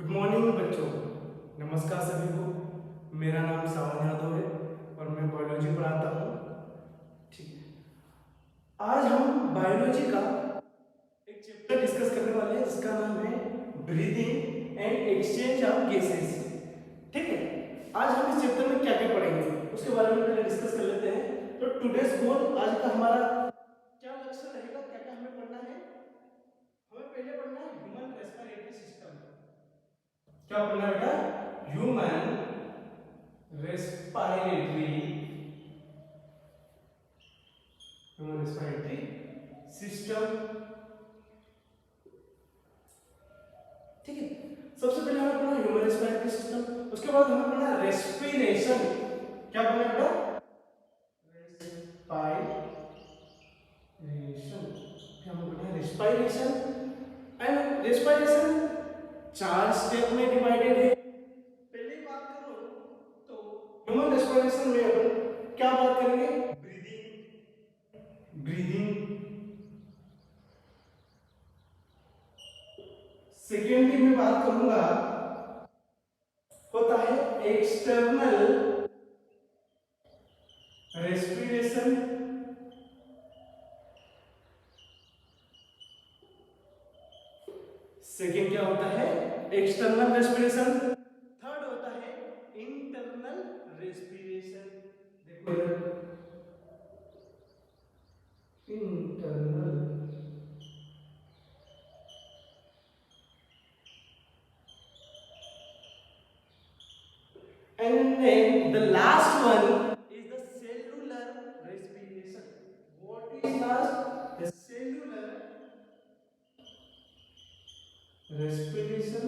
Good morning बच्चों। नमस्कार सभी को। मेरा नाम सावन यादव है और मैं बायोलॉजी पढ़ाता हूँ। ठीक है, आज हम बायोलॉजी का एक चैप्टर डिस्कस करने वाले हैं जिसका नाम है breathing and exchange of gases. ठीक है, आज हम इस चैप्टर में क्या क्या पढ़ेंगे उसके बारे में पहले डिस्कस कर लेते हैं। तो टुडेस गोल आज का हमारा क्या लक्ष्य रहेगा, क्या क्या हमें पढ़ना है। हमें पहले पढ़ना है ह्यूमन रेस्पिरेटरी सिस्टम। क्या पढ़ना है बेटा? Human respiratory system. ठीक है, सबसे पहले हमें पढ़ना है ह्यूमन रेस्पिरेटरी सिस्टम। उसके बाद हमें पढ़ना है रेस्पिरेशन। क्या पढ़ना है बेटा? रेस्पिरेशन। क्या हमें पढ़ना है? रेस्पिरेशन। एंड रेस्पिरेशन 4 स्टेप में डिवाइडेड है। पहले बात करो तो ह्यूमन रेस्पिरेशन में अपन क्या बात करेंगे? ब्रीदिंग। सेकेंडली में बात करूंगा होता है एक्सटर्नल रेस्पिरेशन। सेकेंड क्या होता है? External respiration. थर्ड होता है इंटरनल रेस्पिरेशन। देखो internal and then the last one is the cellular respiration. What is last? The cellular respiration.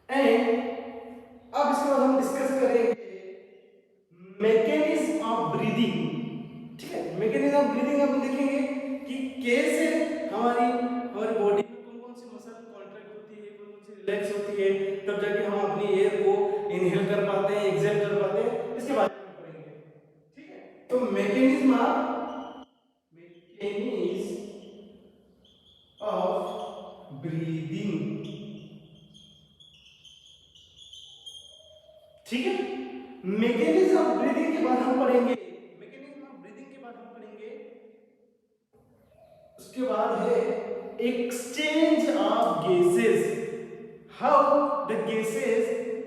And अब इसके बाद हम डिस्कस करेंगे मैकेनिज्म ऑफ ब्रीदिंग। ठीक है, मैकेनिज्म ऑफ ब्रीदिंग अपन देखेंगे कि कैसे हमारी बॉडी में कौन कौन सी मसल कॉन्ट्रैक्ट होती है, कौन कौन सी रिलैक्स होती है, तब जाके हम अपनी एयर को इनहेल कर पाते हैं, एक्सहेल कर पाते हैं। इसके बारे में पढ़ेंगे। ठीक है, तो मैकेनिज्म ऑफ ब्रीदिंग। ठीक है, मैकेनिज्म ऑफ ब्रीदिंग के बाद हम पढ़ेंगे उसके बाद है exchange of gases. How the gases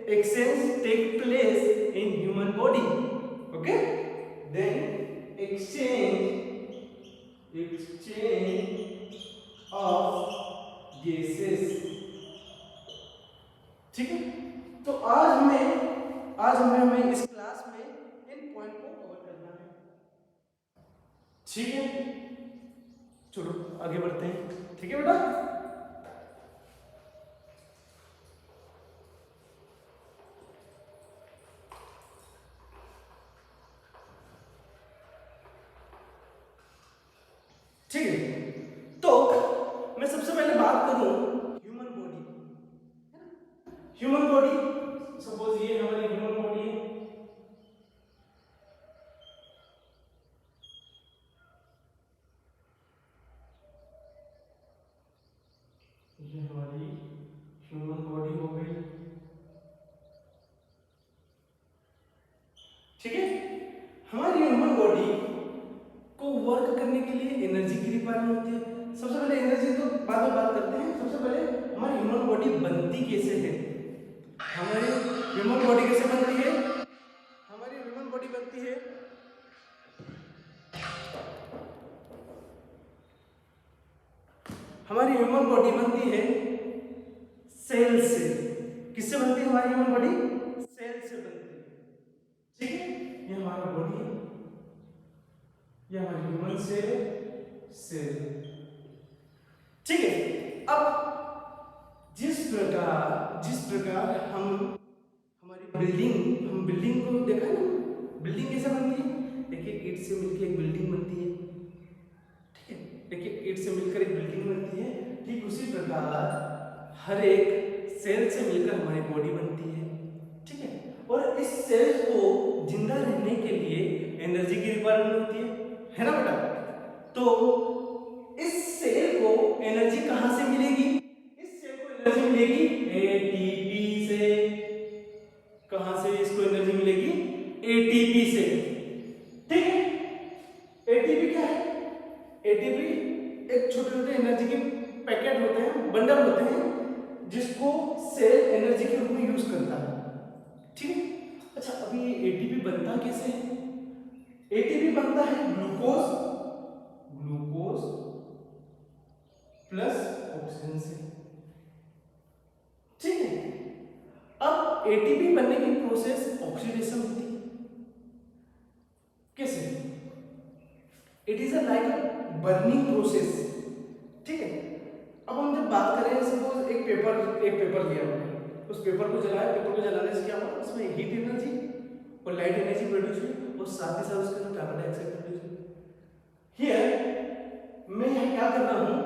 exchange take place in human body. Okay, then exchange of gases. ठीक है, तो आज हमें इस क्लास में इन पॉइंट को कवर करना है। ठीक है, चलो आगे बढ़ते हैं। ठीक है बेटा, ठीक है। तो मैं सबसे पहले बात करूं human body. Human body, suppose ये हमारी ह्यूमन बॉडी है। ये हमारी ह्यूमन बॉडी हो गई। ठीक है, हमारी ह्यूमन बॉडी को वर्क करने के लिए एनर्जी की रिक्वायरमेंट होती है। सबसे पहले एनर्जी तो बाद में बात करते हैं। सबसे पहले हमारी ह्यूमन बॉडी बनती कैसे है? हमारी ह्यूमन बॉडी कैसे बनती है? हमारी ह्यूमन बॉडी बनती है हमारी ह्यूमन बॉडी बनती है सेल से। किससे बनती है हमारी ह्यूमन बॉडी? सेल से बनती है। ठीक है, ये हमारा बॉडी है, ये हमारी ह्यूमन सेल। ठीक है, अब जिस प्रकार हम बिल्डिंग को देखा ना, बिल्डिंग कैसे बनती है? देखिए, ईंट से मिलकर एक बिल्डिंग बनती है। ठीक है, देखिए ईंट से मिलकर एक बिल्डिंग बनती है। ठीक उसी प्रकार हर एक सेल से मिलकर हमारी बॉडी बनती है। ठीक है, और इस सेल को जिंदा रहने के लिए एनर्जी की रिक्वायरमेंट होती है ना बेटा? तो इस सेल को एनर्जी कहां से मिलेगी? इस सेल को एनर्जी मिलेगी एटीपी से। कहां से इसको एनर्जी मिलेगी? एटीपी से। ठीक है, एटीपी क्या है? एटीपी एक छोटे छोटे एनर्जी के पैकेट होते हैं, बंडल होते हैं, जिसको सेल एनर्जी के रूप में यूज करता है। ठीक है, अच्छा अभी ये एटीपी बनता कैसे है? एटीपी बनता है ग्लूकोज प्लस ऑक्सीजन से। ठीक है, अब एटीपी बनने की प्रोसेस ऑक्सीडेशन होती है। कैसे? It is a like burning process. ठीक है, अब हम जब बात करें, सपोज एक पेपर लिया हमने, उस पेपर को जलाया, पेपर को जलाने से क्या हुआ? उसमें हीट एनर्जी और लाइट एनर्जी प्रोड्यूस हुई और साथ ही साथ उसके अंदर कार्बन डाइऑक्साइड प्रोड्यूस हुई। हियर मैं यहाँ क्या कर रहा हूँ?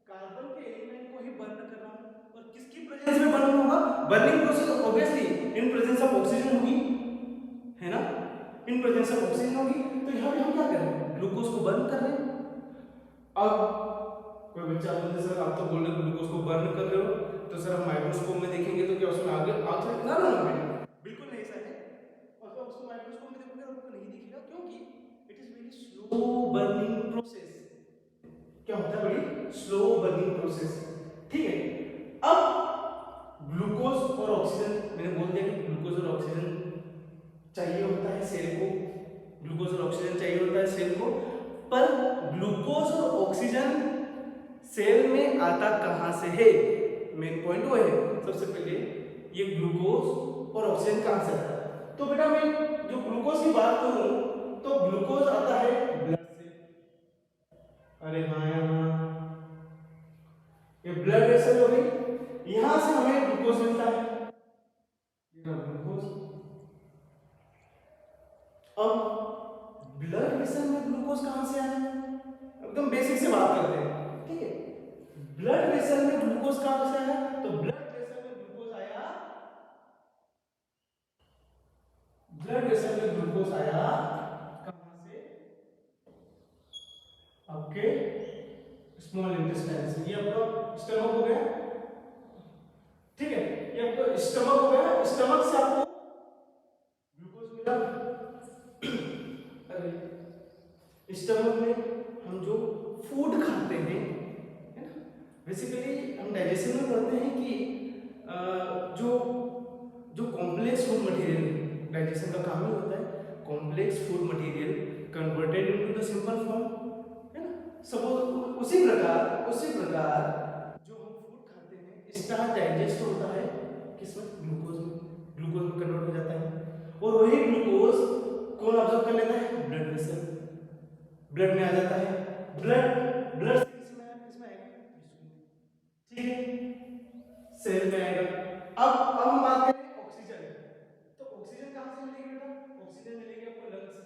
कार्बन के एलिमेंट को ही बर्न कर रहा हूँ, और किसकी प्रेजेंस में बर्न होगा? Burning process obviously in presence of oxygen होगी, है ना? इन प्रेजेंस ऑफ ऑक्सीजन होगी। तो यहाँ पे हम क्या कर रहे हैं? ग्लूकोज को बर्न कर रहे हैं। अब कोई बच्चा बोलते सर आप तो बोल रहे ग्लूकोज को बर्न कर रहे हो, तो सर हम माइक्रोस्कोप में देखेंगे तो क्या उसमें आगे आग लगे? ना ना ना बेटा, बिल्कुल नहीं ऐसा है। और तो उसको माइक्रोस्कोप में देखोगे आपको नहीं दिखेगा, क्योंकि it is very slow burning process. क्या होता है? बड़ी स्लो बर्निंग प्रोसेस। ठीक है, अब ग्लूकोज और ऑक्सीजन, मैंने बोल दिया कि ग्लूकोज और ऑक्सीजन चाहिए होता है सेल को, ग्लूकोज और ऑक्सीजन चाहिए होता है सेल को, पर ग्लूकोज और ऑक्सीजन सेल में आता कहां से है? मेन पॉइंट वो है। सबसे पहले ये ग्लूकोज और ऑक्सीजन कहां से आता है? तो बेटा मैं जो ग्लूकोज की बात करूं तो ग्लूकोज आता है ब्लड से। अरे हाँ यहाँ ये ब्लड वेसल हो गई, यहां से हमें ग्लूकोज मिलता है, ये ग्लूकोज। अब ब्लड वेसल में ग्लूकोज कहां से आया? एकदम बेसिक से बात करते हैं। ठीक है, ब्लड वेसल में ग्लूकोज कहां से आया? तो ब्लड वेसल में ग्लूकोज आया, ब्लड वेसल में ग्लूकोज आया कहां से? आपके स्मॉल इंटेस्टाइन से। ये आपका स्टमक हो गया। ठीक है, ये आपका स्टमक हो गया, स्टमक से आपको ग्लूकोज मिला। अरे स्टमक में हम जो फूड खाते हैं, है ना, बेसिकली हम डाइजेशन में पढ़ते हैं कि जो जो कॉम्प्लेक्स फूड मटेरियल, डाइजेशन का काम ही होता है complex food material converted into the simple form, है ना। सपोज उसी प्रकार जो हम फूड खाते हैं स्टार्च डाइजेस्ट होता है किसमें? ग्लूकोज में, ग्लूकोज में कन्वर्ट हो जाता है, और वही ग्लूकोज कौन ऑब्जर्व कर लेता है? ब्लड वेसल, ब्लड में आ जाता है। ब्लड ब्लड से किसमें आएगा? ठीक है, सेल में आएगा। अब हम बात करें ऑक्सीजन, तो ऑक्सीजन कहां से मिलेगी बेटा? ऑक्सीजन मिलेगी आपको लंग्स से।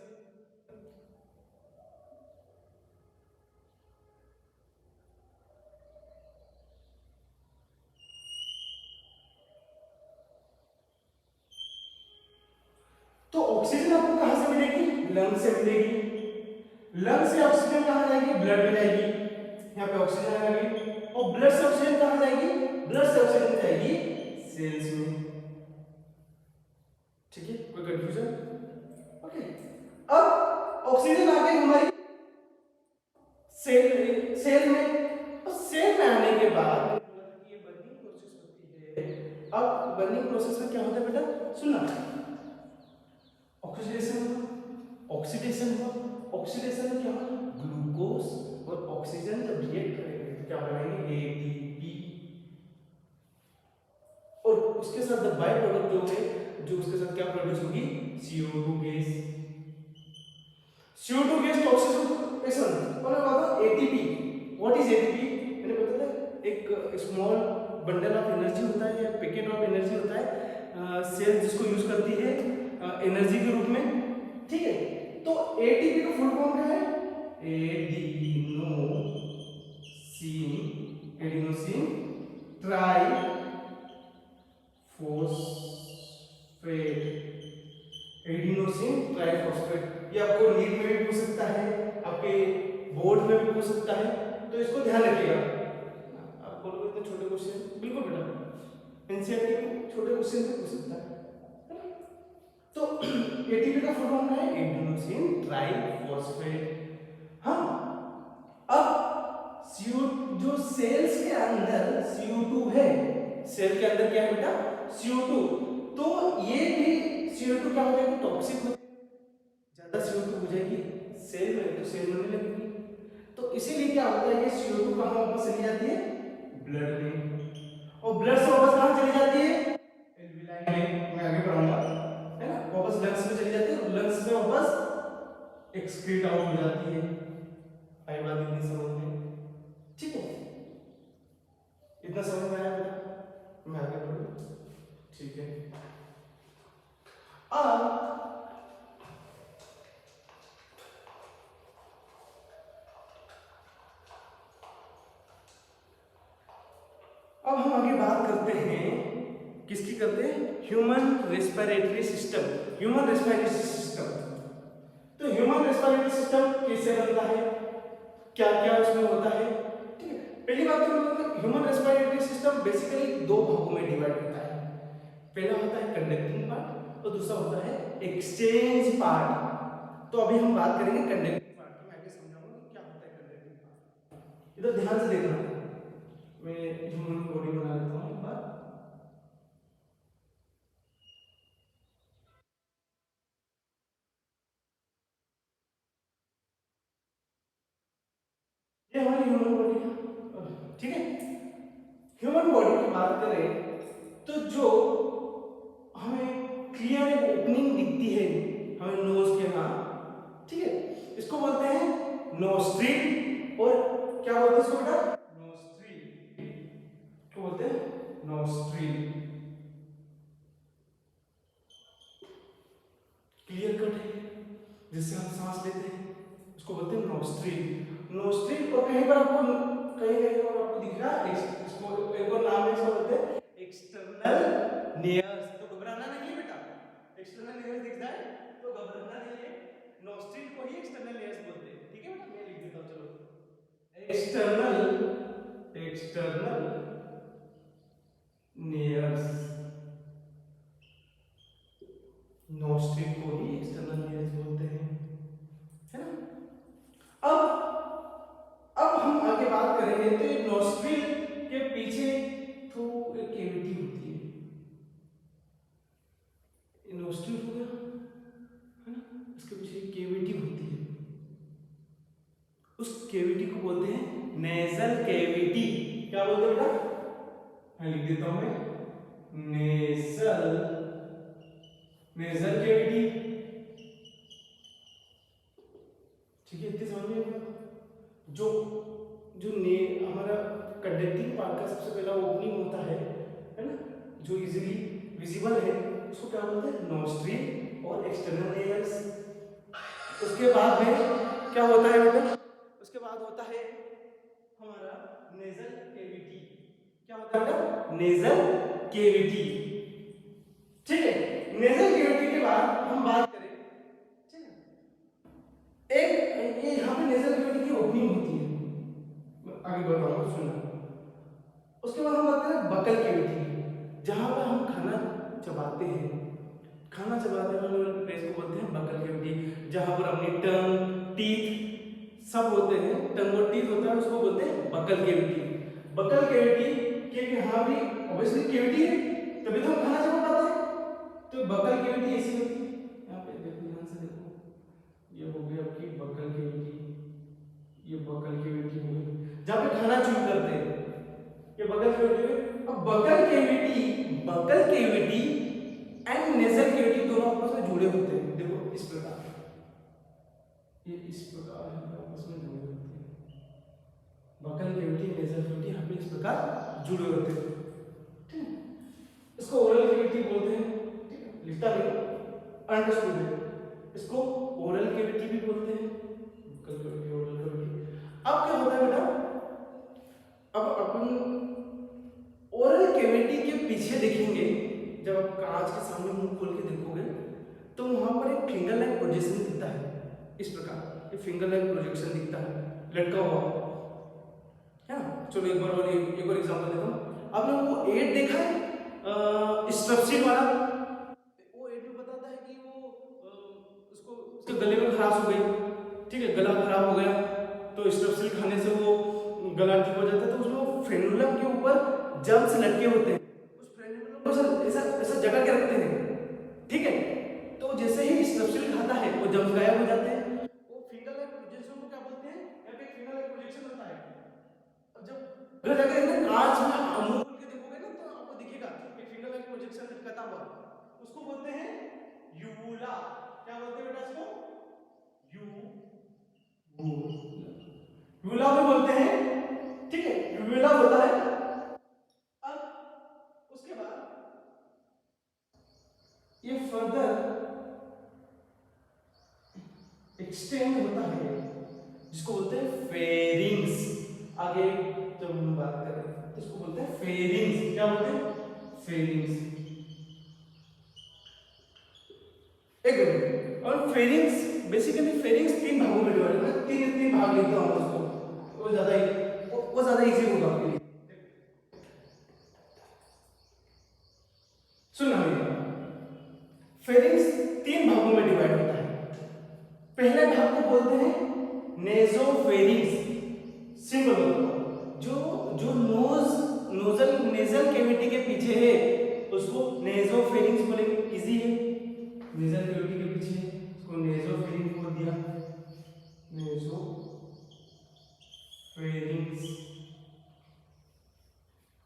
तो ऑक्सीजन आपको कहां से मिलेगी? लंग्स से मिलेगी। लंग्स से ऑक्सीजन कहां जाएगी? ब्लड में जाएगी, यहाँ पे ऑक्सीजन आ गई। और ब्लड से ऑक्सीजन कहां जाएगी? ब्लड से ऑक्सीजन जाएगी सेल्स में। ठीक है, कोई कंफ्यूजन? ओके, अब ऑक्सीजन आ गई हमारी सेल में, और सेल में आने के बाद ये बर्निंग प्रोसेस होती है। अब बर्निंग प्रोसेस में क्या होता है बेटा? सुनना, ऑक्सीडेशन हुआ, ऑक्सीडेशन हुआ, ऑक्सीडेशन में क्या हुआ? ग्लूकोज और ऑक्सीजन जब रिएक्ट करेंगे तो क्या बनेंगे? एटीपी, और उसके साथ द बाय प्रोडक्ट जो है, जो उसके साथ क्या प्रोड्यूस होगी? CO2 gas. CO2 गैस टॉक्सिफिकेशन और बात एटीपी। What is ATP? मैंने बताया था एक स्मॉल बंडल ऑफ एनर्जी होता है या पैकेट ऑफ एनर्जी होता है, सेल जिसको यूज करती है एनर्जी के रूप में। ठीक है, तो एटीपी का फुल फॉर्म क्या है? Adenosine try phosphate, adenosine triphosphate. ये आपको नीट में भी पूछ सकता है, आपके बोर्ड में भी पूछ सकता है, तो इसको ध्यान रखिएगा। आप बोलोगे इतने छोटे क्वेश्चन, बिल्कुल बेटा एनसीईआरटी में छोटे क्वेश्चन भी पूछ सकता है ना? तो एटीपी का फुल फॉर्म है एडेनोसिन ट्राइफॉस्फेट। हाँ, अब CO जो सेल्स के अंदर CO2 है, सेल के अंदर क्या है बेटा CO2, तो ये भी CO2 क्या हो जाएगी, टॉक्सिक हो, ज्यादा CO2 हो जाएगी सेल में तो सेल मरने लगेगी। तो इसीलिए क्या होता है, ये CO2 कहां वापस चली जाती है, ब्लड में, और ब्लड से वापस कहां चली जाती है, एल्विलाई में, मैं आगे पढ़ाऊंगा है ना, वापस लंग्स में चली जाती है, और लंग्स में वापस एक्सक्रीट आउट हो जाती है। आई बात इतनी समझ में, ठीक है, इतना समझ में आया बेटा, मैं आगे बढ़ूं, ठीक है। अब हम आगे बात करते हैं, किसकी करते हैं, human respiratory system. Human respiratory system, तो ह्यूमन रेस्पिरेटरी सिस्टम कैसे बनता है, क्या क्या उसमें होता है, ठीक है। पहली बात तो ह्यूमन रेस्पिरेटरी सिस्टम बेसिकली दो भागों में डिवाइड होता है। पहला होता है कंडक्टिंग पार्ट और दूसरा होता है एक्सचेंज पार्ट। तो अभी हम बात करेंगे कंडक्टिंग पार्ट की, मैं आगे समझाऊंगा कि क्या होता है कंडक्टिंग पार्ट। इधर ध्यान से देखना, मैं ह्यूमन बॉडी बना लेता हूं एक बार। ये हमारी ह्यूमन बॉडी है, ठीक है। ह्यूमन बॉडी की बात करें तो जो हमें क्लियर एक ओपनिंग दिखती है हमें नोज के, हाँ ठीक है, इसको बोलते हैं नोस्ट्रिल, और क्या बोलते हैं इसको बेटा, नोस्ट्रिल, क्या बोलते हैं, नोस्ट्रिल। क्लियर कट है, जिससे हम सांस लेते हैं उसको बोलते हैं नोस्ट्रिल। नोस्ट्रिल, और कहीं पर आपको कहीं कहीं पर आपको दिख रहा है, इसको एक और नाम है, इसको बोलते हैं एक्सटर्नल नेयर्स। तो घबराना नहीं है बेटा, एक्सटर्नल नेयर्स दिख रहा है तो घबराना नहीं है, नोस्ट्रिल को ही एक्सटर्नल नेयर्स बोलते हैं, ठीक है बेटा। मैं लिख देता हूं, चलो, एक्सटर्नल नेयर्स, नोस्ट्रिल को ही एक्सटर्नल नेयर्स बोलते हैं, है ना। अब हम आगे बात करेंगे तो ये नोस्ट्रिल के पीछे तो एक कैविटी होती है, नोस्ट्रिल हो गया है ना, इसके पीछे एक कैविटी होती है, उस कैविटी को बोलते हैं नेजल कैविटी। क्या बोलते हैं बेटा, मैं लिख देता हूं, मैं नेजल कैविटी, ठीक है। इतने समझ में, जो जो ने हमारा कंडक्टिंग पार्ट का सबसे पहला ओपनिंग होता है ना, जो इजीली विजिबल है, उसको क्या बोलते हैं, नोस्ट्रिल और एक्सटर्नल लेयर्स। उसके बाद में क्या होता है बेटा, उसके बाद होता है हमारा नेजल कैविटी। क्या होता है बेटा, नेजल कैविटी, ठीक है। नेजल कैविटी के बाद हम बात करें, ठीक है, एक ये यहाँ पे नेजल कैविटी की ओपनिंग होती है, आगे बढ़ाऊंगा, सुनना। उसके बाद हम बात करें बकल कैविटी, जहां पर हम खाना चबाते हैं, खाना चबाते वाले प्लेस को बोलते हैं बकल कैविटी, जहां पर अपनी टंग, टीथ सब होते हैं, टंग और टीथ होता है, उसको बोलते हैं बकल कैविटी। बकल कैविटी के यहाँ भी ऑब्वियसली कैविटी है, तभी तो हम खाना चबा पाते हैं, तो बकल कैविटी ऐसी होती है। यहाँ पे देखो, ध्यान से देखो, ये हो गई आपकी बकल कैविटी, ये बकल कैविटी हो गई जहां पे खाना चूज करते हैं, ये बकल कैविटी। अब buccal cavity and nasal cavity दोनों आपस में जुड़े होते हैं, देखो इस प्रकार, ये इस प्रकार आपस में जुड़े होते हैं, बकल कैविटी नेजल कैविटी यहाँ पे इस प्रकार जुड़े होते हैं, ठीक है। इसको ओरल कैविटी बोलते हैं, ठीक है, लिखता नहीं, अंडरस्टूड है। इसको ओरल कैविटी भी बोलते हैं, बकल कैविटी, ओरल कैविटी। अब क्या होता है बेटा, अब अपन ओरल कैविटी के पीछे देखेंगे, जब आप कांच के सामने मुंह खोल के देखोगे तो वहां पर एक फिंगर लाइक प्रोजेक्शन दिखता है, इस प्रकार ये फिंगर लाइक प्रोजेक्शन दिखता है। लटका हुआ है ना। चलो एक और एग्जांपल देता हूँ। आपने वो एड देखा है स्ट्रप्सिल वाला, वो एड में बताता है कि वो उसको उसके गले में खराश हो गई, ठीक है, गला खराब हो गया, तो स्ट्रप्सिल खाने से वो गला ठीक हो जाता है। तो उसमें फ्रेनुलम के ऊपर जर्म्स लटके होते हैं, उस फ्रेनुलम को ऐसा ऐसा जगह के रखते हैं, ठीक है। तो जैसे ही स्ट्रप्सिल खाता है वो जर्म्स गायब हो जाते हैं। वो फिंगर लाइक प्रोजेक्शन को क्या बोलते हैं, यहाँ पे एक फिंगर लाइक प्रोजेक्शन होता है। अब जब घर जाकर एकदम कांच में मुंह खोल के देखोगे ना तो आपको दिखेगा एक फिंगर लाइक प्रोजेक्शन लटका हुआ, उसको बोलते हैं यूवुला। क्या बोलते हैं बेटा इसको, यूवुला भी बोलते हैं, ठीक है, यूवुला होता है। अब उसके बाद ये फर्दर एक्सटेंड होता है जिसको बोलते हैं फेरिंग्स। आगे जब हम बात करें तो इसको बोलते हैं फेरिंग्स। क्या बोलते हैं, फेरिंग्स। एक मिनट। और फेरिंग्स बेसिकली फेरिंग्स तीन भागों में डिवाइड है, तीन भाग लेता हूं उसको, वो ज्यादा इजी होगा आपके लिए। सुनना मेरी, फेरिंग्स तीन भागों में डिवाइड होता है। पहले भाग को बोलते हैं नेजोफेरिंग्स, सिंपल जो जो नोजल नेजल कैविटी के पीछे है उसको नेजोफेरिंग्स बोलेंगे, इजी है। नेजल कैविटी के पीछे उसको नेजोफेरिंग्स बोल दिया, नेजोफेरिंग्स,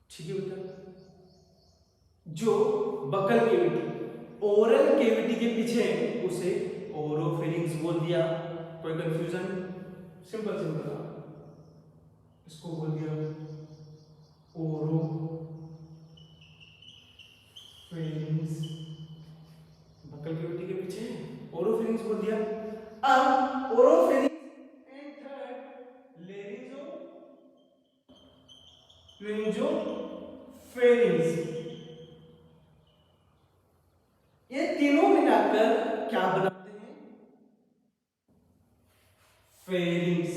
ठीक है बेटा। जो बकल कैविटी ओरल कैविटी के पीछे है उसे ओरोफेरिंग्स बोल दिया। कोई कंफ्यूजन, सिंपल इसको बोल दिया ओरोफेरिंग्स, बकल कैविटी के पीछे ओरोफेरिंग्स बोल दिया। अब ओरोफेरिंग्स एंड थर्ड लेरिंजोफेरिंग्स, ये तीनों मिलाकर क्या बनाते हैं, फेरिंग्स।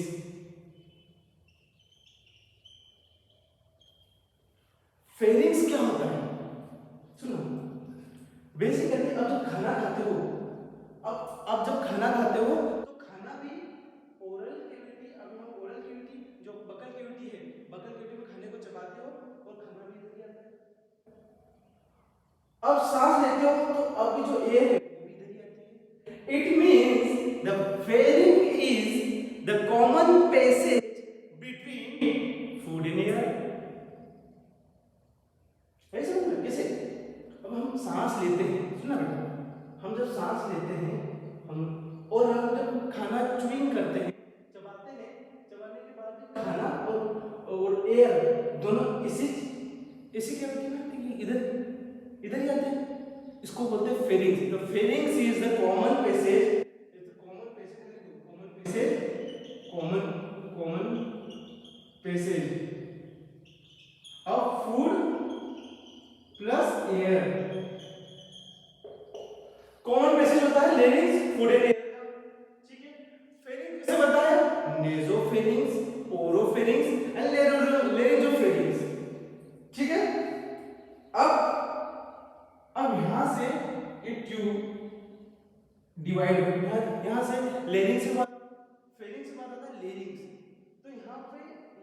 फेरिंग्स क्या होता है, सुनो। बेसिकली अब जब खाना खाते हो, अब जब खाना खाते हो तो खाना भी ओरल कैविटी, अब हम ओरल कैविटी जो बकल कैविटी है, बकल कैविटी में खाने को चबाते हो और खाना भी इधर ही आता है। अब सांस लेते हो तो अब भी जो एयर है वो भी इधर ही आती है। It means the pharynx is the common passage between food and air. ऐसे मतलब कैसे, अब हम सांस लेते हैं, सुना बेटा, हम जब सांस लेते हैं हम, और हम जब खाना च्यूइंग करते हैं, चबाते हैं, चबाने के बाद खाना और एयर दोनों इसी कैविटी में आते हैं, इधर इधर ही आते हैं। इसको बोलते हैं pharynx. The pharynx is the common passage, common passage of food plus air. Common passage होता है लेरिंग्स, फूड एंड एयर का, ठीक है। फेरिंग्स कैसे बनता है, नेजोफेरिंग्स, ओरोफेरिंग्स एंड लेरिंजोफेरिंग्स, ठीक है। अब यहां से ये ट्यूब डिवाइड हो गया, यहां से लेरिंग्स से बात, फेरिंग्स से बात आता है लेरिंग्स, तो यहां पे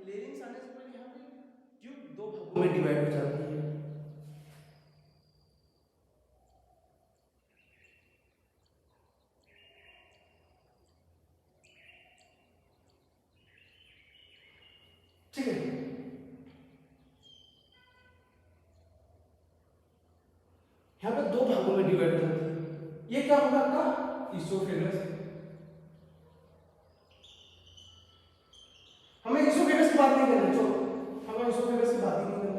लेरिंग्स आने से पहले यहां पे ट्यूब दो भागों में डिवाइड हो जाती है। ठीक है, यहां पे दो भागों में डिवाइड होती है। ये क्या होगा आपका इसोफेगस। हमें इसोफेगस की बात नहीं करना है, हमें इसोफेगस की बात ही नहीं करना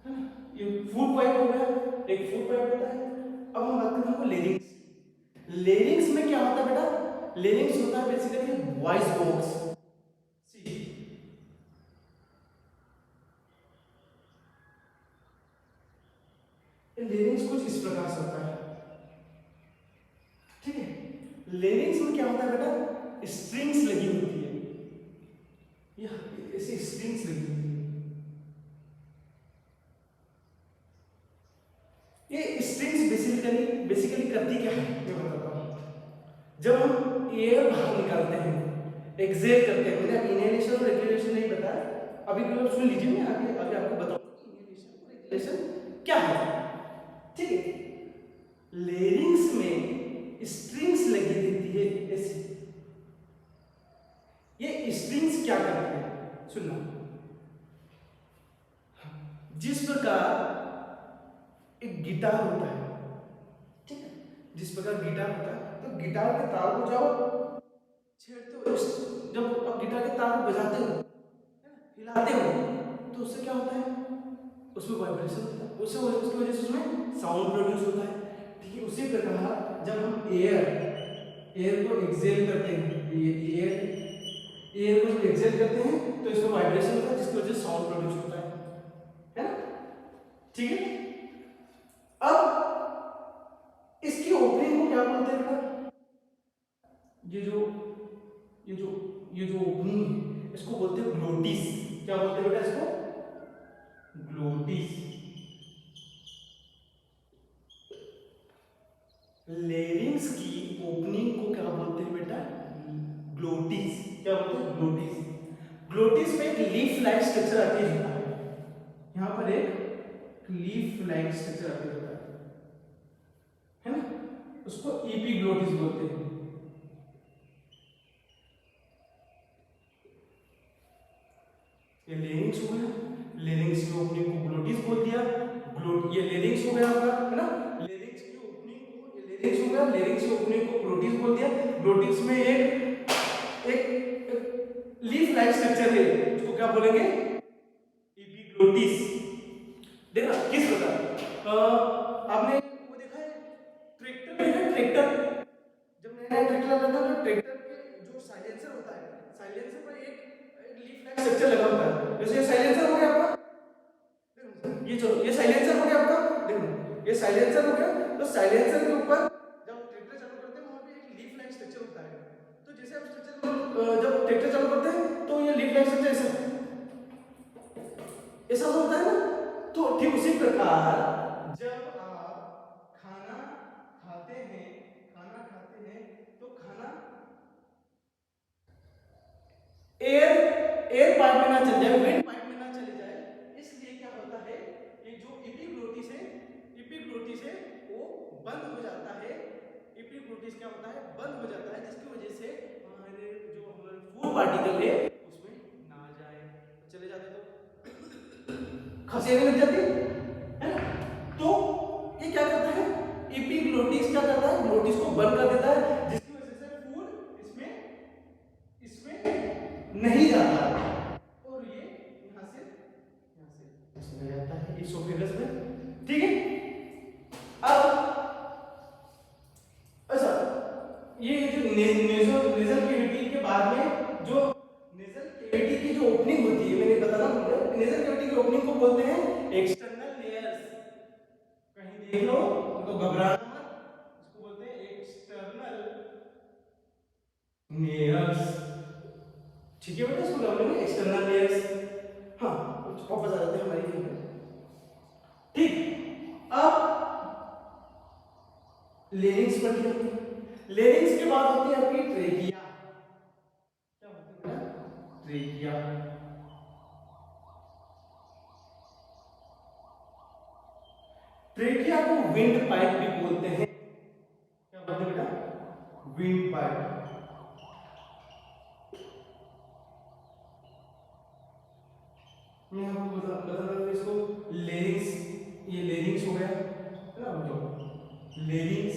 है ना। ये फूड पाइप हो गया, एक फूड पाइप होता है। अब हम बात करते हैं लेरिंग्स। लेरिंग्स में क्या होता है बेटा, लेरिंग्स होता है बेसिकली वॉइस बॉक्स। लेरिंग्स कुछ इस प्रकार से होता है, ठीक है। लेरिंग्स में क्या होता है बेटा, स्ट्रिंग्स लगी होती है, ऐसी स्ट्रिंग्स लगी होती है। ये स्ट्रिंग्स बेसिकली बेसिकली करती क्या है मैं बताता हूँ। जब हम एयर बाहर निकालते हैं, एक्सेल करते हैं, मैंने इनहेलेशन और एक्सहेलेशन नहीं बताया, अभी तो सुन लीजिए, मैं आगे आगे आपको बताऊंगा कि इनहेलेशन और एक्सहेलेशन क्या है। ठीक है, लेरिंग्स में स्ट्रिंग्स लगी रहती है ऐसी। ये स्ट्रिंग्स क्या करती है सुनना। जिस प्रकार एक गिटार होता है, ठीक है, जिस प्रकार गिटार होता है, तो गिटार के तार को जाओ छेड़ते हो, जब आप गिटार के तार को बजाते हो, है ना, हिलाते हो, तो उससे क्या होता है, उसमें वाइब्रेशन होता है, उससे उसकी वजह से उसमें साउंड प्रोड्यूस होता है। ठीक है, उसी प्रकार जब हम एयर को एक्सेल करते हैं, एयर को जब एक्सेल करते हैं तो इसमें वाइब्रेशन होता है, जिसकी वजह से साउंड प्रोड्यूस होता है ना। ठीक है, अब इसकी ओपनिंग को क्या बोलते हैं बेटा, ये जो ये जो ये जो ओपनिंग है इसको बोलते हैं ग्लोटिस। क्या बोलते हैं बेटा इसको, ग्लोटिस। लेरिंग्स की ओपनिंग को क्या बोलते हैं बेटा, ग्लोटिस। क्या बोलते हैं, ग्लोटिस। ग्लोटिस में एक लीफ लाइक स्ट्रक्चर आती है, यहां पर एक लीफ लाइक स्ट्रक्चर आती है ना, उसको एपिग्लोटिस बोलते हैं। ये लेरिंग्स हो गया, लेरिंग्स की ओपनिंग को ग्लोटिस बोल दिया। ये लेरिंग्स हो गया आपका, है ना, लेरिंग्स की ओपनिंग को, ये लेरिंग्स हो गया, लेरिंग्स की ओपनिंग को ग्लोटिस बोल दिया। ग्लोटिस में एक एक लीफ लाइक स्ट्रक्चर है, उसको क्या बोलेंगे, एपिग्लोटिस। देखना किस प्रकार, आपने वो देखा है, ट्रैक्टर में है, ट्रैक्टर जब नया नया ट्रैक्टर आता है तो ट्रैक्टर के जो साइलेंसर होता है, साइलेंसर पर एक लीफ लाइक स्ट्रक्चर लगा होता है। जैसे ये साइलेंसर हो गया आपका, ये चलो ये साइलेंसर हो गया आपका, देखो ये साइलेंसर हो गया, तो साइलेंसर के ऊपर जब ट्रैक्टर चालू करते हैं वहां पे एक लीफ लाइक स्ट्रक्चर होता है। तो जैसे आप स्ट्रक्चर जब ट्रैक्टर चालू करते हैं तो ये लीफ लाइक स्ट्रक्चर ऐसा होता है ना। तो ठीक उसी प्रकार जब आप खाना खाते हैं, तो खाना एयर पाइप में ना चल जाए, विंड पाइप में ना चले जाए, इसलिए क्या होता है, ये जो एपिग्लोटिस है वो बंद हो जाता है। एपिग्लोटिस क्या होता है, बंद हो जाता है, जिसकी वजह से हमारे जो हमारे फूड पार्टिकल है उसमें ना जाए, चले जाते तो खसेने लग जाती है ना। तो ये क्या करता है, एपिग्लोटिस क्या करता है, ग्लोटिस को बंद कर देता है, जिसकी वजह से फूड इसमें नहीं जाता, और ये यहां से चला जाता है इसोफेगस में। ठीक है, अब अच्छा, ये जो नेजल कैविटी के बाद में जो नेजल कैविटी की जो ओपनिंग होती है, मैंने बताना भूल गया, नेजल कैविटी की ओपनिंग को बोलते हैं एक्सटर्नल लेयर्स। कहीं देख लो तो घबराना मत, इसको बोलते हैं एक्सटर्नल लेयर्स। ठीक है बेटा, इसको क्या बोलेंगे, एक्सटर्नल लेयर्स। हाँ, वापस आ जाते हैं हमारी गेम में। ठीक, अब लेरिंग्स पर क्या होती है, लेरिंग्स के बाद होती है आपकी ट्रेकिया। क्या होती है बेटा, ट्रेकिया। ट्रेकिया को विंड पाइप भी बोलते हैं। क्या बोलते हैं बेटा, विंड पाइप। मैं आपको बता रहा हूं इसको, लेरिंग्स, ये लेरिंग्स हो गया है ना, मतलब लेरिंग्स,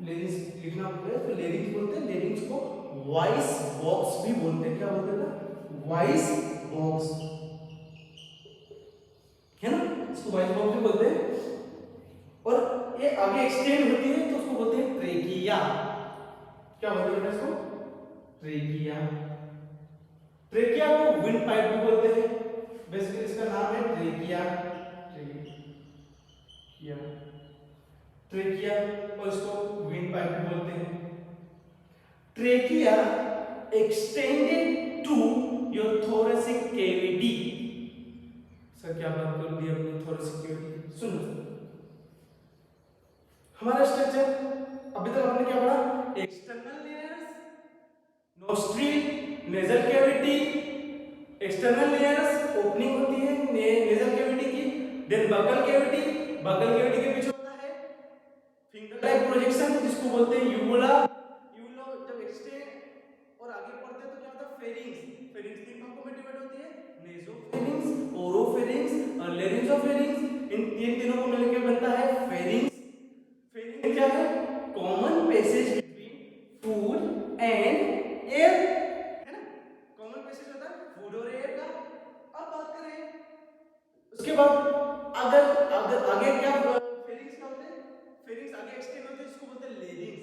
लेरिंग्स लिखना पड़ेगा, तो लेरिंग्स बोलते हैं। लेरिंग्स को वॉइस बॉक्स भी बोलते हैं। क्या बोलते हैं, वॉइस बॉक्स, है ना, इसको वॉइस बॉक्स भी बोलते हैं। और ये आगे एक्सटेंड होती है तो उसको बोलते हैं ट्रेकिया। क्या बोलते हैं इसको, ट्रेकिया। ट्रेकिया को विंड पाइप भी बोलते हैं, बेसिकली इसका नाम है ट्रेकिया। ट्रेकिया, ट्रेकिया, और इसको विंड पाइप भी बोलते हैं। Trachea extended to your thoracic cavity. Sir क्या बात कर दी अपनी thoracic cavity? सुनो हमारा स्ट्रक्चर अभी तक हमने क्या पढ़ा? External layers, nostril, nasal cavity, external layers opening होती है नेजल कैविटी की, देन बकल कैविटी के पीछे होता है फिंगर लाइक प्रोजेक्शन जिसको बोलते हैं यूवुला। यूवुला जब एक्सटेंड और आगे बढ़ते हैं तो क्या होता है? फेरिंग्स तीन भागों में डिवाइड होती है, नेसोफेरिंग्स, ओरोफेरिंग्स और लेरिंजोफेरिंग्स। इन तीनों को मिलकर बनता है फेरिंग्स। फेरिंग क्या है? Common passage between food and air, है ना? कॉमन पैसेज होता है फूड और एयर का। अब बात करें उसके बाद अगर आगे क्या फेरिंग्स क्या होते हैं? फेरिंग्स आगे एक्सटेंड होते हैं जिसको बोलते हैं लेरिंग्स।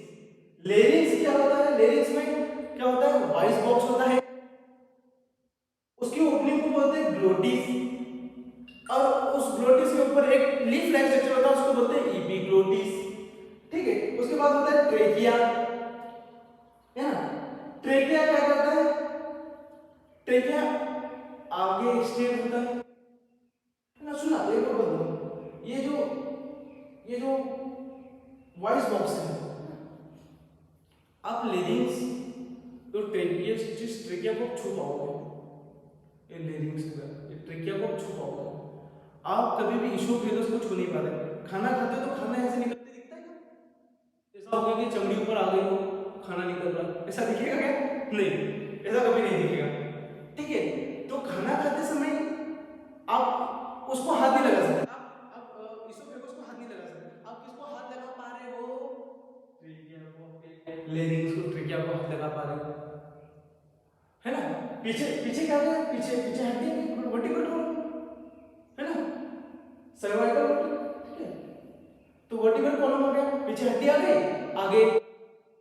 लेरिंग्स क्या होता है? लेरिंग्स में क्या होता है? वॉइस बॉक्स होता है, उसकी ओपनिंग को बोलते हैं ग्लोटिस, और उस ग्लोटिस के ऊपर एक लीफ लाइक स्ट्रक्चर होता है उसको बोलते हैं एपिग्लोटिस। ठीक है, उसके बाद होता है ट्रेकिया, है ना? ट्रेकिया क्या करता है? ट्रेकिया आगे एक्सटेंड होता है ना। सुना एक और बात, ये जो वॉइस बॉक्स है, आप लेरिंग्स तो ट्रेकिया जिस ट्रेकिया को छू पाओगे, ये लेरिंग्स का ये ट्रेकिया को छू पाओगे, आप कभी भी इसोफेगस को छू नहीं पाते। खाना खाते हो तो खाना ऐसे निकलते दिखता है क्या? ऐसा होगा कि चमड़ी ऊपर आ गई हो, खाना निकल रहा है, ऐसा दिखेगा क्या? नहीं, ऐसा कभी नहीं दिखेगा। ठीक है, तो खाना खाते समय आप उसको हाथ नहीं लगा सकते, आप इसोफेगस को हाथ नहीं लगा सकते। आप किसको हाथ लगा पा रहे हो? ट्रेकिया को, लेरिंग्स को, ट्रेकिया को हाथ लगा पा रहे हो, है ना? पीछे पीछे क्या है? पीछे हड्डी है, वर्टिकल कॉलम, है ना? सर्वाइकल, ठीक है? तो वर्टिकल कॉलम हो गया, पीछे हड्डी आ गई, आगे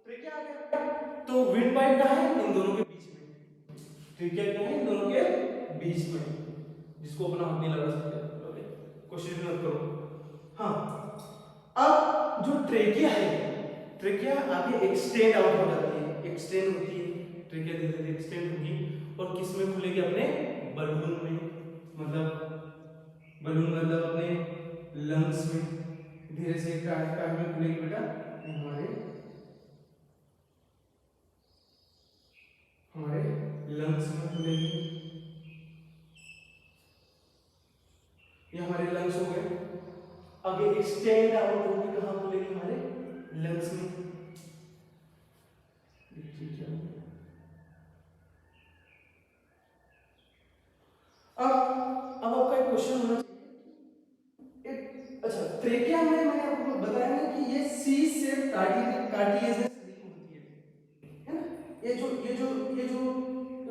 ट्रेकिया आ गया। तो विंड पाइप कहाँ है? इन दोनों के बीच में। ट्रेकिया क्या है? इन दोनों के बीच में, जिसको अपना हाथ नहीं लगा सकते। ओके, कोशिश मत करो। हाँ, अब जो ट्रेकिया है, ट्रेकिया आगे एक्सटेंड आउट हो जाती है, एक्सटेंड होती है ट्रेकिया, धीरे धीरे एक्सटेंड होगी और किस में खुलेगी? अपने बलून में, बलून मतलब अपने लंग्स में धीरे से काय में खुलेगी बेटा, हमारे लंग्स में खुलेगी। ये हमारे लंग्स हो गए, आगे एक्सटेंड आउट होगी, कहां खुलेगी? हमारे लंग्स में। अब आपका एक क्वेश्चन होना चाहिए, अच्छा ट्रेकिया में मैंने आपको बताया ना कि ये सी शेप कार्टिलेजनस रिंग होती है ना? ये जो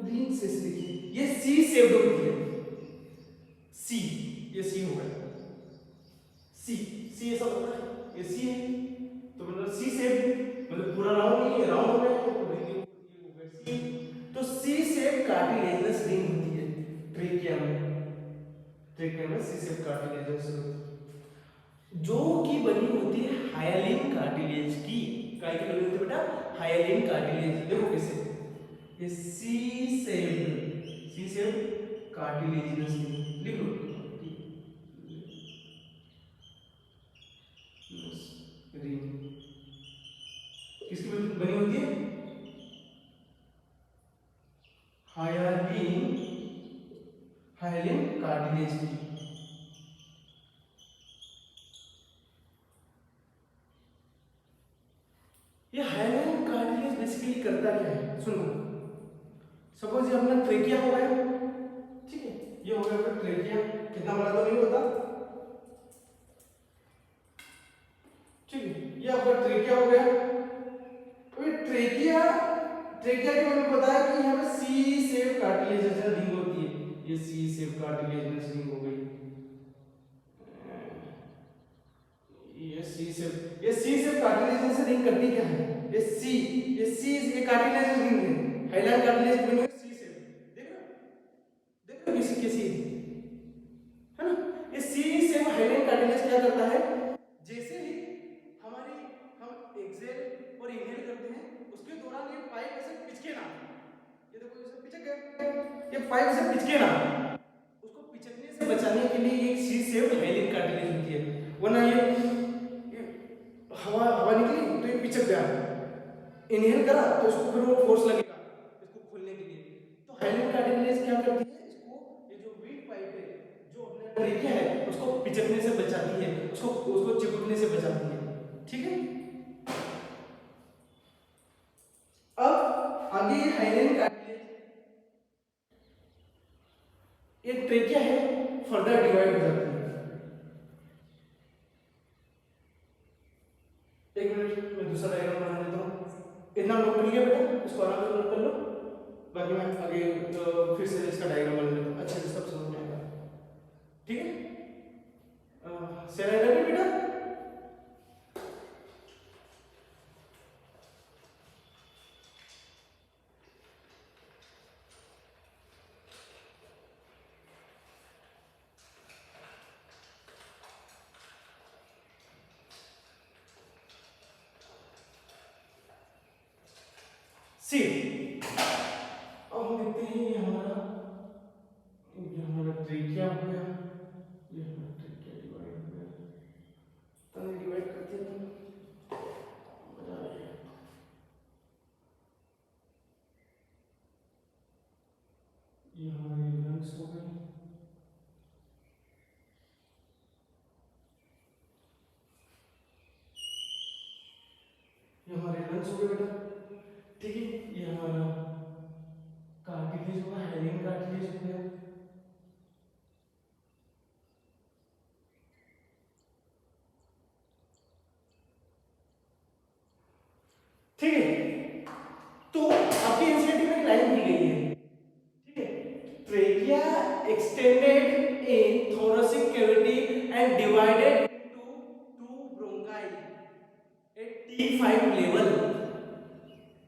रिंग से देखिए, ये सी शेप होती है। सी, ये सी हो गया, सी ऐसा होता है, ये सी है, तो मतलब सी शेप, मतलब पूरा राउंड नहीं है, राउंड हो गया तो ये हो गया सी। तो सी शेप कार्टिलेजनस रिंग होती है ट्रेकिया में सी शेप कार्टिलेजनस रिंग जो कि बनी होती है हाइलिन कार्टिलेज की। काय की बनी होती है बेटा? Hyaline cartilage. देखो कैसे, ये सी शेप कार्टिलेजनस रिंग लिख लो, रिंग किसकी बनी होती है? हाइलिन कार्टिलेज की। ये हाइलिन कार्टिलेज बेसिकली करता क्या है? सुनो, सपोज ये अपना ट्रेकिया हो गया, ठीक है, ये हो गया अपना ट्रेकिया, कितना बड़ा तो नहीं होता, ठीक है, ये आपका ट्रेकिया हो गया। तो ये ट्रेकिया के बारे में बताया कि यहाँ पे सी शेप कार्टिलेजनस रिंग होती है, ये सी शेप कार्टिलेजनस रिंग हो गई, ये सी शेप कार्टिलेजनस रिंग करती क्या है? ये सी ये कार्टिलेजनस रिंग है, हाइलाइन कार्टिलेज बनी है सी शेप, देख रहे हो कैसी है ना? ये सी शेप हाइलाइन कार्टिलेज क्या करता है? जैसे ही हम एक्सेल और इनहेल करते हैं उसके दौरान ये पाइप ऐसे पिचके ना, पाइप से पिचके ना, उसको पिचकने से बचाने के लिए एक सी शेप्ड हाइलिन कार्टिलेज होती है, वरना ये हवा हवा निकली तो ये पिचक गया, इनहेल करा तो इसको फिर वो फोर्स लगेगा इसको खोलने के लिए। तो हाइलिन कार्टिलेज क्या करती है, इसको ये जो वीट पाइप है जो अपने ट्रेकिया है उसको पिचकने से बचाती है, उसको उसको चिपकने से बचाती है, ठीक है। अब आगे ये हाइलिन कार्टिलेज ये ट्रेकिया है फर्दर डिवाइड हो जाती है। एक मिनट मैं दूसरा डायग्राम बना देता हूँ, इतना नोट कर लिया बेटा, इसको आराम से नोट कर लो, बाकी मैं आगे फिर से इसका डायग्राम बना लेता हूँ, अच्छे से सब समझ में आएगा, ठीक है। सेरा बेटा सी, अब हम देखते हैं ये हमारा ट्रेकिया हो गया, ये हमारा ट्रेकिया डिवाइड हो गया, तो डिवाइड करते हैं मजा आ जाएगा। ये हमारे लंग्स हो गए, ये हमारे लंग्स हो गए बेटा, ठीक है। ये हमारा कार्टिलेज होगा, हाइलिन कार्टिलेज हो गया, ठीक है। तो आपकी एनसीईआरटी में लाइन दी गई है, ठीक है, trachea extended in thoracic cavity and divided into two bronchi at T5 level।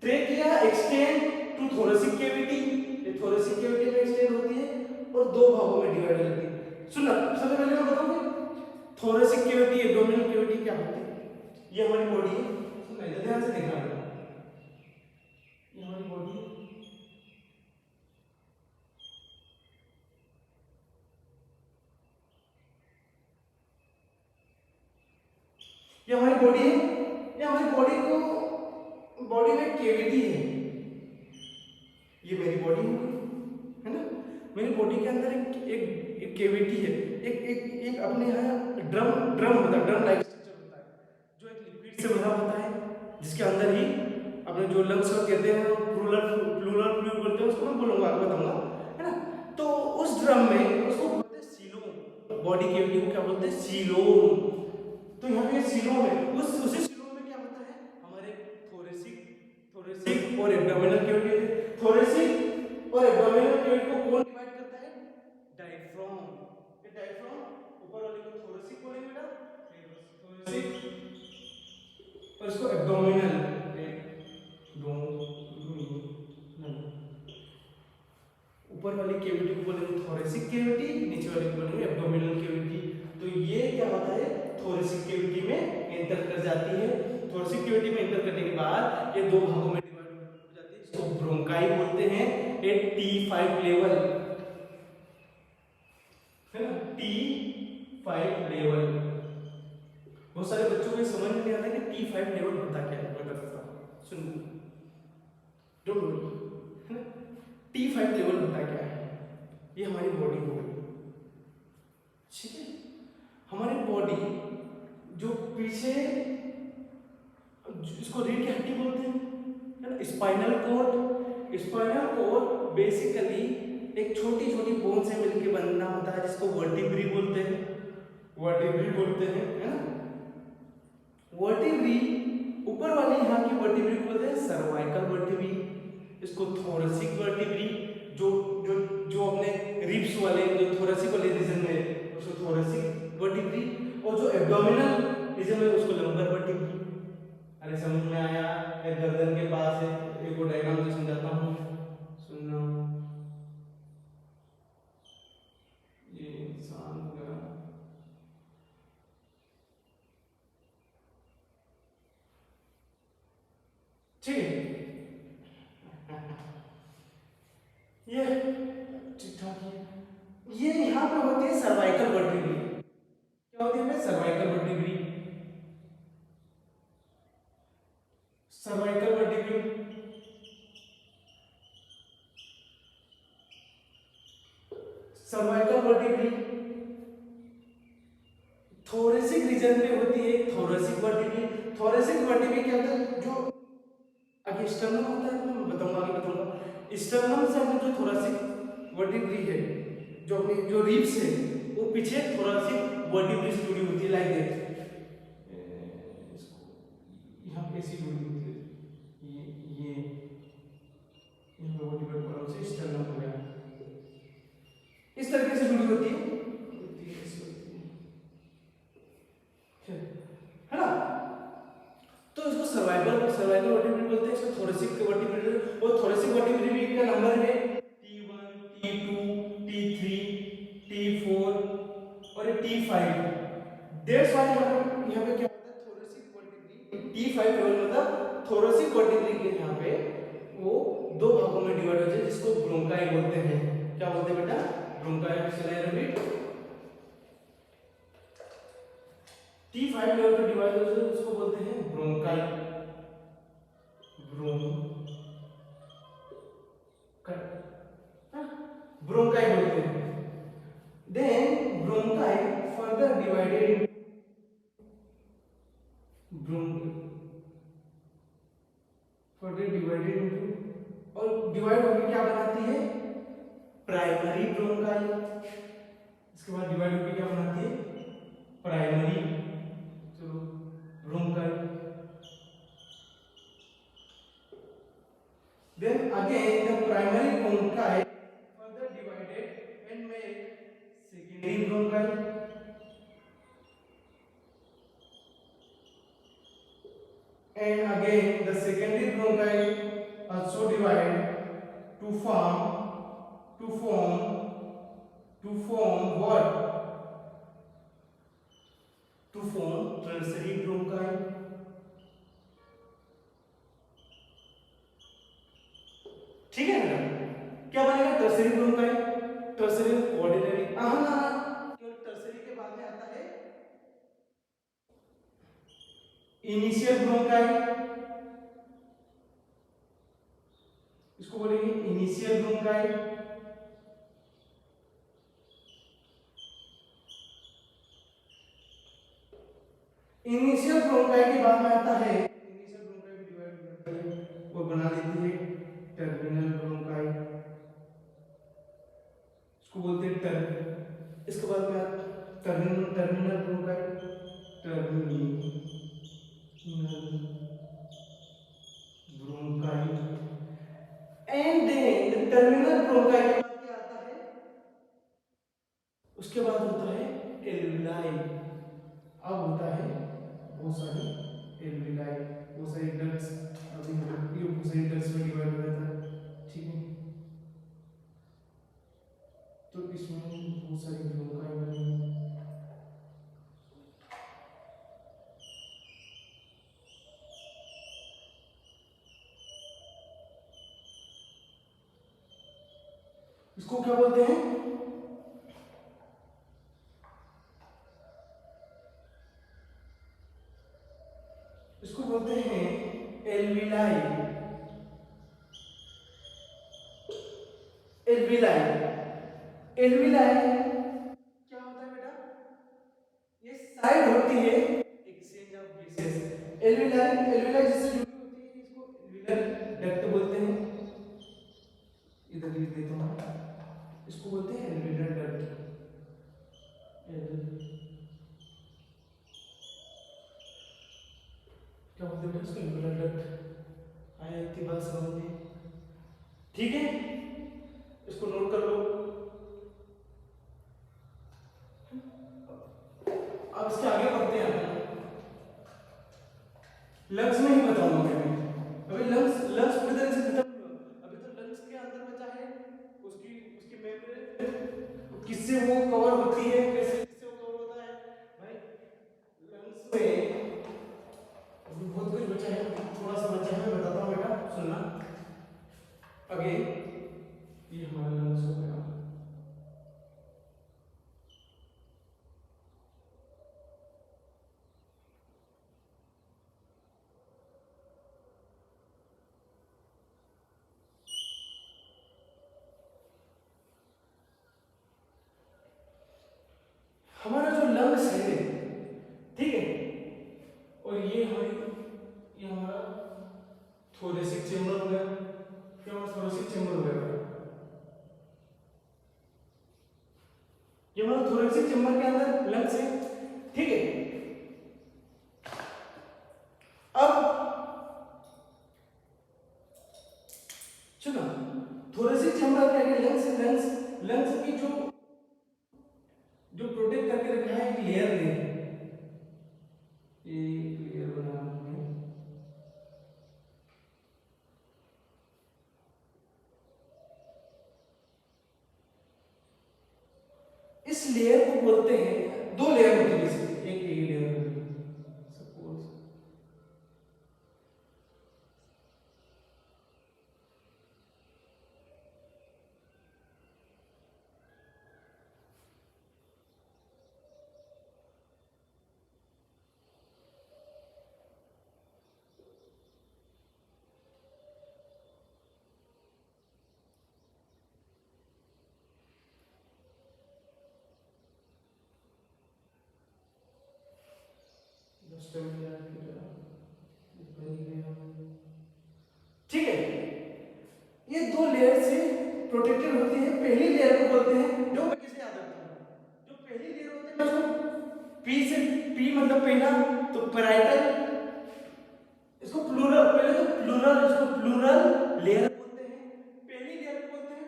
Trachea extend to thoracic cavity, ये thoracic cavity में एक्सटेंड होती है और दो भागों में डिवाइड हो जाती है। सुनना, सबसे पहले मैं बताऊंगा thoracic cavity abdominal cavity क्या होती है। ये हमारी बॉडी है, सुनना इधर ध्यान से देखना बेटा, ये हमारी बॉडी है, ये हमारी बॉडी है, ये हमारी बॉडी को बॉडी में केविटी है, ये मेरी बॉडी है ना, मेरी बॉडी के अंदर एक केविटी है, एक एक एक अपने यहाँ ड्रम ड्रम होता है, ड्रम लाइक स्ट्रक्चर होता है जो एक लिक्विड से भरा होता है, जिसके अंदर ही अपने जो लंग्स को कहते हैं प्लूरल प्लूरल फ्लूइड बोलते हैं, उसको मैं बोलूंगा आपको बताऊंगा, है ना। तो उस ड्रम में उसको बोलते हैं सीलोम, बॉडी केविटी को क्या बोलते हैं, सीलोम। तो यहाँ पे सीलोम है, उसी सीलोम में क्या होता है, हमारे थोरेसिक और एब्डोमिनल केविटी है। थोरेसिक और एब्डोमिनल केविटी को कौन डिवाइड करता है, डायफ्राम। ये डायफ्राम ऊपर वाले को थोरेसिक बोलेंगे बेटा, थोरेसिक, और इसको एब्डोमिनल, ऊपर वाली केविटी को बोलेंगे थोरेसिक केविटी, नीचे वाली को बोलेंगे एब्डोमिनल केविटी। तो ये क्या होता है, थोरेसिक केविटी में एंटर कर जाती है, थोरेसिक केविटी में एंटर करने के बाद ये दो भागों में डिवाइड हो जाती है, इसको ब्रोंकाई बोलते हैं एट T5 लेवल, है ना, T5 लेवल। बहुत सारे बच्चों को समझ नहीं आता कि T5 लेवल होता क्या है, मैं बताता हूं, सुन, डोंट वरी, है ना। T5 लेवल होता क्या है, ये हमारी बॉडी हो गई, ठीक है। हमारी बॉडी जो पीछे, इसको रीढ़ की हड्डी बोलते हैं, है ना, spinal cord, spinal cord basically एक छोटी छोटी बोन से मिलकर बनना होता है, जिसको वर्टिब्री बोलते हैं, वर्टिब्री बोलते हैं, है ना। वर्टिब्री ऊपर वाली यहाँ की वर्टिब्री को बोलते हैं सर्वाइकल वर्टिब्री, इसको थोरेसिक वर्टिब्री, जो जो जो अपने रिब्स वाले जो थोरेसिक वाले रीजन में उसको थोरेसिक वर्टिब्री, और जो एब्डोमिनल रीजन में उसको लंबर वर्टिब्री। अरे समझ में आया, एक गर्दन के पास है, एक को डायग्राम से समझाता हूँ, सुनना। ये इंसान हो गया, ठीक है, ये ये यहाँ पे होती है सर्वाइकल वर्टिब्री। क्या होती है? Cervical vertebrae. Cervical vertebrae cervical vertebrae thoracic region पे होती है। थोरेसिक वर्टिब्री, थोरेसिक वर्टिब्री के अंदर जो आगे स्टर्नम होता है, मैं बताऊंगा, आगे बताऊंगा। स्टर्नम से अपने जो थोरेसिक वर्टिब्री है, जो अपनी जो रिब्स है, वो पीछे थोरेसिक वर्टिब्री से जुड़ी होती है, लाइक दैट। इसको यहाँ पे ऐसी जुड़ी होती है, ये यहाँ पे वर्टिब्रल कॉलम से स्टर्नम हो गया, इस तरीके से जुड़ी होती है, है ना? तो इसको सर्वाइकल वर्टिब्री बोलते हैं, इसको थोरेसिक वर्टिब्री। और थोरेसिक वर्टिब्री का नंबर है T1, T2, T3, T4 और ये T5। दैट्स व्हाई यहाँ पे क्या होता है, थोरेसिक वर्टिब्री T5 लेवल मतलब थोरेसिक वर्टिब्री के यहाँ पे वो दो भागों में डिवाइड हो जाए, जिसको ब्रोंकाई बोलते हैं। क्या बोलते हैं बेटा? ब्रोंकाई। चलिए रिपीट। T5 लेवल पे डिवाइड हो जाए उसको बोलते हैं ब्रोंकाई। ब्रोंकाई बोलते हैं। Then bronchi further divided into, और डिवाइड होकर क्या बनाती है? Primary bronchi. इसके बाद डिवाइड होकर क्या बनाती है? प्राइमरी, चलो, bronchi. Then again the primary bronchi further divided and made secondary bronchi. And again the secondary bronchi also divide to form what? To form tertiary bronchi. ठीक है ना? क्या बनेगा? Tertiary bronchi, tertiary ordinary. केवल tertiary के बाद में आता है इनिशियल ब्रोंकाई, इसको बोलेंगे इनिशियल ब्रोंकाई। इनिशियल ब्रोंकाई के बाद में आता है, इनिशियल ब्रोंकाई भी डिवाइड हो जाती है, वो बना देती है टर्मिनल ब्रोंकाई, इसको बोलते हैं टर्मिनल। इसके बाद में terminal bronchi, terminal bronchi. And then terminal bronchi के बाद क्या आता है? उसके बाद होता है एल्विलाई। अब होता है बहुत सारी एल्विलाई, बहुत सारी डक्ट्स, अभी ये बहुत सारी डक्ट्स में डिवाइड हो जाता है। ठीक है, तो इसमें बहुत सारी ब्रोंकाई बनी। इसको क्या बोलते हैं? इसको बोलते हैं एल्विलाई। एल्विलाई, एल्विलाई क्या होता है बेटा? ये साइड होती है exchange of gases. Alveoli, alveoli जिससे जुड़ी होती है, इसको एल्विलर डक्ट बोलते हैं। इधर लिख देता हूं, इसको बोलते हैं एल्विलर डक्ट। क्या बोलते हैं इसको? Alveolar duct. आया इतनी बात समझ में? ठीक है, इसको नोट कर लो। अब इसके आगे बढ़ते हैं। लंग्स में ही बताऊंगा मैं अभी। लंग्स लंग्स पूरी तरह से खत्म नहीं हुआ, अभी तो लंग्स के अंदर बचा है उसकी उसकी मेम्ब्रेन, किससे वो कवर होती है, कैसे किससे वो कवर होता है भाई। लंग्स में अभी बहुत कुछ बचा है, थोड़ा सा बचा है, मैं बताता हूँ बेटा, सुनना। अगेन ये हमारा लंग्स हो गया, लंग्स है, ठीक है। और ये हमारा थोरेसिक चेंबर हो गया, क्या हमारा थोरेसिक चेंबर हो गया, ये हमारा थोरेसिक चेंबर के अंदर लंग्स है, ठीक है। अब सुनो, थोरेसिक चेंबर क्या है, लंग्स की जो प्रोटेक्ट करके रखा है एक लेयर है, एक लेयर बना है, इस लेयर को बोलते हैं, दो लेयर होती है बेसिकली, एक ये लेयर होती है सपोज, ठीक है। ये दो लेयर से प्रोटेक्टेड होती है। पहली लेयर को बोलते हैं, जो मैं किसे याद रखता हूँ, जो पहली लेयर होती है उसको पी मतलब पहला, तो पैराइटल, इसको प्लूरल, पहले तो प्लूरल, इसको प्लूरल लेयर बोलते हैं। पहली लेयर को बोलते हैं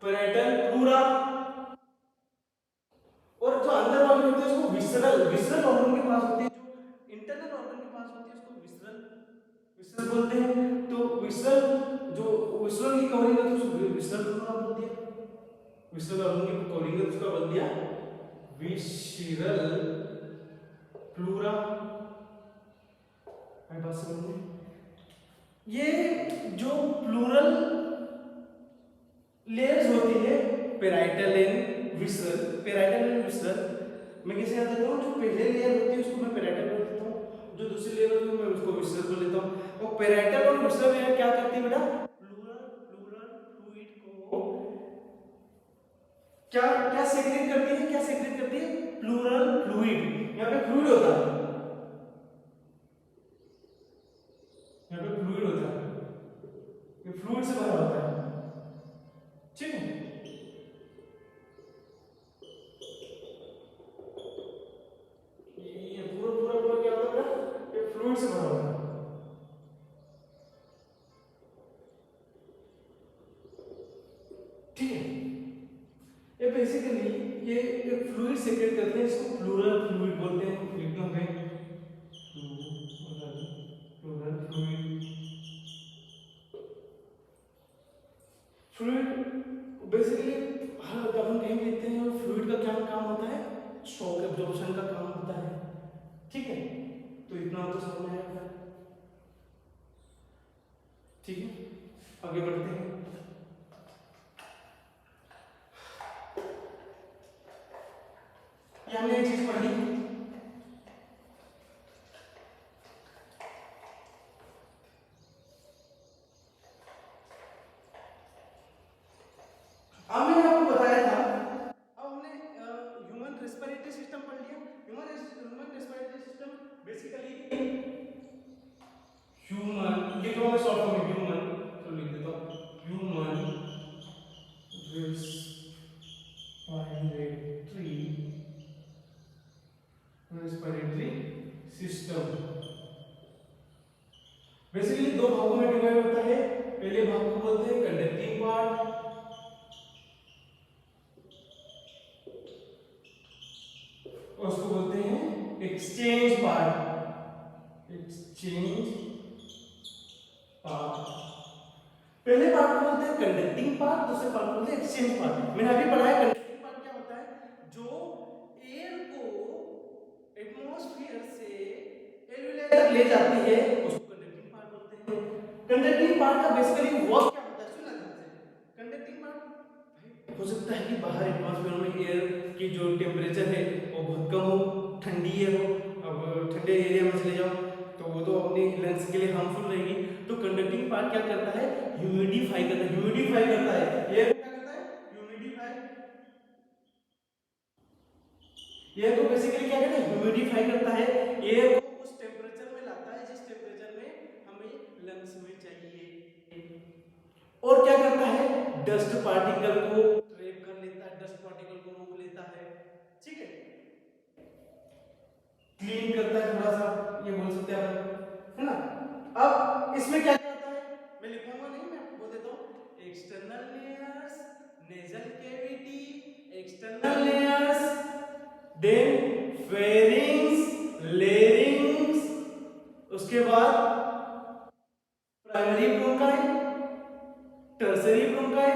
पैराइटल प्लूरा, और जो अंदर वाली होती है उसको विसरल ऑर्गन के पास होती है, जो इंटरनल ऑर्गन के पास होती है उसको विसरल बोलते हैं। तो विसरल की कवरिंग है तो उसको विसरल प्लूरा बोल दिया, विसरल ऑर्गन की कवरिंग है तो उसका बोल दिया विसरल प्लूरा। मैं बात समझ, ये जो प्लूरल लेयर्स होती है, पैराइटल एंड विसरल, मैं किसे याद देता हूँ, जो पहले लेयर होती है उसको मैं पैराइटल बोल देता हूँ, जो दूसरी लेयर होती है मैं उसको विसरल बोल देता हूँ। और पैराइटल और विसरल लेयर क्या करती है बेटा, प्लूरल फ्लूइड को क्या सेक्रेट करती है, प्लूरल फ्लूइड। यहाँ पे फ्लूइड होता है, ये फ्लूइड से भरा होता है, ठीक है। ये पूरा क्या होता है, ये फ्लूइड से भरा होता है, ठीक है। ये बेसिकली ये एक फ्लूइड सेक्रेट करते हैं, इसको प्लूरल फ्लूइड बोलते हैं, एकदम है प्लूरल फ्लूइड बेसिकली अपन कहीं भी देखते हैं, फ्लूइड का क्या काम होता है, शॉक एब्जॉर्प्शन का काम होता है, ठीक है। तो इतना तो समझ में आया, ठीक है। आगे बढ़ते हैं, हमने एक चीज पढ़ी, मैंने आपको बताया था, अब हमने ह्यूमन रेस्पिरेटरी सिस्टम पढ़ लिया। Human respiratory system basically human, लिख रहा हूं मैं शॉर्ट फॉर्म में, ह्यूमन तो लिख देता हूं, ह्यूमन रेस्पिरेटरी सिस्टम बेसिकली दो भागों में डिवाइड होता है। पहले भाग को बोलते हैं कंडक्टिंग पार्ट, और उसको बोलते हैं एक्सचेंज पार्ट, पहले पार्ट को बोलते हैं कंडक्टिंग पार्ट, दूसरे पार्ट को बोलते हैं एक्सचेंज पार्ट। मैंने अभी पढ़ा है कंडक्टिंग पार्ट क्या होता है, जो एयर को एटमॉस्फेयर से एल्वियोलाई तक ले जाती है, उसको कंडक्टिंग पार्ट बोलते हैं। कंडक्टिंग पार्ट का बेसिकली वर्क क्या होता है, सुना ध्यान से। कंडक्टिंग पार्ट हो सकता है कि बाहर एटमॉस्फेयर में एयर की जो टेम्परेचर है वो बहुत कम हो, ठंडी है वो, अब ठंडे एरिया में चले जाओ तो वो तो अपने लंग्स के लिए हार्मफुल रहेगी। तो कंडक्टिंग पार्ट क्या करता है, ह्यूमिडिफाई करता है, एयर क्या करता है, एयर को बेसिकली क्या कहते हैं, ह्यूमिडिफाई करता है, एयर को उस टेम्परेचर में लाता है जिस टेम्परेचर में हमें लंग्स में चाहिए। और क्या करता है, डस्ट पार्टिकल को ट्रैप कर लेता है, डस्ट पार्टिकल को रोक लेता है, ठीक है, क्लीन करता है थोड़ा सा, ये बोल सकते हैं आप, है ना। अब इसमें क्या होता है, मैं लिखूंगा नहीं, मैं आपको बोल देता हूँ, external layers, nasal cavity, external layers, then pharynx, larynx, उसके बाद primary bronchi, tertiary bronchi,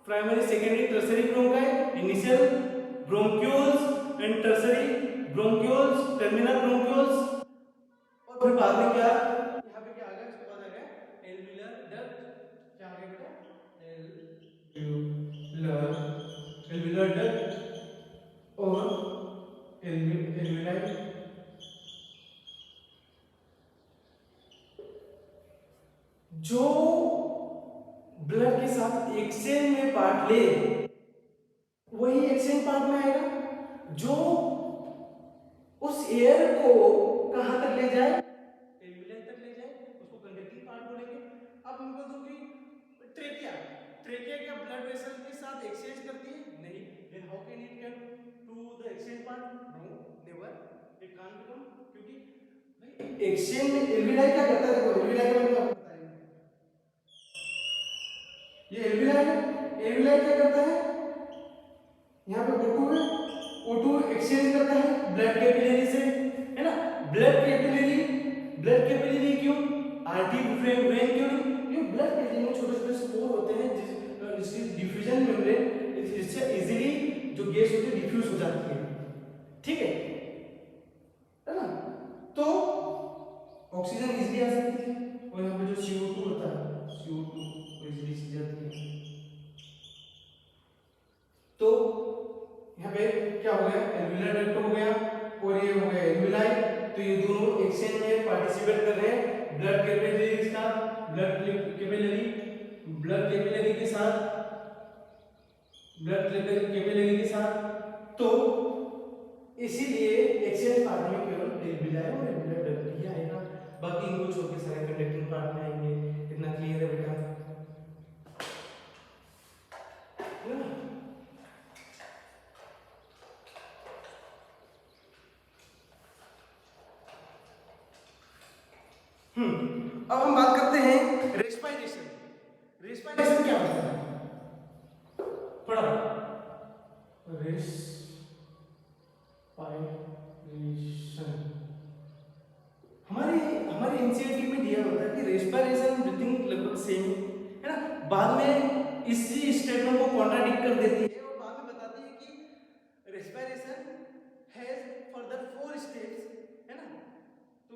primary secondary tertiary bronchi, initial bronchioles and tertiary bronchioles, terminal bronchioles, और फिर बाद में क्या, यहाँ पे क्या आ गया, उसके बाद आ गया एल्वियुलर डक्ट, क्या आ गया बेटा, एल्वियुलर डक्ट और एल्वियुलाई, जो ब्लड के साथ एक्सचेंज में पार्ट ले, वही एक्सचेंज पार्ट में आएगा, जो उस एयर को कहां तक ले जाए, एल्वियुलाई तक ले जाए, उसको कंडक्टिंग पार्ट बोलेंगे। अब मैं बोल दूं कि ट्रेकिया, ट्रेकिया क्या ब्लड वेसल के साथ एक्सचेंज करती है, नहीं, then how can it come to the exchange part, no, never, it can't become, क्योंकि भाई एक्सचेंज में एल्वियुलाई क्या करता है, देखो एल्वियुलाई का मतलब आपको बताएंगे, ये एल्वियुलाई है, एल्वियुलाई क्या करता है, यहाँ पे O2 है, O2 एक्सचेंज करता है ब्लड कैपिलरी से, है ना, ब्लड कैपिलरी, ब्लड कैपिलरी क्यों, आर्टरी वेन क्यों नहीं, ये ब्लड कैपिलरी में छोटे छोटे स्पोर होते हैं जिसकी डिफ्यूजन मेम्ब्रेन, इससे इजीली जो गैस होती है डिफ्यूज हो जाती है, ठीक है ना, तो ऑक्सीजन इजीली आ सकती है, और यहाँ पे जो CO2 होता है, CO2 इजीली सी जाती है। तो यहाँ पे क्या हो गया, एल्वियुलर डक्ट हो गया और ये हो गया एल्वियुलाई, तो ये दोनों एक्सचेंज में पार्टिसिपेट कर रहे हैं, ब्लड कैपिलरी के साथ, ब्लड कैपिलरी के साथ, ब्लड कैपिलरी के साथ, तो इसीलिए एक्सचेंज पार्ट में केवल एल्वियुलाई और एल्वियुलर डक्ट ही आएगा, बाकी इनको छोड़ के सारे कंडक्टिंग पार्ट में आएंगे। इतना क्लियर है बेटा, अब हम बात करते हैं रेस्पिरेशन। रेस्पिरेशन क्या होता है, पढ़ा, रेस्पिरेशन हमारी हमारी एनसीईआरटी में दिया होता है कि रेस्पिरेशन ब्रीथिंग लगभग सेम है ना, बाद में इसी स्टेटमेंट को कॉन्ट्राडिक्ट कर देती है और बाद में बताती है कि रेस्पिरेशन हैज फर्दर 4 स्टेप्स, है ना, तो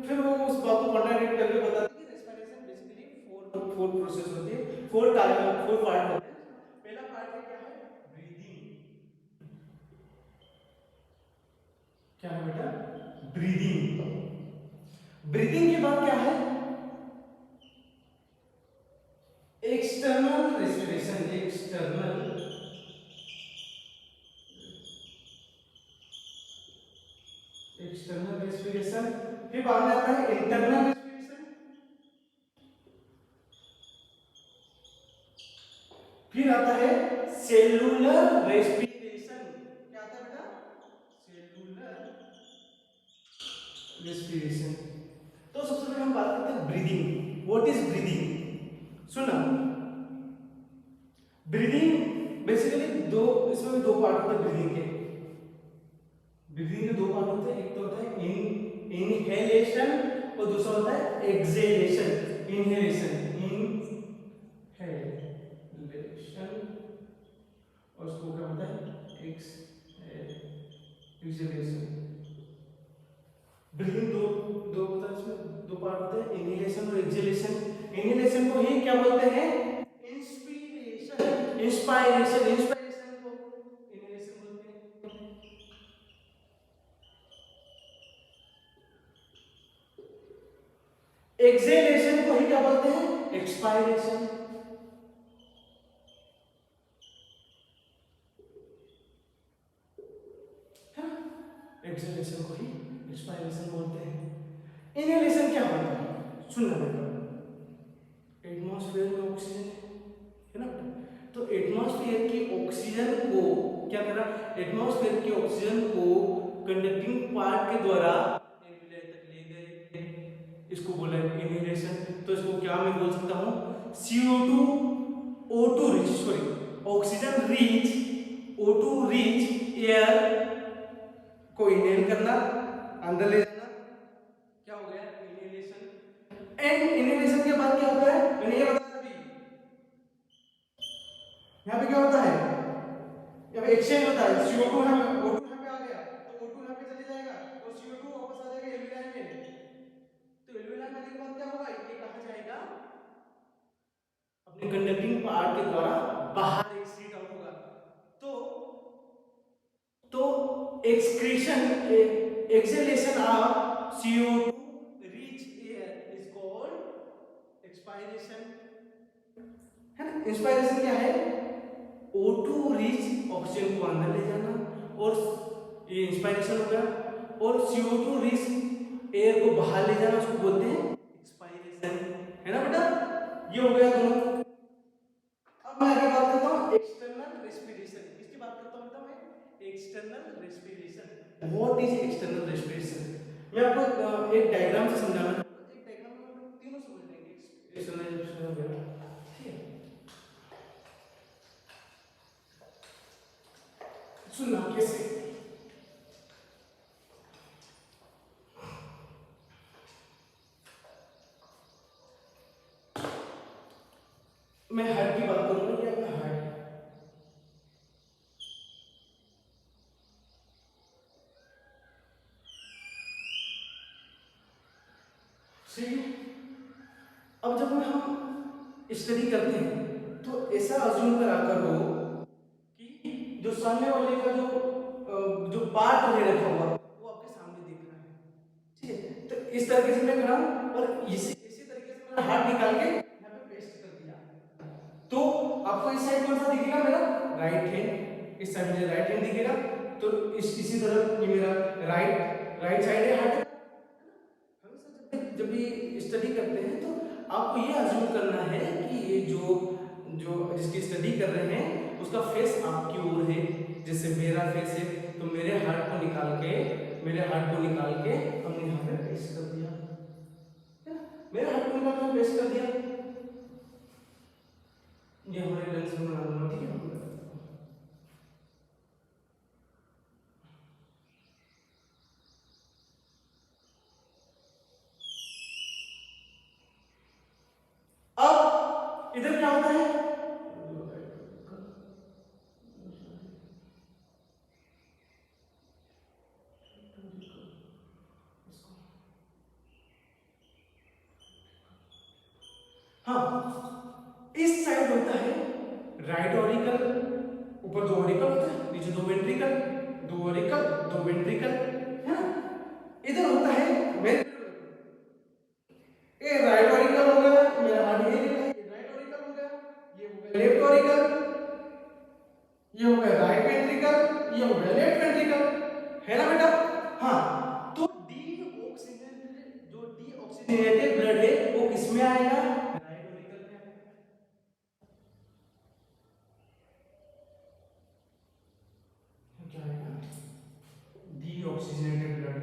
फिर वो उस बात को कॉन्ट्राडिक्ट करके बताती है कि रेस्पिरेशन बेसिकली 4 प्रोसेस होती है, 4 पार्ट होते हैं। पहला पार्ट है क्या है, ब्रीदिंग, क्या है बेटा, ब्रीदिंग, ब्रीदिंग के बाद क्या है, एक्सटर्नल रेस्पिरेशन, एक्सटर्नल रेस्पिरेशन, फिर बाद में आता है इंटरनल रेस्पिरेशन, फिर आता है सेलुलर रेस्पिरेशन, क्या आता है बेटा, सेलुलर रेस्पिरेशन। तो सबसे पहले हम बात करते हैं ब्रीदिंग, व्हाट इज ब्रीदिंग, सुना, ब्रीदिंग बेसिकली इसमें भी दो पार्ट होते हैं ब्रीदिंग के, ब्रीदिंग के 2 पार्ट होते हैं, एक तो होता है इनहेलेशन और दूसरा होता है एक्सहेलेशन, इनहेलेशन और उसको क्या होता है, एक्सहेलेशन। ब्रीदिंग दो होता है, इसमें 2 पार्ट होते हैं, इनहेलेशन और एक्सहेलेशन। इनहेलेशन को ही क्या बोलते हैं, इंस्पिरेशन, इंस्पायरेशन को इनहेलेशन बोलते हैं। एक्सहेलेशन को ही क्या बोलते हैं, एक्सपायरेशन। एक्सहेलेशन को ही एक्सपायरेशन बोलते हैं। इनहेलेशन क्या होता है, सुनना बेटा। एटमॉस्फेयर में ऑक्सीजन है ना बेटा, तो एटमॉस्फेयर की ऑक्सीजन को क्या करा, एटमॉस्फेयर की ऑक्सीजन को कंडक्टिंग पार्ट के द्वारा एल्वियोलाई तक ले गए, इसको बोला इनहेलेशन। तो इसको क्या मैं बोल सकता हूँ, CO2 O2 rich, sorry oxygen rich O2 rich air को इनहेल करना, अंदर ले जाना, क्या हो गया इनहेलेशन। एंड इनहेलेशन के बाद क्या होता है, मैंने ये बताया अभी, यहाँ पे क्या होता है, यहाँ पे एक्सचेंज होता है, CO2 यहाँ पे O2 यहाँ पे आ गया तो O2 यहाँ पे चले जाएगा और CO2 वापस आ जाएगा एल्वियोलाई में। तो एल्वियोलाई में आने के बाद क्या होगा, ये कहाँ जाएगा, अपने कंडक्टिंग पार्ट के द्वारा बाहर एक्सक्रीट आउट होगा। तो excretion exhalation of CO2 rich air is called expiration, है ना। इंस्पायरेशन क्या है, O2 रिच ऑक्सीजन को अंदर ले जाना, और ये इंस्पायरेशन हो गया। और CO2 रिच एयर को बाहर ले जाना, उसको बोलते हैं एक्सपायरेशन, है ना बेटा। ये हो गया दोनों। अब मैं आगे बात करता हूँ एक्सटर्नल रेस्पिरेशन, किसकी बात करता हूँ बेटा मैं, external respiration. What is external respiration, मैं आपको एक डायग्राम से समझाना चाहूंगा, एक डायग्राम में हम लोग तीनों समझ लेंगे एक्सटर्नल रेस्पिरेशन वगैरह, ठीक है। सुनना कैसे, मैं हार्ट की बात करूंगा, ये अपना हार्ट है, सही है। अब जब हम स्टडी करते हैं तो ऐसा अज्यूम करा करो कि जो सामने वाले का जो पार्ट है रखा हुआ वो आपके सामने दिख रहा है, ठीक है। तो इस तरीके से मैं खड़ा हूं और इसी इसी तरीके से मैंने हाथ निकाल के यहाँ पे पेस्ट कर दिया, तो आपको इस साइड कौन सा दिखेगा, मेरा राइट हैंड, इस साइड मुझे राइट हैंड दिखेगा। तो इसी तरफ ये मेरा राइट साइड है हार्ट। हमेशा जब भी स्टडी करते हैं तो आपको ये अज्यूम करना है कि ये जो जो जिसकी स्टडी कर रहे हैं उसका फेस आपकी ओर है, जैसे मेरा फेस है, तो मेरे हार्ट को निकाल के हमने यहाँ पे पेस्ट कर दिया, है ना। मेरे हार्ट को निकाल के पेस्ट कर दिया, ये हमारे लंग्स में बना दूंगा, ठीक है। अब इधर क्या होता है, हाँ इस साइड होता है राइट ऑरिकल, ऊपर 2 ऑरिकल होता है, नीचे 2 वेंट्रिकल, 2 ऑरिकल 2 वेंट्रिकल, है ना। इधर होता है ये राइट ऑरिकल हो गया, मेरा हार्ट ये राइट ऑरिकल हो गया, ये हो गया लेफ्ट ऑरिकल, ये हो गया राइट वेंट्रिकल, ये हो गया लेफ्ट वेंट्रिकल, है ना बेटा। हाँ तो डीऑक्सीजनेटेड ब्लड है वो किसमें आएगा, राइट ऑरिकल में आएगा, क्या आएगा, डीऑक्सीजनेटेड ब्लड,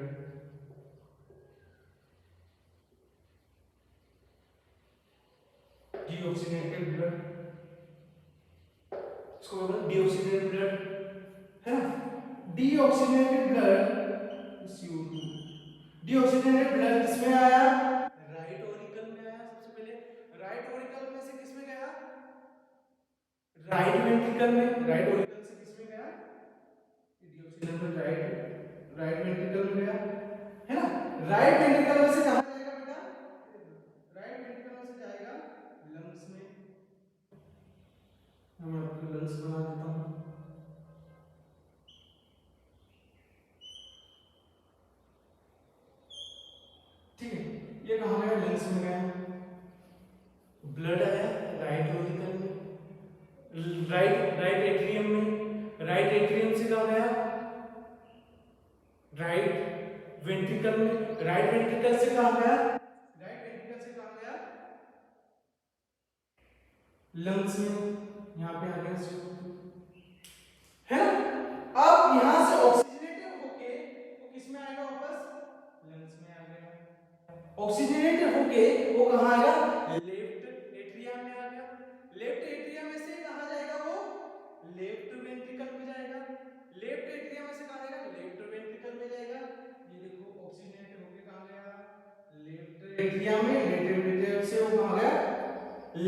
डीऑक्सीजनेटेड ब्लड, इसको बोलते हैं डीऑक्सीजनेटेड ब्लड, है ना। Deoxygenated blood CO2, deoxygenated blood किसमें आया, राइट ऑरिकल में आया। सबसे पहले राइट ऑरिकल में से किसमें गया, राइट वेंट्रिकल में, राइट ऑरिकल से किसमें गया, डीऑक्सीजनेटेड राइट वेंट्रिकल में गया, है ना। राइट वेंट्रिकल में से कहां जाएगा बेटा, राइट वेंट्रिकल में से जाएगा लंग्स में, मैं आपके लंग्स बना देता हूं, ठीक है। ये कहां गया, लंग्स में गया, ब्लड आया राइट ऑरिकल में, राइट एट्रियम में, राइट एट्रियम से कहां गया, राइट वेंट्रिकल में, राइट वेंट्रिकल से कहां गया, राइट वेंट्रिकल से कहां गया, लंग्स में, यहां पे आ गया CO2 है ना। अब यहां से ऑक्सीजनेटेड होके वो किस में आएगा, वापस लंग्स में आ गया। ऑक्सीजनेटेड होके वो कहां आएगा, लेफ्ट एट्रियम में आ गया। लेफ्ट एट्रियम में से कहां जाएगा, वो लेफ्ट वेंट्रिकल में जाएगा। लेफ्ट एट्रियम में से कहां जाएगा, लेफ्ट वेंट्रिकल में जाएगा। ये देखो ऑक्सीजनेटेड होके कहां गया, लेफ्ट एट्रियम में, लेफ्ट वेंट्रिकल से वो कहां गया,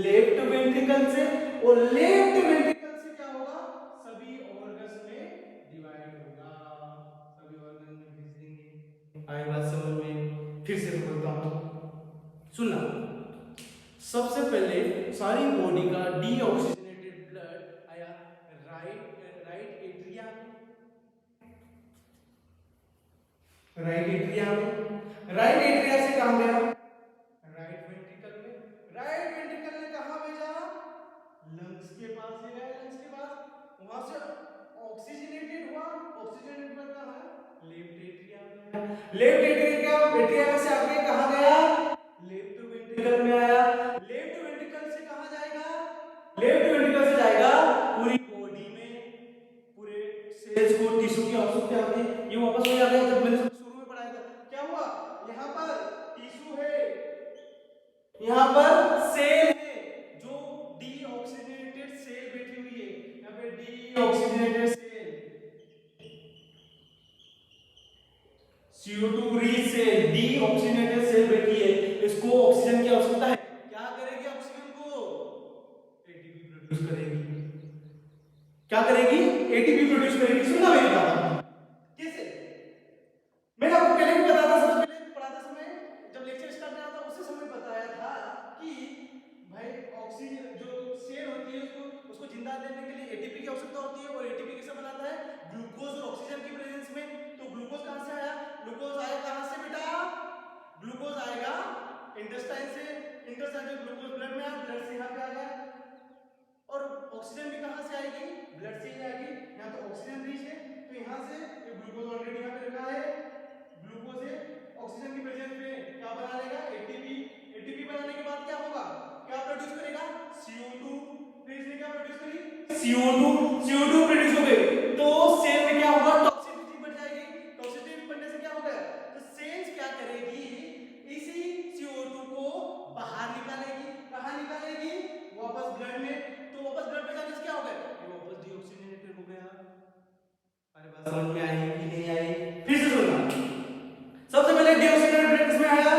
लेफ्ट वेंट्रिकल से, और लेफ्ट वेंट्रिकल से क्या होगा, सभी ऑर्गन्स में डिवाइड होगा, सभी ऑर्गन में भेज देंगे। आई बात समझ में, फिर से बोलता हूं, सुनना। सबसे पहले सारी बॉडी का डीऑक्सीजनेटेड ब्लड आया राइट एट्रिया में, राइट एट्रिया में, राइट एट्रिया से कहां गया, राइट वेंट्रिकल में, राइट वेंट्रिकल ने कहां भेजा, लंग्स के पास ले गया, लंग्स के पास, वहां से ऑक्सीजनेटेड हुआ, ऑक्सीजनेटेड ब्लड कहां है, लेफ्ट एट्रिया में, लेफ्ट एट्रिया में से आगे कहां गया, लेफ्ट वेंट्रिकल में आया। लेफ्ट वेंट्रिकल से कहां जाएगा, लेफ्ट वेंट्रिकल से जाएगा पूरी बॉडी में, पूरे सेल्स को टिश्यू की आवश्यकता होती है, ये वापस हो जाएगा। जब मैंने शुरू में पढ़ाया था क्या हुआ, यहां पर टिश्यू है, यहां पर सेल है, जो डीऑक्सीजनेटेड सेल बैठी हुई है, यहां पे deoxygenated cell, CO2 rich cell, deoxygenated cell बैठी है, इसको ऑक्सीजन की आवश्यकता है, क्या करेगी ऑक्सीजन को, एटीपी प्रोड्यूस करेगी। क्या करेगी, एटीपी प्रोड्यूस करेगी। सुनना मेरी बात, कैसे, मैंने आपको पहले भी बताया था, सबसे पहले पढ़ाते समय, जब लेक्चर स्टार्ट किया था उसी समय बताया था कि भाई ऑक्सीजन जो सेल होती है उसको जिंदा रहने के लिए एटीपी की आवश्यकता होती है, और एटीपी कैसे बनाता है, ग्लूकोज और ऑक्सीजन की प्रेजेंस में। तो ग्लूकोज कहां से आया, ग्लूकोज आया कहां से बेटा, ग्लूकोज आएगा इंटेस्टाइन से, इंटेस्टाइन से ग्लूकोज ब्लड में आया, ब्लड से यहां पे आ गया, और ऑक्सीजन भी कहां से आएगी, ब्लड से ही आएगी। यहां तो ऑक्सीजन रिच है, तो यहां से ये ग्लूकोज ऑलरेडी यहां पे रखा है, ग्लूकोज है, ऑक्सीजन की प्रेजेंस में क्या बना लेगा, एटीपी। एटीपी बनाने के बाद क्या होगा, क्या प्रोड्यूस करेगा, CO2, फिर इसने क्या प्रोड्यूस करी, CO2 प्रोड्यूस हो गई, तो सेल में क्या होगा, टॉक्सिसिटी बढ़ जाएगी। टॉक्सिसिटी बढ़ने से क्या होगा, तो सेल्स क्या करेगी, इसी CO2 को बाहर निकालेगी, कहां निकालेगी, वापस ब्लड में, तो वापस ब्लड में जाने से क्या होगा, ये वापस डीऑक्सीजनेटेड हो गया। अरे बात समझ में आई कि नहीं आई, फिर से सुनना। सबसे पहले डीऑक्सीजनेटेड ब्लड किसमें आया,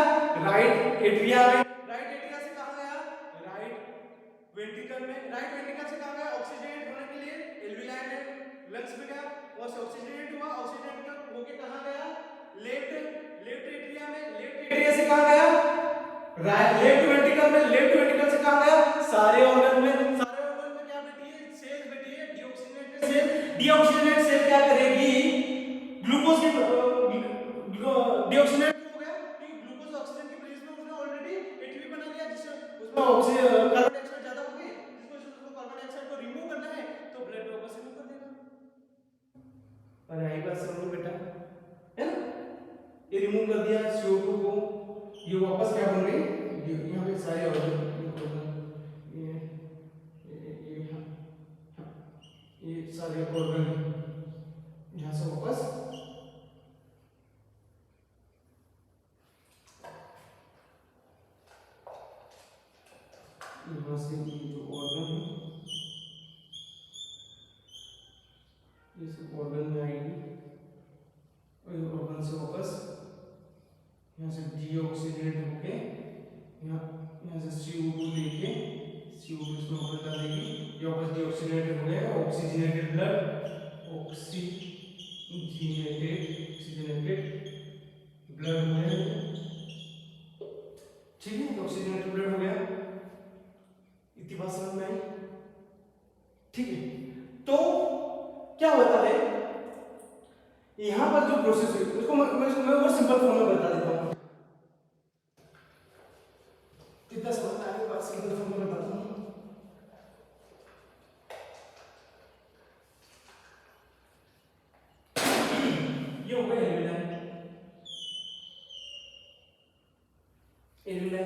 राइट एट्रिया में, राइट एट्रिया से कहां गया, राइट वेंट्रिकल में, राइट वेंट्रिकल से कहां गया, ऑक्सीजनेट होने के लिए एल्वियाई में, लंग्स में गया, वहां से ऑक्सीजनेट हुआ, ऑक्सीजनेट होके कहां गया, लेफ्ट एट्रिया में, लेफ्ट एट्रिया से कहां गया, राइट लेफ्ट वेंट्रिकल में, लेफ्ट वेंट्रिकल से कहां गया, सारे ऑर्गन में, सारे ऑर्गन में क्या बैठी है, सेल्स बैठी है, डीऑक्सीजनेटेड सेल। डीऑक्सीजनेटेड सेल क्या करेगी, ग्लूकोज की डीऑक्सीजनेट हो गया, क्योंकि ग्लूकोज ऑक्सीजन की प्रेजेंस में उसने ऑलरेडी एटीपी बना लिया, जिससे उसमें कार्बन डाइऑक्साइड ज्यादा हो गई, जिसको कार्बन डाइऑक्साइड को रिमूव करना है, तो ब्लड में वापस रिमूव कर देगा। अरे आई बात समझ बेटा, है ना, ये रिमूव कर दिया CO2 को, ये वापस क्या बन गई, यहाँ पे सारे ऑर्गन, ये सारे ऑर्गन यहाँ से वापस यहाँ से, ये जो ऑर्गन है ये सब ऑर्गन में आएगी, और ये ऑर्गन से वापस यहाँ से डीऑक्सीजनेट होके यहाँ से CO2 लेके CO2 इसमें वापस डाल देगी, ये वापस डीऑक्सीजनेटेड हो गया, ऑक्सीजनेटेड ब्लड, ऑक्सीजनेटेड ब्लड हो गया, ठीक है, ऑक्सीजनेटेड ब्लड हो गया। इतनी बात समझ में आई, ठीक है। तो क्या होता है, यहां पर जो प्रोसेस है उसको मैं बहुत सिंपल फॉर्म में बता देता हूं, कितना समझ में आएगा, बात सिंपल फॉर्म में बताता हूं। ये हो गया एल्वियाई, एलुलाई,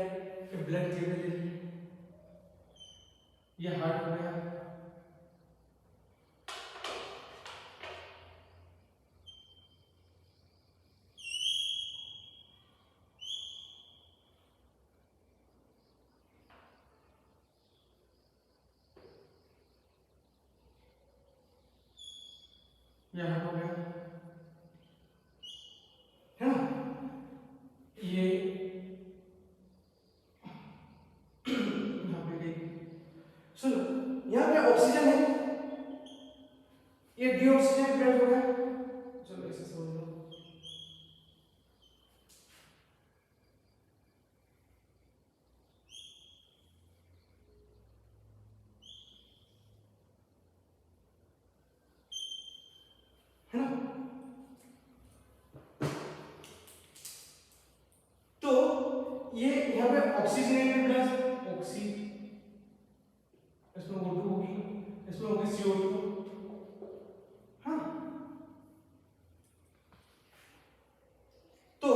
ये ब्लड कैपिलरी, ये हार्ट हो गया। ये हार्ट हो गया, है ना। ये यहाँ पे सुनो, यहाँ पे ऑक्सीजन है, ये डीऑक्सीजन ब्लड हो गया। चलो इसे समझ लो। है ना। तो ये यहाँ पे ऑक्सीजनेटेड गैस, ऑक्सी, इसमें O2 होगी, इसमें होगी CO2। हाँ, तो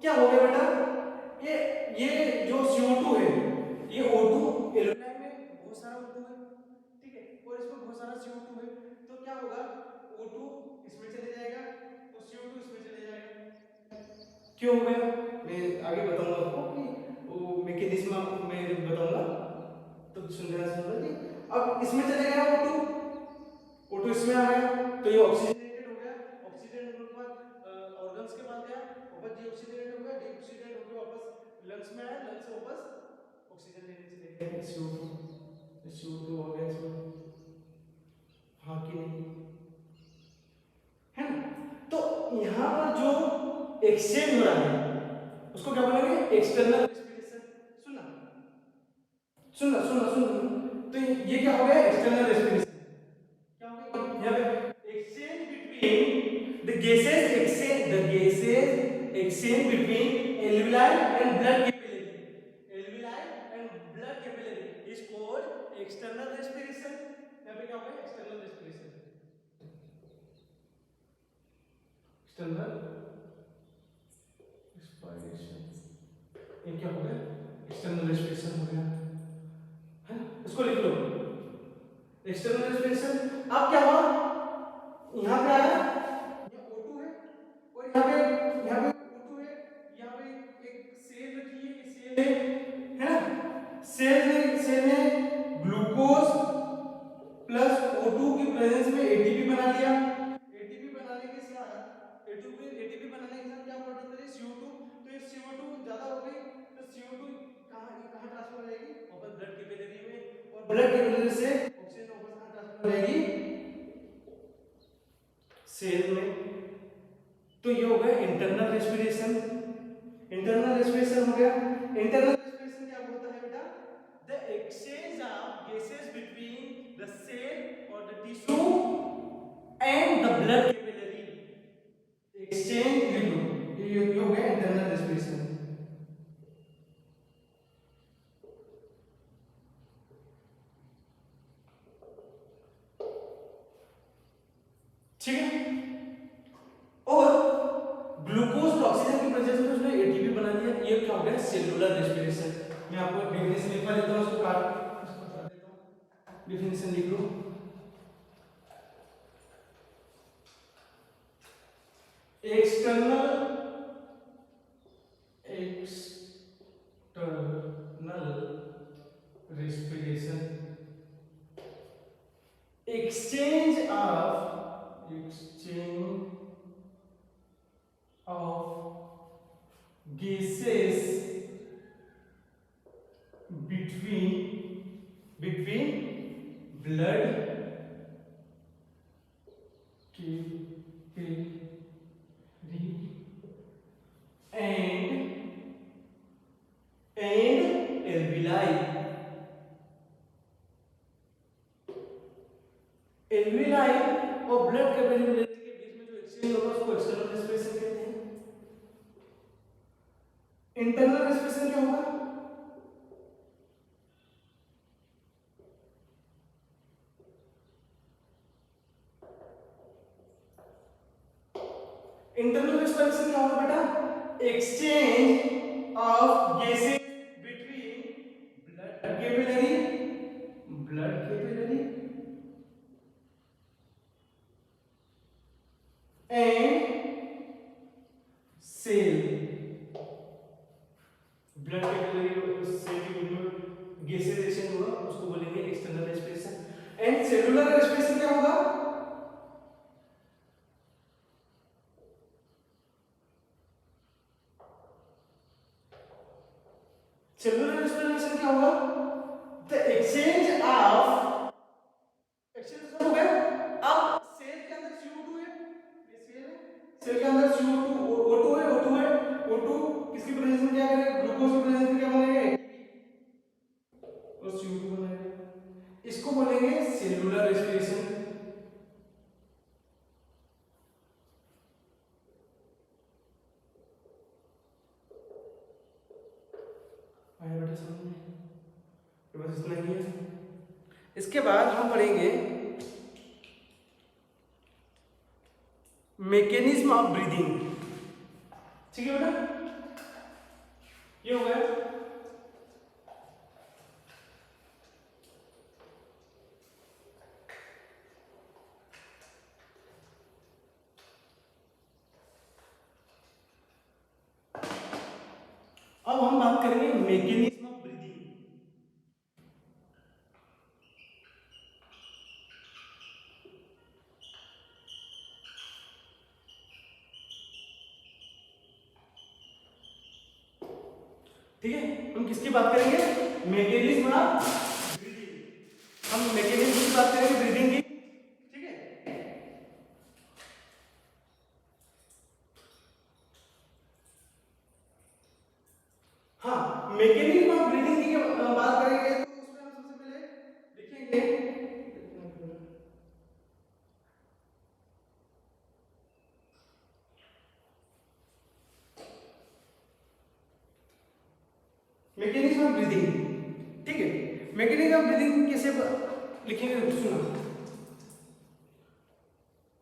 क्या हो गया बेटा, ये जो CO2 है, ये O2 एल्यूमिनाइट में बहुत सारा O2 है, ठीक है, और इसमें बहुत सारा CO2 है, तो क्या होगा, O2 इसमें चले जाएगा और CO2 इसमें चले जाएगा। क्यों हो गया, मैं आगे बताऊंगा आपको कि वो मैकेनिज्म में बताऊंगा, तो सुन रहे हैं। अब इसमें चले गया O2, इसमें आ गया, तो ये ऑक्सीजनेटेड हो गया। ऑक्सीजनेट होने के बाद ऑर्गन्स के पास गया, वापस डीऑक्सीजनेट हो गया, डीऑक्सीजनेट होकर वापस लंग्स में आया, लंग्स से वापस ऑक्सीजन लेने चले गए। CO2 हो गया इसमें, हाँ कि नहीं, है ना। तो यहाँ पर जो एक्सचेंज हो रहा है उसको क्या बोलेंगे, एक्सटर्नल रेस्पिरेशन। सुनना सुनना सुनना सुनना, तो ये क्या हो गया, एक्सटर्नल रेस्पिरेशन। क्या हो गया, यहाँ पे exchange between the gases exchange between alveoli and blood capillary, alveoli and blood capillary is called external respiration। यहाँ पे क्या हो गया, एक्सटर्नल रेस्पिरेशन, एक्सटर्नल रेस्पिरेशन, ये क्या हो गया, एक्सटर्नल रेस्पिरेशन हो गया, है ना। इसको लिख लो, एक्सटर्नल रेस्पिरेशन। अब क्या हुआ, यहाँ पे आया, ये O2 है, और यहाँ पे O2 है, यहाँ पे एक सेल रखी है, ये सेल है ना। सेल ने ग्लूकोज प्लस O2 की प्रेजेंस में एटीपी बना लिया। एटीपी बनाने के साथ एटीपी बनाने के साथ क्या प्रोड्यूस करें, CO2। तो ये CO2 ज्यादा हो गई, तो CO2 कहाँ ट्रांसफर हो जाएगी, वापस ब्लड कैपिलरी में, और ब्लड कैपिलरी से ऑक्सीजन वापस कहाँ ट्रांसफर हो जाएगी, सेल में। तो ये हो गया इंटरनल रेस्पिरेशन। इंटरनल रेस्पिरेशन हो गया। इंटरनल रेस्पिरेशन क्या होता है बेटा, the exchange of gases between the cell और the tissue and the blood capillary, exchange लिख लो, ये हो गया इंटरनल रेस्पिरेशन। ठीक है, और ग्लूकोज और ऑक्सीजन की प्रेजेंस में उसने एटीपी बना दिया, ये क्या हो गया, सेलुलर रेस्पिरेशन। मैं आपको डेफिनेशन लिखवा देता हूं, उसको काट देता हूं, डेफिनेशन लिख लो। External respiration, exchange of gases between blood capillary and alveoli। Alveoli और ब्लड कैपिलरी के बीच में जो एक्सचेंज होगा उसको एक्सटर्नल रेस्पिरेशन कहते हैं। इंटरनल रेस्पिरेशन क्या होगा, इंटरनल रेस्पिरेशन क्या होगा बेटा, exchange of gases between blood capillary and cell. Blood capillary और सेल के बीच में गैसियलाइजेशन हुआ, उसको बोलेंगे external respiration. And cellular respiration क्या होगा? सेलुलर रेस्पिरेशन क्या होगा? द एक्सचेंज हो गया। अब सेल के अंदर CO2 है, ये सेल के अंदर CO2 O2 है, O2 किसकी प्रेजेंस में क्या करेगा? ग्लूकोज की प्रेजेंस में क्या बनेगा? और CO2 बनेगा। इसको बोलेंगे सेलुलर रेस्पिरेशन। आया बेटा समझ में? तो बस इतना ही है। इसके बाद हम पढ़ेंगे मैकेनिज्म ऑफ ब्रीदिंग। ठीक है बेटा, ये हो गया। अब हम बात करेंगे मैकेनिज्म ऑफ ब्रीदिंग। ठीक है, हम किसकी बात करेंगे? Mechanism of breathing. हम मैकेनिज्म की बात करेंगे ब्रीदिंग की। ठीक है, हाँ, मैकेनिज्म ऑफ ब्रीदिंग की बात करेंगे तो उसमें हम सबसे पहले लिखेंगे मैकेनिज्म ऑफ ब्रीदिंग। ठीक है, मैकेनिज्म ऑफ ब्रीदिंग कैसे लिखेंगे? सुनो,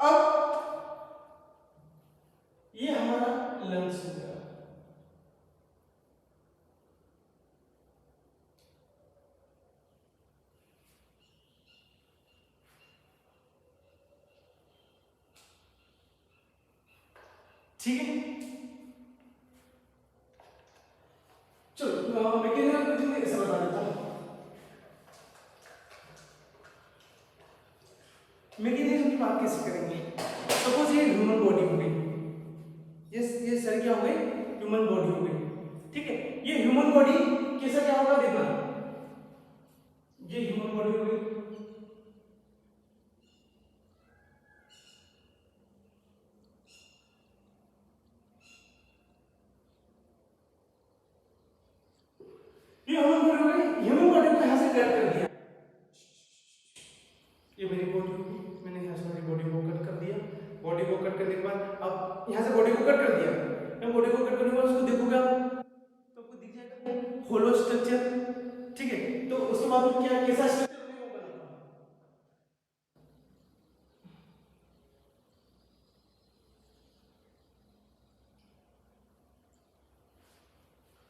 अब ये हमारा लंग्स हो गया। ठीक है, चलो मैकेनिज्म ऑफ ब्रीदिंग कैसे बता देता हूं। मैकेनिज्म की बात कैसे करेंगे? सपोज ये ह्यूमन बॉडी हो गई, ये सर क्या हो गई? ह्यूमन बॉडी हो गई। ठीक है, ये ह्यूमन बॉडी कैसा क्या होगा देखना, ये ह्यूमन बॉडी हो गई। ये ह्यूमन बॉडी हो गई। ह्यूमन बॉडी को यहां से कट कर दिया, ये मेरी बॉडी होगी, मैंने यहाँ से मेरी बॉडी को कट कर दिया। बॉडी को कट करने के बाद अब यहाँ से बॉडी को कट कर दिया, मैं बॉडी को कट करने के बाद उसको देखोगे आप तो आपको दिख जाएगा होलो स्ट्रक्चर। ठीक है, तो उसके बाद क्या कैसा स्ट्रक्चर बनेगा वो बनाता हूं।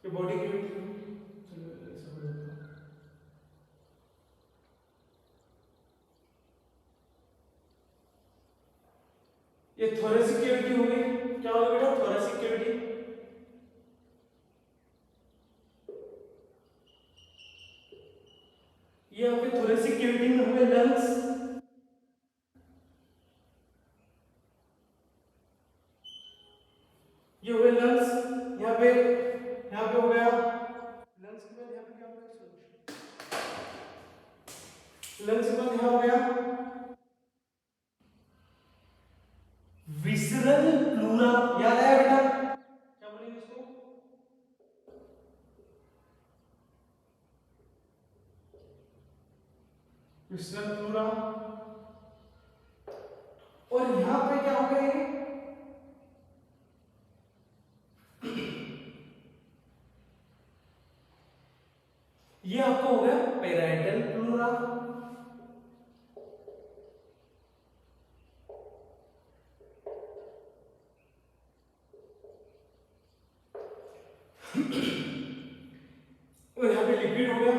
ये बॉडी की ये थोरेसिक कैविटी हो गई। क्या होगा बेटा? Thoracic cavity. ये आपके थोरेसिक कैविटी में हुए लंग्स। ये हुए लंग्स, यहाँ पे हो गया लंग्स के बाद यहाँ पे क्या हो गया? लंग्स के बाद यहाँ हो गया विसरल प्लूरा। याद आया बेटा? क्या बोलेंगे इसको? Visceral pleura. और यहां पे क्या हो गया? ये आपको हो गया पैराइटल प्लूरा। रिपीट हो गया।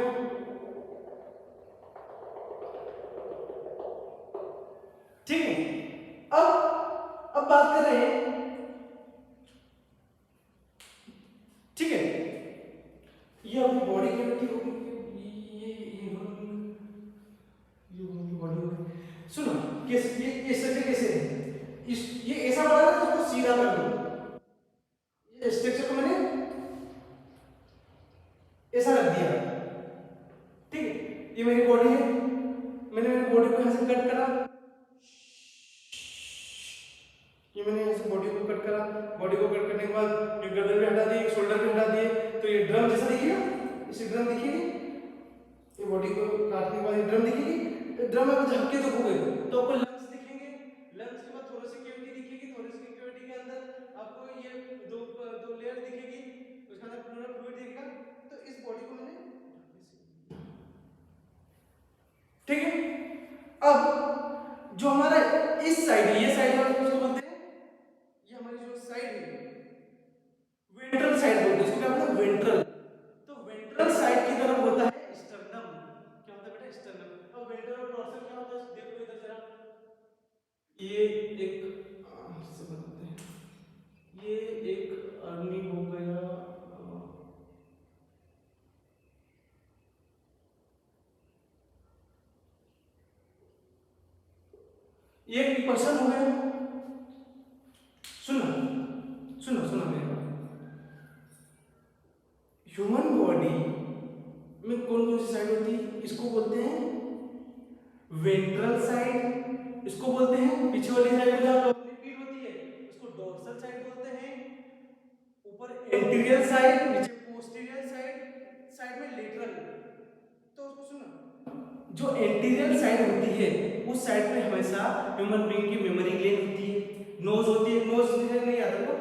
ठीक है, अब बात कर रहे हैं, ठीक है, ये अपनी बॉडी कैविटी होगी, ये बॉडी होगी। सुनो, कैसे ये स्ट्रक्चर कैसे है, ये ऐसा बना रहा है तो इसको सीधा कर दो। ये स्ट्रक्चर को मैंने ऐसा रख दिया, ठीक है, ये मेरी बॉडी है, मैंने मेरी बॉडी को यहां से कट करा, ये मैंने ऐसे बॉडी को कट करा, बॉडी को कट करने के बाद एक गर्दन भी हटा दी, एक शोल्डर भी हटा दिए, तो ये ड्रम जैसा दिखेगा, इसे ड्रम दिखेगी, ये बॉडी को काटने के बाद ये ड्रम दिखेगी, ड्रम में झांक के देखोगे तो आपको लंग्स दिखेंगे, लंग्स के बाद थोरेसिक कैविटी दिखेगी, थोरेसिक कैविटी के अंदर आपको ये दो लेयर दिखेगी, उसके अंदर प्लूरल फ्लूइड दिखेगा। तो इस बॉडी को मैंने, ठीक है, अब जो हमारा इस साइड है, ये साइड वाला उसको बोलते हैं, ये हमारी जो साइड है वेंट्रल साइड बोलते हैं, इसको क्या बोलते हैं, वेंट्रल। तो वेंट्रल साइड की तरफ होता है स्टर्नम, क्या होता है बेटा, स्टर्नम। अब वेंट्रल और डॉर्सल क्या होता है, देखो इधर जरा, ये एक से बनते हैं, ये एक अर्नी हो गया, ये एक पर्सन हो गया। सुनो सुनो सुनो मेरी बात, ह्यूमन बॉडी में कौन कौन सी साइड होती है, इसको बोलते हैं वेंट्रल साइड, इसको बोलते हैं पीछे वाली साइड जहां अपनी पीठ होती है उसको डॉर्सल साइड बोलते हैं, ऊपर एंटीरियर साइड, नीचे पोस्टीरियर साइड, साइड में लेटरल। तो उसको सुनो, जो एंटीरियर साइड होती है उस साइड में हमेशा ह्यूमन बीइंग की मेमोरी ग्लैंड होती है, नोज होती है, नोज नहीं आता तो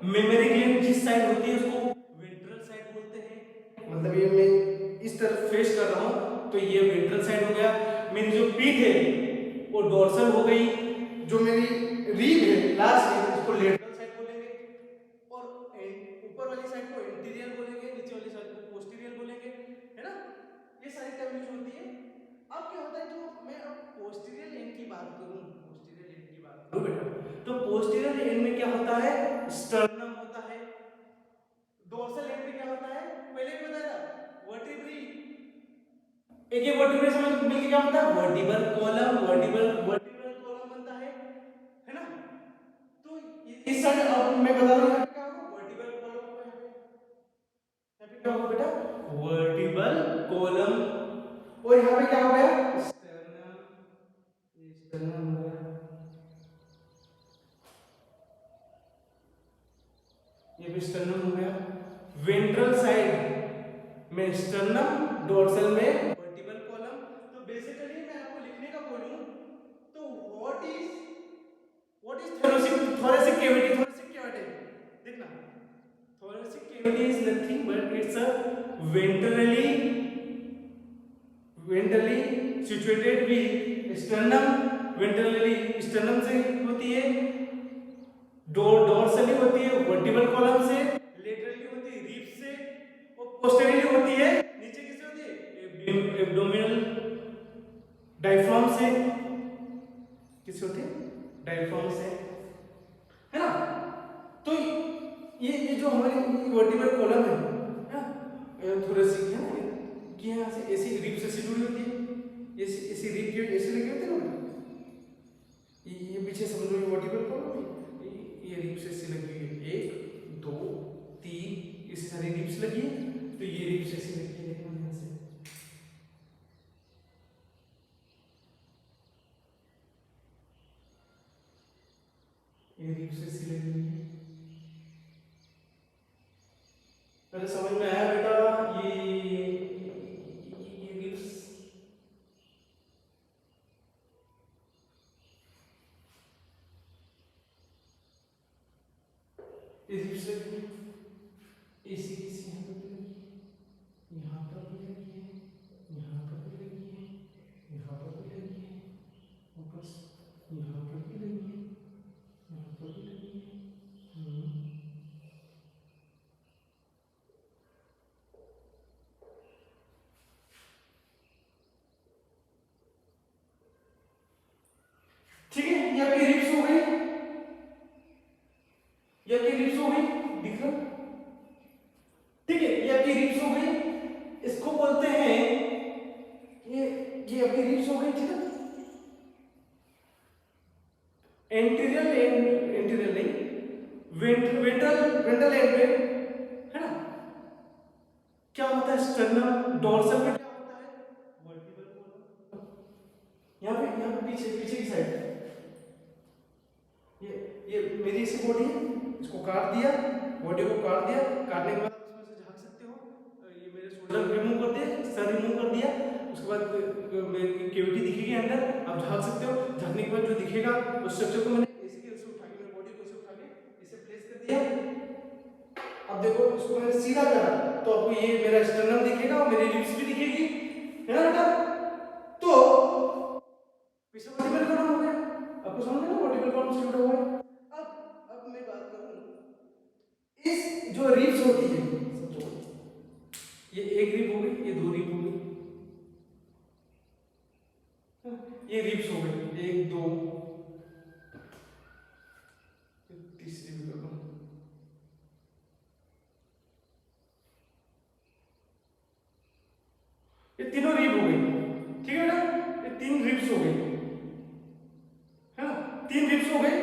मेमोरी ग्लैंड जिस साइड होती है उसको वेंट्रल साइड बोलते हैं। मतलब ये मैं इस तरफ फेस कर रहा हूं तो ये वेंट्रल साइड हो गया, मेरी जो पीठ है वो डॉर्सल हो गई, जो मेरी रीढ़ है लास्ट है उसको लेटरल साइड बोलेंगे, और ऊपर वाली साइड को एंटीरियर बोलेंगे, नीचे वाली साइड को पोस्टीरियर बोलेंगे, है ना, ये सारी टर्म यूज होती है। अब क्या होता है, जो मैं अब पोस्टीरियर एंड की बात करूं, पोस्टीरियर एंड की बात करूं बेटा, तो पोस्टीरियर एंड में क्या होता है, स्टर्नम होता है। डोर्सल एंड में क्या होता है, पहले भी बताया था, वर्टिब्री, एक एक वर्टिब्रे से मिलके क्या बनता है, वर्टिब्रल कॉलम, वर्टिब्रल कॉलम बनता है ना। तो इस साइड अब मैं बता रहा हूं क्या होगा, वर्टिब्रल कॉलम होगा, यहाँ पे क्या होगा बेटा, वर्टिब्रल कॉलम, और यहाँ पे क्या हो गया, स्टर्नम, स्टर्नम हो गया, ये भी स्टर्नम हो गया। वेंट्रल साइड में स्टर्नम, डोर्सल में वर्टिब्रल कॉलम। तो बेसिकली मैं आपको लिखने का बोलूं तो what is thoracic cavity, thoracic cavity देखना, thoracic cavity is nothing but it's a ventrally situated with sternum, ventrally sternum से होती है, डोर्सली होती है वर्टिब्रल कॉलम से, लेटरली होती है रिब से, और पोस्टेरियरली होती है नीचे किससे होती है, एब्डोमिनल डायफ्राम से, किससे होती है, डायफ्राम से, है ना। तो ये जो हमारी वर्टिब्रल कॉलम है ना, थोरेसिक है ना, कि यहाँ से ऐसी रिब से जुड़ी होती है, ऐसी रिब की ऐसे लगी होती है ना, ये पीछे समझ लो वर्टिब्रल कॉलम है, ये रिब्स ऐसी लगी हुई है, 1 2 3 इस सारी रिब्स लगी है, तो ये रिब्स ऐसी लगी है, देखो यहाँ से, ये रिब्स ऐसी लगी हुई है। अरे समझ में आया बेटा, ये रिब्स, ये रिब्स लगी है, ऐसी किसी यहाँ पर भी लगी है, यहाँ पर भी लगी है, यहाँ पर भी लगी है, यहाँ पर भी लगी है, वापस यहाँ पर भी लगी है, यहाँ पर भी लगी है, ये आपकी रिब्स हो गई, ये आपकी रिब्स हो गई, दिख रहा, ठीक है, ये आपकी रिब्स हो गई, इसको बोलते हैं ये आपकी रिब्स हो गई, ठीक है। एंटीरियर एंटीरियर नहीं, वेंट्रल एंड है ना। क्या होता है स्टर्नम, डोर्सल में क्या होता है वर्टिब्रल कॉलम, यहाँ पे पीछे पीछे की साइड, ये मेरी ऐसी बॉडी है, इसको काट दिया, बॉडी को काट दिया, काटने के बाद इसमें से झांक सकते हो, ये मेरे शोल्डर रिमूव कर दिया, सर रिमूव कर दिया, उसके बाद मेरी कैविटी दिखेगी अंदर, आप झांक सकते हो, झांकने के बाद जो दिखेगा उस स्ट्रक्चर को मैंने ऐसे उठा के, मेरी बॉडी को ऐसे उठा के इसे प्लेस कर दिया। अब देखो इसको मैंने सीधा करा तो आपको ये मेरा स्टर्नम दिखेगा और मेरी रिब्स भी दिखेगी, है ना बेटा। तो पीछे वर्टिकल कॉलम हो गया, आपको समझ में ना वर्टिकल कॉलम से जुड़ा हुआ है। अब मैं बात करूं इस जो रिब्स होती है, समझो ये एक रिब हो गई, ये दो रिब हो गई, ये रिब्स हो गई, एक दो, तीसरी भी कर लो, ये तीनों रिब हो गई, ठीक है बेटा, ये तीन रिब्स हो गई, है ना, तीन रिब्स हो गई,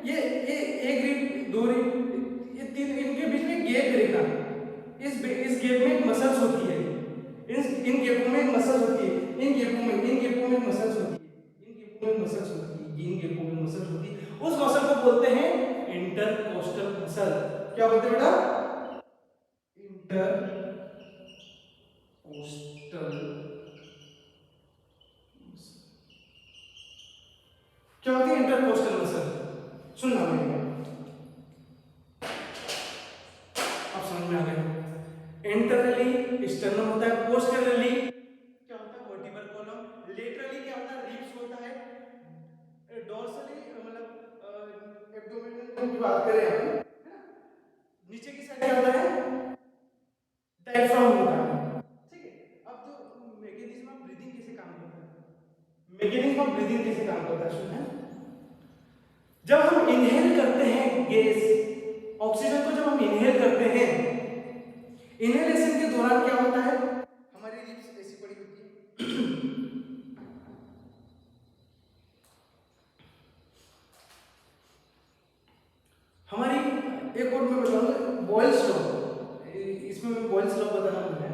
ये एक रिब दो रिब, ये तीन, इनके बीच में गैप रहेगा, इस गैप में मसल्स होती है, इन गैपों में मसल्स होती है, इन गैपों में मसल्स होती है, इन गैपों में मसल्स होती है, इन गैपों में मसल्स होती है, उस मसल को बोलते हैं इंटरकोस्टल मसल। क्या बोलते हैं बेटा, इंटरकोस्टल, क्या होती है इंटरकोस्टल मसल, सुनना मेरी बात, आप समझ में आ गया। एंटरली स्टर्नम होता है, पोस्टरली क्या होता है वर्टिब्रल कॉलम, लेटरली क्या होता है रिब्स होता है, डोर्सली मतलब एब्डोमिनल की बात करें अपन, है ना, नीचे की साइड क्या होता है डायफ्राम होता है, ठीक है। अब तो मैकेनिज्म ऑफ ब्रीदिंग कैसे काम करता है, मैकेनिज्म ऑफ ब्रीदिंग कैसे काम करता है सुन, जब हम इनहेल करते हैं गैस, ऑक्सीजन को जब हम इनहेल करते हैं, इनहेलेशन के दौरान क्या होता है, हमारी रिब्स ऐसी पड़ी होती है, हमारी एक और मैं बताऊंगा बॉयल्स लॉ, इसमें मैं बॉयल्स लॉ बताना भूल गया,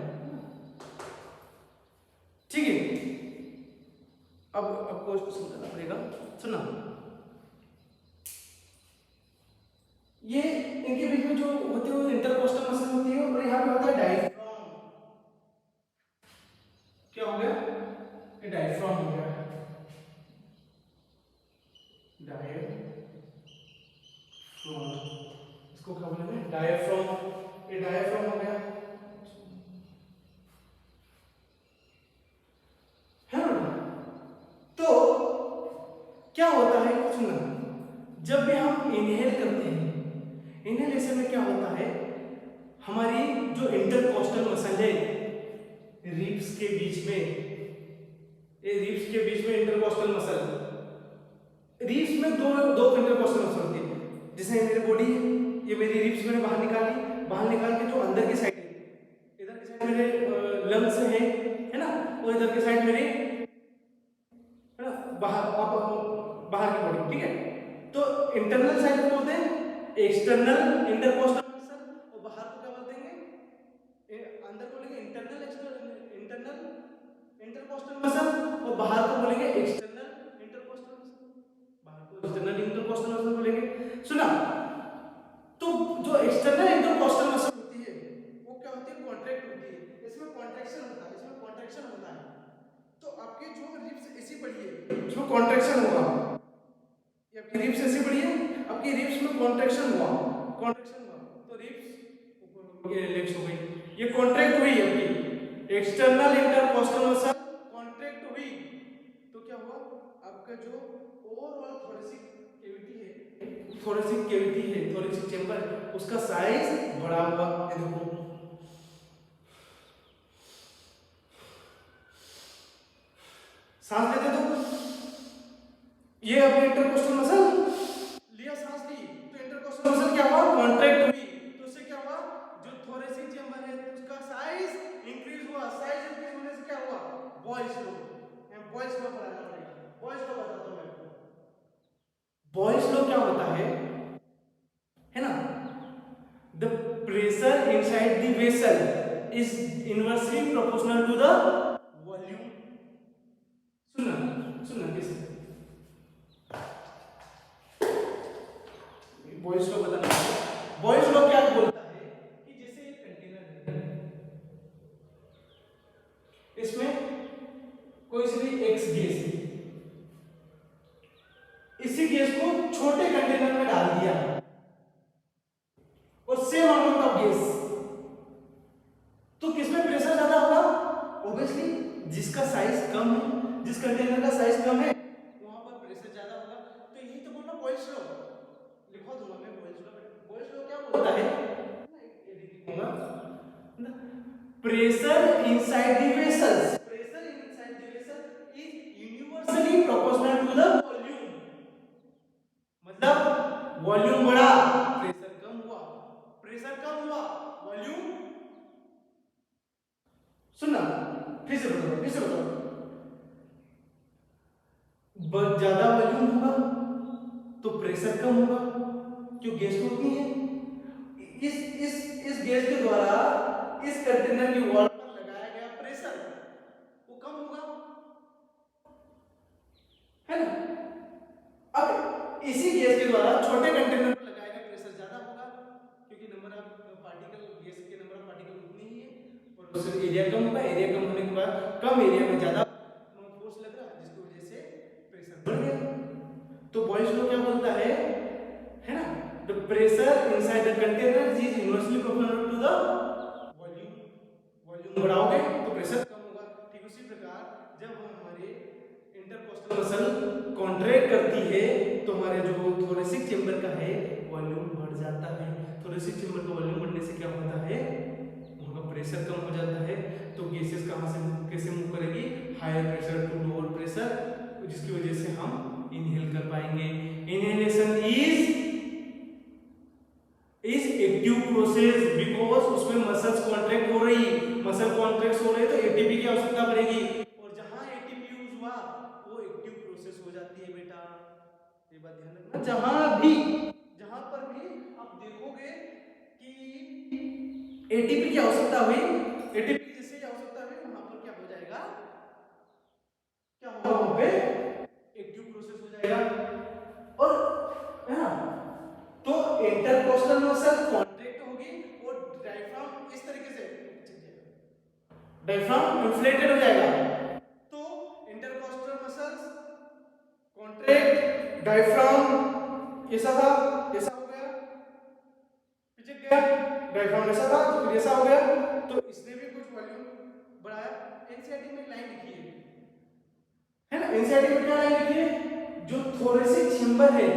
ठीक है। अब आपको इसको समझना पड़ेगा, सुना, ये इनके बीच में जो होती है वो इंटरकोस्टल मसल होती है, और यहाँ पे होता है डायफ्राम, क्या हो गया, ये डायफ्राम हो गया, डायफ्राम, इसको क्या बोलेंगे डायफ्राम, ये डायफ्राम हो गया, है ना। तो क्या होता है सुनना, जब भी हम इनहेल करते हैं, इनहेलेशन में क्या होता है, हमारी जो इंटरकोस्टल मसल है रिब्स के बीच में, ये रिब्स के बीच में इंटरकोस्टल मसल, रिब्स में दो दो इंटरकोस्टल मसल होती है, जैसे मेरी बॉडी है, ये मेरी रिब्स मैंने बाहर निकाली, बाहर निकाल के जो अंदर की साइड है, इधर की साइड मेरे लंग्स है ना, और इधर की साइड मेरे, है ना, बाहर की बॉडी, ठीक है। तो इंटरनल साइड को बोलते हैं एक्सटर्नल इंटरकोस्टल मसल, और बाहर को क्या बोलते हैं, अंदर को बोलेंगे इंटरनल इंटरनल इंटरकोस्टल मसल, और बाहर को बोलेंगे एक्सटर्नल इंटरकोस्टल मसल, बाहर को एक्सटर्नल इंटरकोस्टल मसल बोलेंगे, सुना। तो जो एक्सटर्नल इंटरकोस्टल मसल होती है वो क्या होती है, कॉन्ट्रैक्ट होती है, इसमें कॉन्ट्रैक्शन होता है, इसमें कॉन्ट्रैक्शन होता है, तो आपकी जो रिब्स ऐसी पड़ी है इसमें कॉन्ट्रैक्शन होगा, ये आपकी रिब्स ऐसी पड़ी है, आपकी रिब्स में कॉन्ट्रैक्शन हुआ, तो रिब्स ऊपर, ये लेग्स हो गई, ये कॉन्ट्रैक्ट हुई आपकी एक्सटर्नल इंटरकोस्टल मसल कॉन्ट्रैक्ट हुई, तो क्या हुआ, आपका जो ओवरऑल थोरेसिक चेंबर है, उसका साइज बड़ा हुआ, ये देखो सांस लेते तो ये अपने इंटरकोस्टल मसल लिया, सांस ली, तो इंटरकोस्टल मसल क्या हुआ, कॉन्ट्रैक्ट हुई, तो उससे क्या हुआ, जो थोरेसिक चेंबर है उसका साइज इंक्रीज हुआ, साइज इंक्रीज होने से क्या हुआ, बॉयज लो, बॉयज लो पढ़ाना पड़ेगा, बॉयज लो बताता हूं मैं आपको। बॉयज लो क्या होता है ना, the pressure inside the vessel is inversely proportional to the volume। सुनना सुनना कैसे, बॉयज लॉ बताना। बॉयज लॉ क्या बोलता है कि जैसे एक कंटेनर है, इसमें कोई सी भी एक्स गैस है, इसी गैस को छोटे कंटेनर में डाल दिया और सेम अमाउंट ऑफ गैस, तो किसमें प्रेशर ज्यादा होगा, ऑब्वियसली जिसका साइज कम है, जिस कंटेनर का साइज कम है वहां पर प्रेशर ज्यादा होगा। तो यही तो बोलना बॉयज लॉ, लिखवा दूंगा मैं बॉयज लॉ। बॉयज लॉ क्या बोलता है, pressure inside the vessels, pressure inside the vessel is universally proportional to the volume। मतलब वॉल्यूम बढ़ा, प्रेशर कम हुआ, प्रेशर कम हुआ, वॉल्यूम, सुनना फिर से बताओ, फिर से बताओ, ज्यादा वॉल्यूम होगा तो प्रेशर कम होगा, क्यों गैस तो उतनी है, इस गैस के द्वारा इस कंटेनर की वॉल पर लगाया गया प्रेशर वो कम होगा, है ना। अब इसी गैस के द्वारा छोटे कंटेनर पर लगाया गया प्रेशर ज्यादा होगा, क्योंकि नंबर ऑफ पार्टिकल, गैस के नंबर ऑफ पार्टिकल उतनी ही है, और उससे एरिया कम होगा, एरिया कम होने के बाद कम एरिया में ज्यादा फोर्स लग रहा है, जिसकी वजह से प्रेशर बढ़ गया। तो बॉयज लॉ क्या बोलता है ना, the pressure inside the container is inversely proportional to the volume, volume बढ़ाओगे तो प्रेशर कम होगा। ठीक उसी प्रकार जब हमारे इंटरकोस्टल मसल कॉन्ट्रैक्ट करती है तो हमारे जो थोरेसिक चेंबर का है वॉल्यूम बढ़ जाता है, थोरेसिक चेंबर का वॉल्यूम बढ़ने से क्या होता है, वहां का प्रेशर कम हो जाता है, तो गैसेस कहां से कैसे मूव करेगी, higher pressure to lower pressure, जिसकी वजह से हम इनहेल कर पाएंगे। Inhalation is active process because उसमें मसल्स कॉन्ट्रैक्ट हो रही, मसल कॉन्ट्रैक्ट हो रहे तो एटीपी की आवश्यकता पड़ेगी, और जहां एटीपी यूज हुआ वो एक्टिव प्रोसेस हो जाती है बेटा, ये बात ध्यान रखना। जहां पर भी आप देखोगे कि एटीपी की आवश्यकता हुई, एटीपी की जिससे आवश्यकता हुई वहां पर क्या हो जाएगा, क्या होगा, वहां पे एक्टिव प्रोसेस हो जाएगा, और है ना, तो इंटरकोस्टल मसल कॉन्ट्रैक्ट होगी और डायफ्राम इस तरीके से डायफ्राम इन्फ्लेटेड हो जाएगा, तो इंटरकोस्टल मसल्स कॉन्ट्रैक्ट, डायफ्राम ऐसा था, ऐसा हो गया, पिचक गया, डायफ्राम ऐसा था तो फिर ऐसा हो गया, तो इसने भी कुछ वॉल्यूम बढ़ाया। एनसीईआरटी में लाइन लिखी है ना, एनसीईआरटी में क्या लाइन लिखी है, जो थोरेसिक चेंबर है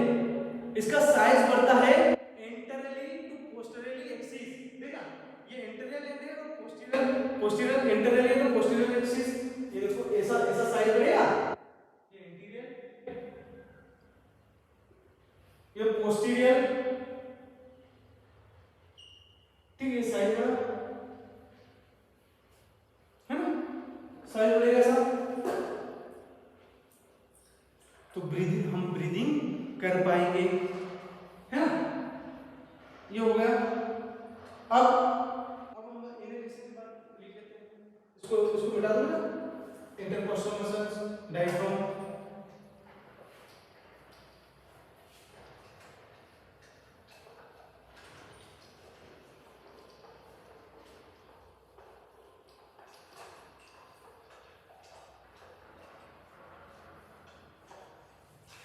इसका साइज बढ़ता है एंटरली टू पोस्टेरियरली एक्सिस, देखा ये एंटेरियर एंड है और पोस्टीरियर, पोस्टीरियर एंटेरियर एंड और पोस्टीरियर एक्सिस, ये देखो ऐसा ऐसा साइज बढ़ेगा, ये एंटीरियर, ये पोस्टीरियर, ठीक है, साइज बढ़ा है ना, साइज बढ़ेगा ऐसा, तो ब्रीदिंग, हम ब्रीदिंग कर पाएंगे, है ना, ये हो गया। अब हम इनहेलेशन की बात लिख लेते हैं, इसको इसको मिटा दो ना, इंटरकोस्टल मसल्स, डायफ्राम,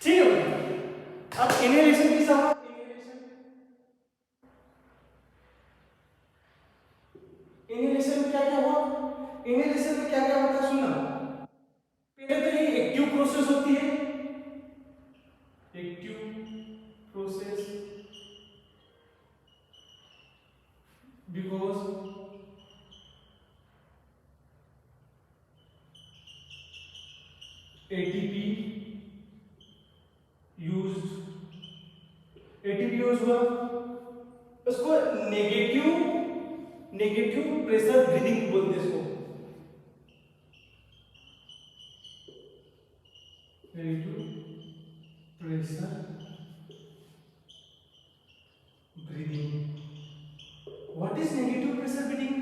ठीक है। अब इनहेलेशन की समझ, इनहेलेशन में क्या क्या हुआ, इनहेलेशन में क्या क्या होता है सुनना, पहले तो ये एक्टिव प्रोसेस होती है, active process because ATP negative use हुआ, उसको नेगेटिव नेगेटिव प्रेशर ब्रीदिंग बोलते हैं इसको, negative pressure breathing. What is negative pressure breathing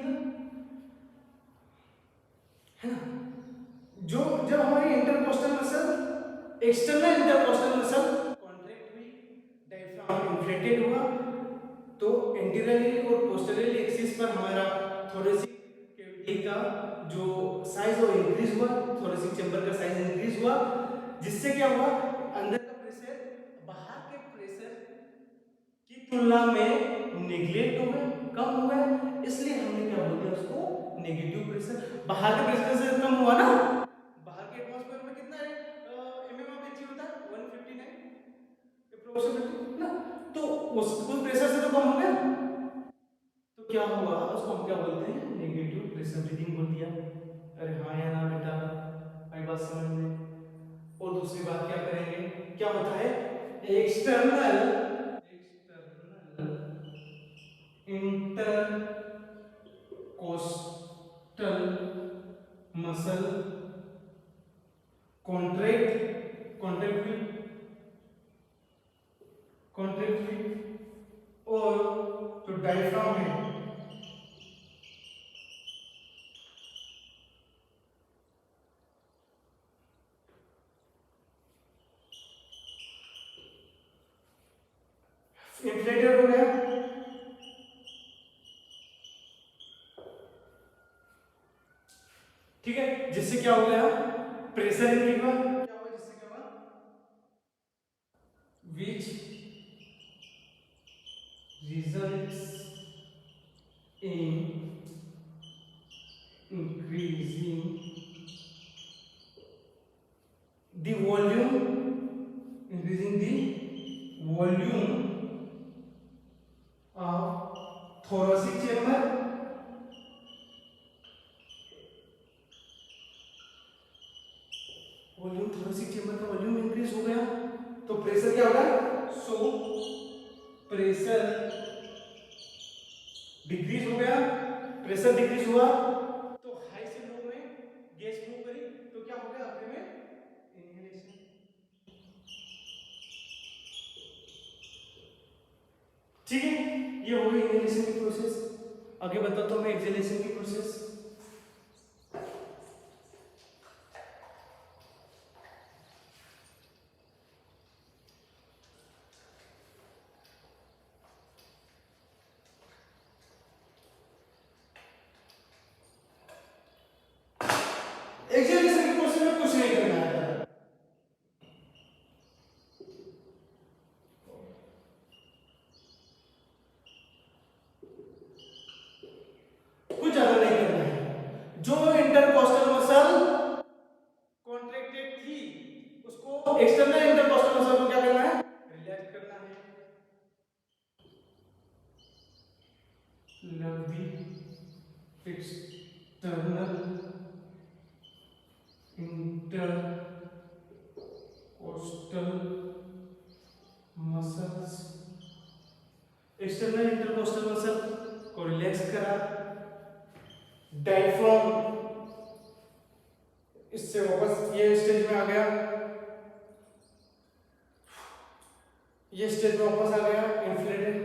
है ना, जो जब हमारी intercostal muscle external intercostal muscle contract हुई, डायफ्राम इन्फ्लेटेड हुआ, तो एंटीरियरली और पोस्टीरियरली एक्सिस पर हमारा थोरेसिक कैविटी का जो साइज वो इंक्रीज हुआ, थोरेसिक चैम्बर का साइज इंक्रीज हुआ, जिससे क्या हुआ, अंदर का प्रेशर बाहर के प्रेशर की तुलना में नेग्लेक्ट हो गया, कम हो गया, इसलिए हमने क्या बोल दिया उसको नेगेटिव प्रेशर। बाहर के प्रेशर से कम हुआ ना, बाहर के एटमॉस्फेयर में कितना है एमएम ऑफ एच होता है 159 अप्रोक्सीमेटली ना, तो उस प्रेशर से तो कम हो गया, तो क्या हुआ, उसको हम क्या बोलते हैं नेगेटिव प्रेशर ब्रीदिंग बोल दिया। अरे हाँ या ना बेटा, आई बात समझ में। और दूसरी बात क्या करेंगे, क्या होता है एक्सटर्नल इंटरकोस्टल मसल कॉन्ट्रैक्ट हुई और जो डायफ्राम है इन्फ्लेटेड हो गया, ठीक है, जिससे क्या हो गया प्रेशर इंक्रीज हुआ, क्या हुआ जिससे क्या हुआ विच results in increasing the volume of thoracic chamber, volume thoracic chamber का वॉल्यूम इंक्रीज हो गया, तो प्रेशर क्या होगा, सो प्रेशर डिक्रीज हो गया, प्रेशर डिक्रीज हुआ तो हाई से लो में गैस मूव करी, तो क्या हो गया अपने में इनहेलेशन। ठीक है, ये हो गई इनहेलेशन की प्रोसेस। आगे बताता हूं मैं एक्सहेलेशन की प्रोसेस। एक्सहेलेशन की प्रोसेस में कुछ नहीं करना है, कुछ ज्यादा नहीं करना है। जो इंटरकोस्टल मसल कॉन्ट्रैक्टेड थी उसको एक्सटर्नल इंटरकोस्टल मसल को क्या करना है, रिलैक्स करना है। Love the external intercostal muscles, external intercostal muscle को रिलैक्स करा, डायफ्राम इससे वापस ये स्टेज में आ गया, ये स्टेज में वापस आ गया इन्फ्लेटेड,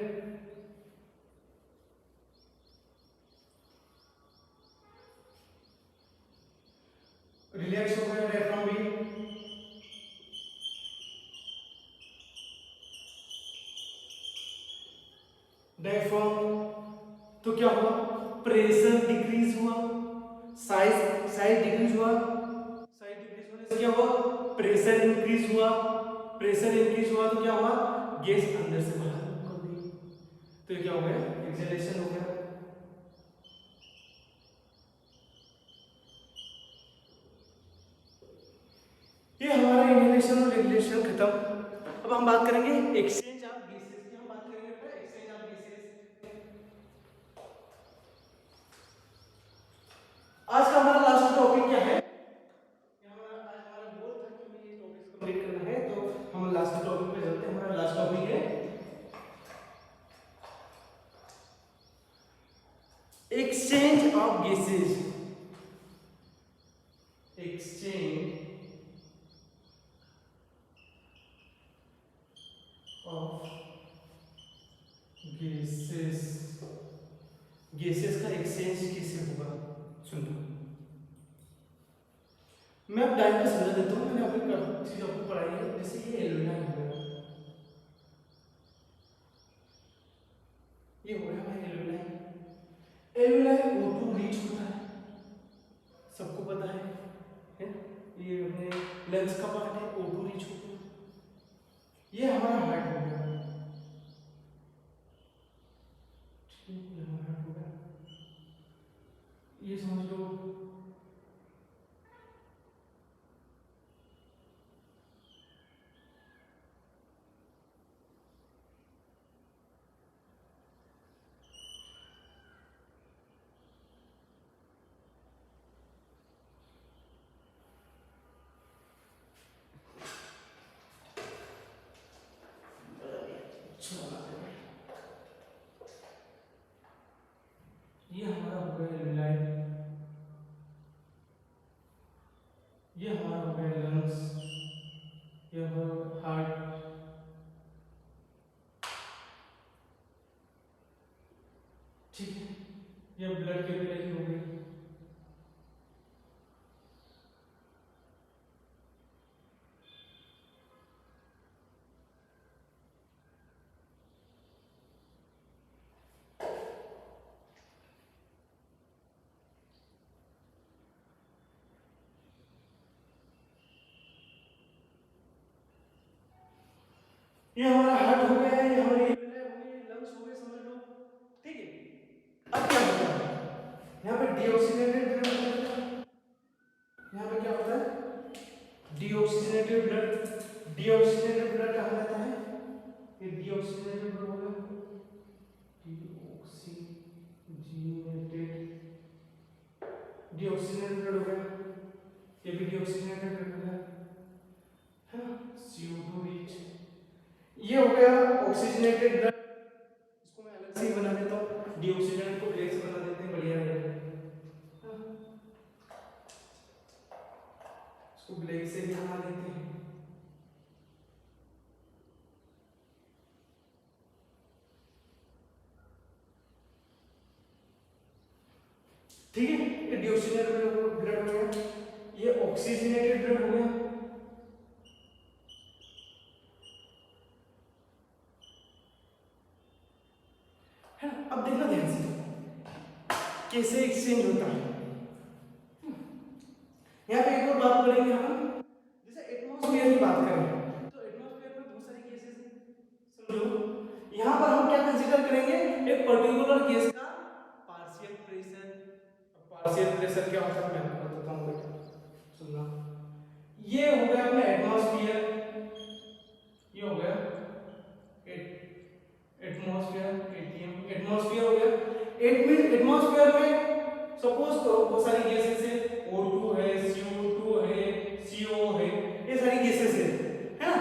रिलैक्स हो गया डायफ्राम भी, डायफ्राम, तो क्या हुआ प्रेशर डिक्रीज हुआ, साइज डिक्रीज हुआ, साइज डिक्रीज होने से क्या हुआ प्रेशर इंक्रीज हुआ, प्रेशर इंक्रीज हुआ तो क्या हुआ गैस अंदर से बाहर निकल गई, तो क्या हो गया एक्सहेलेशन हो गया। ये हमारा इनहेलेशन और एक्सहेलेशन खत्म। अब हम बात करेंगे एक्सचेंज ऑफ गैसेस की, हम बात करेंगे एक्सचेंज ऑफ गैसेस। आज का हमारा लास्ट टॉपिक क्या है, हमारा गोल था कि हमें ये टॉपिक्स कंप्लीट करना है, तो हम लास्ट टॉपिक पे चलते हैं। हमारा लास्ट टॉपिक है exchange of gases, exchange of gases, gases का एक्सचेंज कैसे होगा सुनो। मैं अब डायरेक्ट समझा देता हूँ। मैंने अभी चीज आपको पढ़ाई है। जैसे ये एलुमिना हो गया, ये हो गया हमारा एलुमिना। एलुमिना O2 रीच होता है, सबको पता है? ये अपने लंग्स का पार्ट है, O2 रीच होता है। ये हमारा हार्ट हो गया, ठीक है, हमारा हार्ट हो गया। ये समझ लो ये हमारा हो गया एलुमिनाई, ये हमारा हो गया लंग्स, ये हमारा हार्ट, ठीक है, ये ब्लड कैपिलरी हो गई। ये हमारा हार्ट हो गया, ये हमारी एलुमिनाई हो गई, लंग्स हो गए, समझ लो, ठीक है। अब क्या होता है यहाँ पे? डीऑक्सीजनेटेड ब्लड होता है। यहाँ पे क्या होता है? Deoxygenated blood. डीऑक्सीजनेटेड ब्लड कहाँ रहता है? ये डीऑक्सीजनेटेड ब्लड होगा, डीऑक्सीजनेटेड, डीऑक्सीजनेटेड ब्लड हो गया, ये भी डीऑक्सीजनेटेड ब्लड हो गया, है ना? CO2 rich. ये हो गया ऑक्सीजनेटेड ब्लड। इसको मैं अलग से ही बना देता हूँ, डीऑक्सीजन को ब्लैक से बना देते हैं, बढ़िया रहेगा। इसको ब्लैक से भी बना देते हैं। ठीक है, ये डीऑक्सीजनेटेड ब्लड हो गया, ये ऑक्सीजनेटेड ब्लड हो गया। है ना? अब देखना ध्यान से कैसे एक्सचेंज होता है। यहाँ पे एक और बात करेंगे हम, जैसे एटमॉस्फेयर की बात करें तो एटमॉस्फेयर में बहुत सारी गैसेस हैं, समझो। यहाँ पर हम क्या कंसीडर करेंगे? एक पर्टिकुलर गैस का पार्शियल प्रेशर। पार्शियल प्रेशर क्या होता है मैं आपको बताता हूँ, बेटा सुनना। ये हो गया अपना एटमॉस्फेयर, ये हो गया एटमॉस्फेयर, एटीएम, एटमॉस्फेयर हो गया। एटमॉस्फेयर में सपोज करो बहुत सारी गैसेस है, O2 है, CO2 है, CO है, ये सारी गैसेस है ना?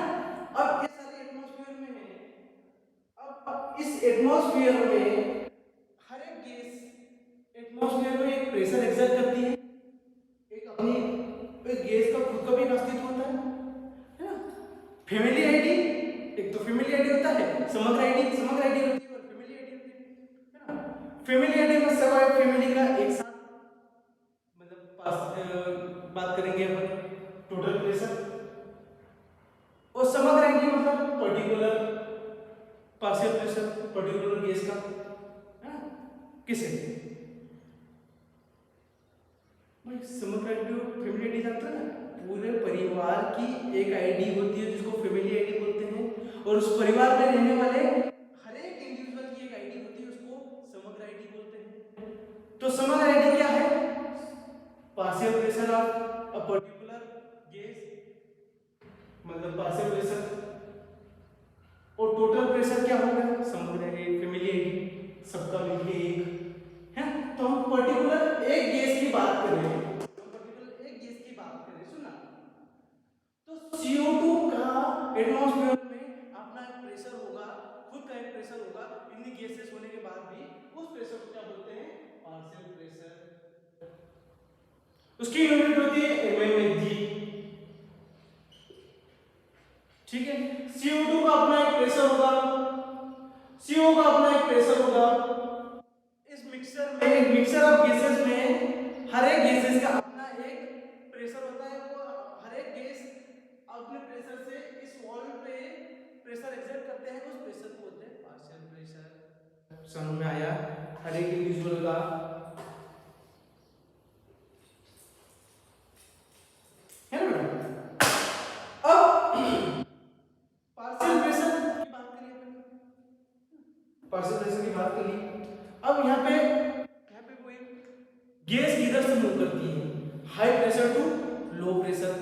अब ये सारे एटमॉस्फेयर में है। अब इस एटमॉस्फेयर में हर एक गैस एटमॉस्फेयर में एक प्रेशर एक्सर्ट करती है, एक अपनी एक गैस का खुद का भी एक अस्तित्व होता है ना? फैमिली आईडी, एक तो फैमिली आईडी होता है, समग्र आईडी, समग्र आईडी होती है और फैमिली आईडी होती है ना? फैमिली आईडी में सब फैमिली का एक साथ मतलब बात करेंगे अपन टोटल प्रेशर, और समग्र आईडी मतलब particular partial pressure particular gas का, है ना? किसे भाई समग्र आईडी और फैमिली आईडी जानते हैं ना? पूरे परिवार की एक आईडी होती है जिसको फैमिली आईडी बोलते हैं, और उस परिवार में रहने वाले हर एक इंडिविजुअल की एक आईडी होती है, उसको समग्र आईडी बोलते हैं। तो समग्र आईडी क्या है? Partial pressure of a particular gas, मतलब पार्शियल प्रेशर, और टोटल प्रेशर क्या होगा? समग्र आईडी, फैमिली आईडी, सबका मिलके एक है। तो हम पर्टिकुलर एक गैस की बात कर रहे हैं, पर्टिकुलर एक गैस की बात कर रहे हैं, सुना? तो CO2 का एटमॉस्फेयर में अपना एक प्रेशर होगा, खुद का एक प्रेशर होगा, इतनी गैसेस होने के बाद भी उस प्रेशर को क्या बोलते हैं? उसकी यूनिट होती है mmHg। ठीक है, CO2 का अपना एक प्रेशर होगा, CO का अपना एक प्रेशर होगा। इस मिक्सचर में, एक मिक्सचर ऑफ गैसेस में हर एक गैसेस का अपना एक प्रेशर होता है। वो हर एक गैस अपने प्रेशर से इस वॉल पे प्रेशर एक्सर्ट करते हैं, उस प्रेशर को बोलते हैं पार्शियल प्रेशर। समझ में आया हर एक इंडिविजुअल का? है ना बेटा? अब पार्शियल प्रेशर की बात करिए अपन, पार्शियल प्रेशर की बात करिए। अब यहाँ पे वो गैस किधर से मूव करती है, high pressure to low pressure.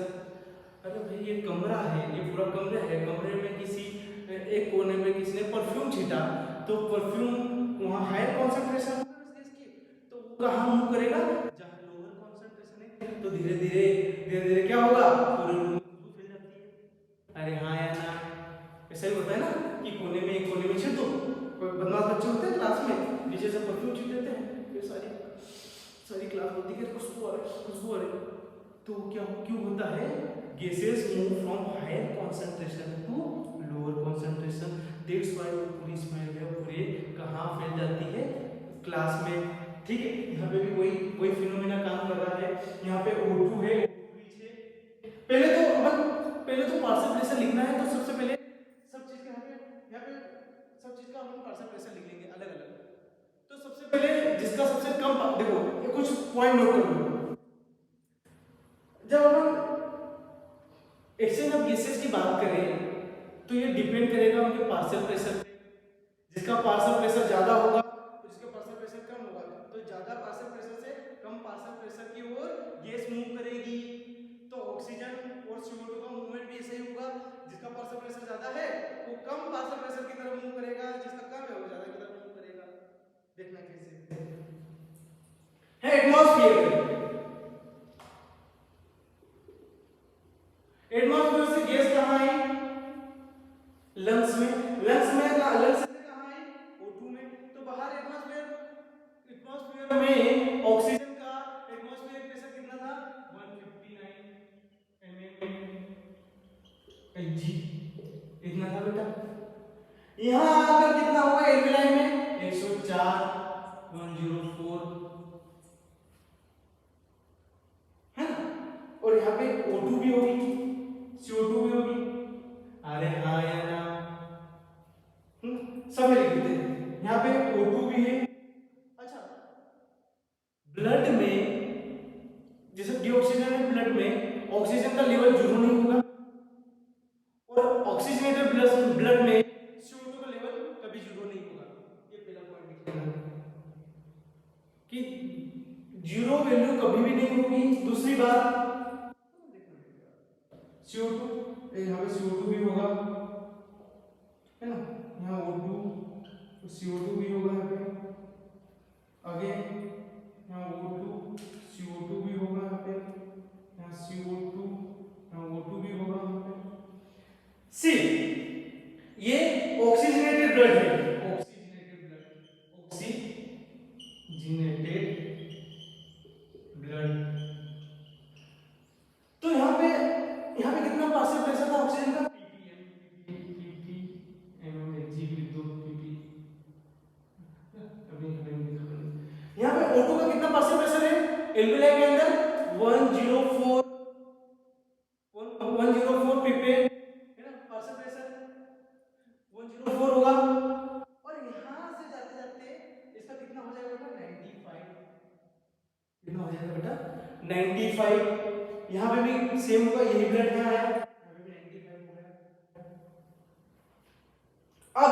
अरे भाई ये कमरा है, ये पूरा कमरा है, कमरे में किसी एक कोने में किसी ने परफ्यूम छीटा, तो परफ्यूम वहाँ हायर कॉन्सेंट्रेशन होगा उस गैस की, तो वो कहाँ मूव करेगा, जहाँ लोअर कॉन्सेंट्रेशन है। तो धीरे धीरे धीरे धीरे क्या होगा, पूरे रूम में खुशबू फैल जाती है। अरे हाँ या ना? ऐसा ही होता है ना कि कोने में, एक कोने में छीट दो, कोई बदमाश बच्चे होते हैं क्लास में, नीचे से परफ्यूम छीट देते हैं, फिर सारी सारी क्लास बोलती है खुशबू आ रही, खुशबू आ रही। तो क्या क्यों होता है, gases move from higher concentration to lower concentration, that's why वो पूरी स्मेल है पूरे कहाँ फैल जाती है, क्लास में। ठीक है, यहाँ पे भी कोई फिनोमेना काम कर रहा है। यहाँ पे O2 है, O2 ब्रिज है। पहले तो पार्शियल प्रेशर लिखना है, तो सबसे पहले सब चीज का यहाँ पे सब चीज का अपन पार्शियल प्रेशर लिख लेंगे अलग अलग। तो सबसे पहले जिसका सबसे कम, देखो ये कुछ पॉइंट नोट कर लो। जब अपन एक्सचेंज ऑफ गैसेस की बात करें तो ये डिपेंड करेगा उनके पार्शियल प्रेशर पे। जिसका पार्शियल प्रेशर ज्यादा होगा तो जिसका पार्शियल प्रेशर कम होगा, तो ज्यादा पार्शियल प्रेशर से कम पार्शियल प्रेशर की ओर गैस मूव करेगी। तो ऑक्सीजन और CO2 का मूवमेंट भी ऐसे ही होगा, जिसका पार्शियल प्रेशर ज्यादा है वो कम पार्शियल प्रेशर की तरफ मूव करेगा, जिसका कम है वो ज्यादा की तरफ मूव करेगा। देखना कैसे है। एटमॉस्फेयर, एटमॉस्फेयर से गैस कहाँ आई, लंग्स में, लंग्स में लंग्स से कहाँ आई, O2 में। तो बाहर एटमॉस्फेयर, एटमॉस्फेयर में ऑक्सीजन का एटमॉस्फेयर प्रेशर कितना था, 159 mmHg, इतना था बेटा। यहाँ आकर कितना हुआ एल्विलाई में, 104 104 है ना। और यहाँ पे O2 भी होगी, CO2 भी होगी। अरे हाँ या ना? सब में लिख देते हैं। यहाँ पे O2 भी है। अच्छा, ब्लड में जैसे डीऑक्सीजन है, ब्लड में ऑक्सीजन का लेवल जीरो नहीं होगा, और ऑक्सीजनेटेड ब्लड में CO2 का लेवल कभी जीरो नहीं होगा। ये पहला पॉइंट लिख लेना कि जीरो वैल्यू कभी भी नहीं होगी। दूसरी बात CO2, यहाँ पे CO2 भी होगा, है ना। यहाँ O2 तो CO2 भी होगा यहाँ पे, आगे यहाँ O2 CO2 भी होगा यहाँ पे, यहाँ CO2 यहाँ O2 भी होगा यहाँ पे। सी, ये ऑक्सीजनेटेड ब्लड है, ऑक्सीजनेटेड ब्लड, ऑक्सीजनेटेड ब्लड। तो यहाँ पे कितना पार्शियल प्रेशर था ऑक्सीजन का, यहाँ पे O2 का कितना पार्शियल प्रेशर है एल्विलाई के अंदर, 104 ppm है ना, पार्शियल प्रेशर 104 होगा। और यहाँ से जाते जाते इसका कितना हो जाएगा बेटा, 95, कितना हो जाएगा बेटा, 95। यहाँ पे भी सेम होगा, यही ब्लड यहाँ आया, यहाँ पे भी 95 हो गया। अब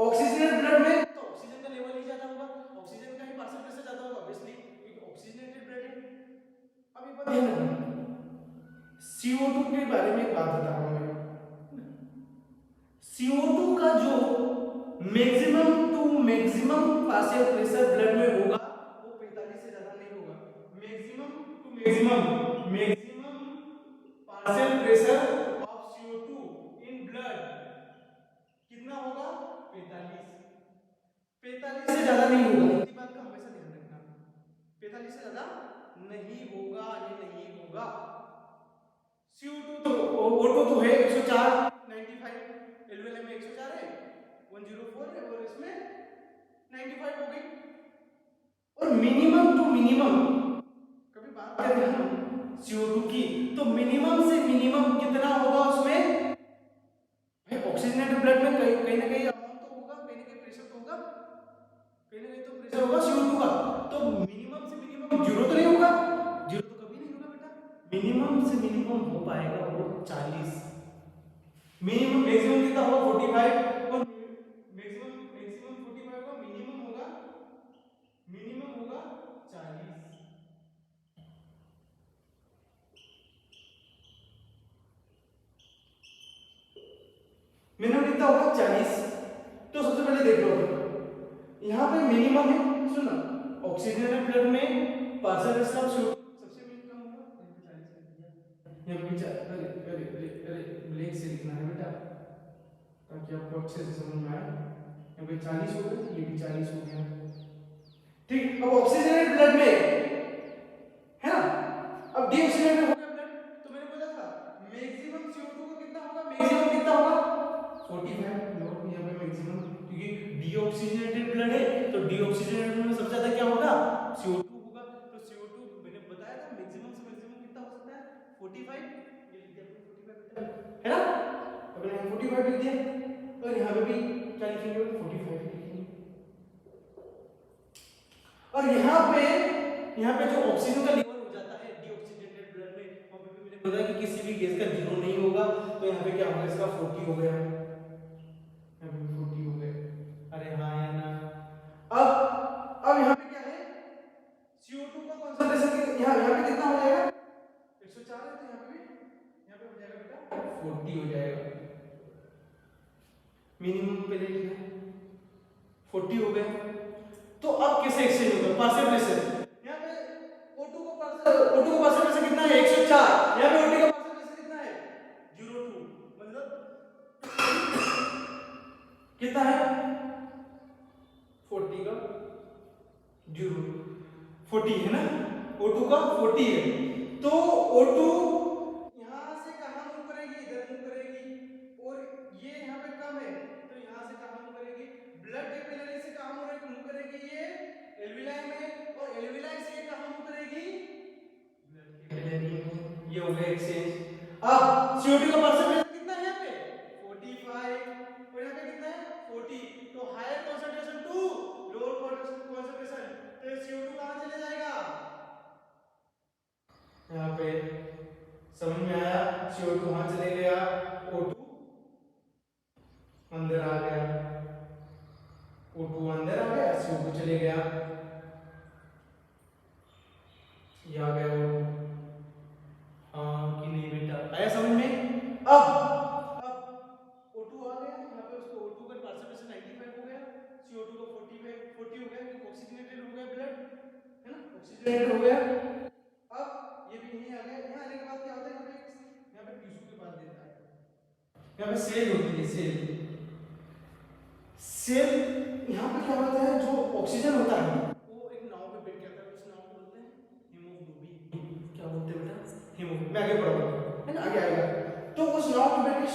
ऑक्सीजनेटेड ब्लड में तो ऑक्सीजन का लेवल ही ज्यादा होगा, ऑक्सीजन का ही पार्शियल प्रेशर ज्यादा होगा ऑब्वियसली, क्योंकि ऑक्सीजनेटेड ब्लड है। अब एक बात ध्यान रखना, CO2 के बारे में एक बात बता रहा हूं मैं। CO2 का जो maximum to maximum partial pressure blood में होगा वो 45 से ज्यादा नहीं होगा। Maximum to maximum partial pressure of CO2 in blood कितना होगा, 45, 45 से ज्यादा नहीं होगा। इस बात का हमेशा ध्यान रखना, 45 से ज्यादा नहीं होगा, ये नहीं होगा। CO2 तो O2 तो है 104 95, एलवीएल में 104 है, 104 है और इसमें 95 हो गई। और मिनिमम टू मिनिमम कभी बात करें हम CO2 की, तो मिनिमम से मिनिमम कितना होगा उसमें? भाई ऑक्सीजनेटेड ब्लड में कहीं ना कहीं अमाउंट तो होगा, कहीं ना कहीं प्रेशर तो होगा, कहीं ना कहीं तो प्रेशर होगा CO2 का। तो मिनिमम से मिनिमम जीरो तो नहीं होगा, जीरो तो कभी नहीं होगा बेटा। मिनिमम से मिनिमम हो पाएगा वो 40, मिनिमम मैक्सिमम कितना होगा 45, और मैक्सिमम मैक्सिमम 45 होगा, मिनिमम होगा 40। मिनिमम कितना होगा 40। तो सबसे पहले देख लो, यहाँ पे मिनिमम है, सुनो ऑक्सीजन ब्लड में पार्शियल रेशो ऑफ सबसे मिनिमम होगा, यहाँ पे 40 लिख दिया, यहाँ पे अरे अरे अरे अरे ब्लैक से लिखना है बेटा ताकि आपको अच्छे से समझ में आए। यहाँ पे 40 हो गया, ये भी 40 हो गया, ठीक। अब ऑक्सीजन ब्लड में है ना, अब डीऑक्सीजनेटेड हो गया ब्लड, तो मैंने बोला था मैक्सिमम CO2 का कितना होगा, मैक्सिमम कितना होगा 45। लो यहाँ पे मैक्सिमम, क्योंकि डीऑक्सीजनेटेड ब्लड है तो डीऑक्सीजनेटेड में सबसे ज्यादा क्या होगा CO2 होगा। तो CO2 मैंने बताया था मैक्सिमम से मैक्सिमम कितना हो सकता है 45, ये लिख दिया 45 है ना, अब मैंने 45 लिख दिया, और यहाँ पे भी क्या लिखेंगे 45 लिखेंगे। और यहाँ पे जो ऑक्सीजन का लेवल हो जाता है डीऑक्सीजनेटेड ब्लड में, वहां पे भी मैंने बताया कि किसी भी गैस का जीरो नहीं होगा, तो यहाँ पे क्या होगा इसका 40 हो गया, यहाँ पे 40 हो गए। अरे हाँ या ना। अब यहाँ पे क्या है CO2 का कंसंट्रेशन, यहाँ पे कितना हो जाएगा 104 है, तो यहाँ पे हो जाएगा बेटा 40 हो जाएगा। मिनिमम पे ले लिया 40 हो गया। तो अब कैसे एक्सचेंज होगा पार्शियल प्रेशर, यहाँ पे O2 को पार्शियल प्रेशर कितना है 104, यहाँ पे O2 का पार्शियल प्रेशर कितना है 02, मतलब कितना है 40 का 40 है ना, O2 का 40 है, तो O2 यहाँ से कहाँ मूव करेगी, इधर मूव करेगी, और ये यहाँ पे कम है तो यहाँ से कहाँ मूव करेगी, ब्लड कैपिलरी से कहाँ मूव करेगी ये एल्विलाई में, और एल्विलाई से कहाँ मूव करेगी ब्लड कैपिलरी में। ये हो गया एक्सचेंज। अब CO2 का परसेंटेज कितना है यहाँ पे 45, और यहाँ पे कितना है 40, तो higher concentration to lower concentration, तो CO2 कहाँ चले जाएगा, यहाँ पे समझ में आया, CO2 कहाँ चले गया, O2 अंदर आ गया, O2 अंदर आ गया, CO2 चले गया, ये आ गया O2। हाँ कि नहीं बेटा, आया समझ में। अब O2 आ गया, यहाँ पे उसको O2 का पार्शियल 95 हो गया, CO2 का 40 हो गया, क्योंकि ऑक्सीजनेटेड हो गया ब्लड, है ना, ऑक्सीजनेटेड हो गया। अब ये भी यहीं आ गया, यहाँ आने के बाद क्या होता है, यहाँ पे टिश्यू के पास देता है, यहाँ पे सेल होती है, सेल यहाँ पे क्या होता है, जो ऑक्सीजन होता है वो एक नाव पे बैठ के आता है, उस नाव को बोलते हैं हीमोग्लोबिन, क्या बोलते हैं बेटा हीमोग्लोबिन, मैं आगे पढ़ाऊंगा है ना, आगे आएगा। तो उस नाव पे बैठ के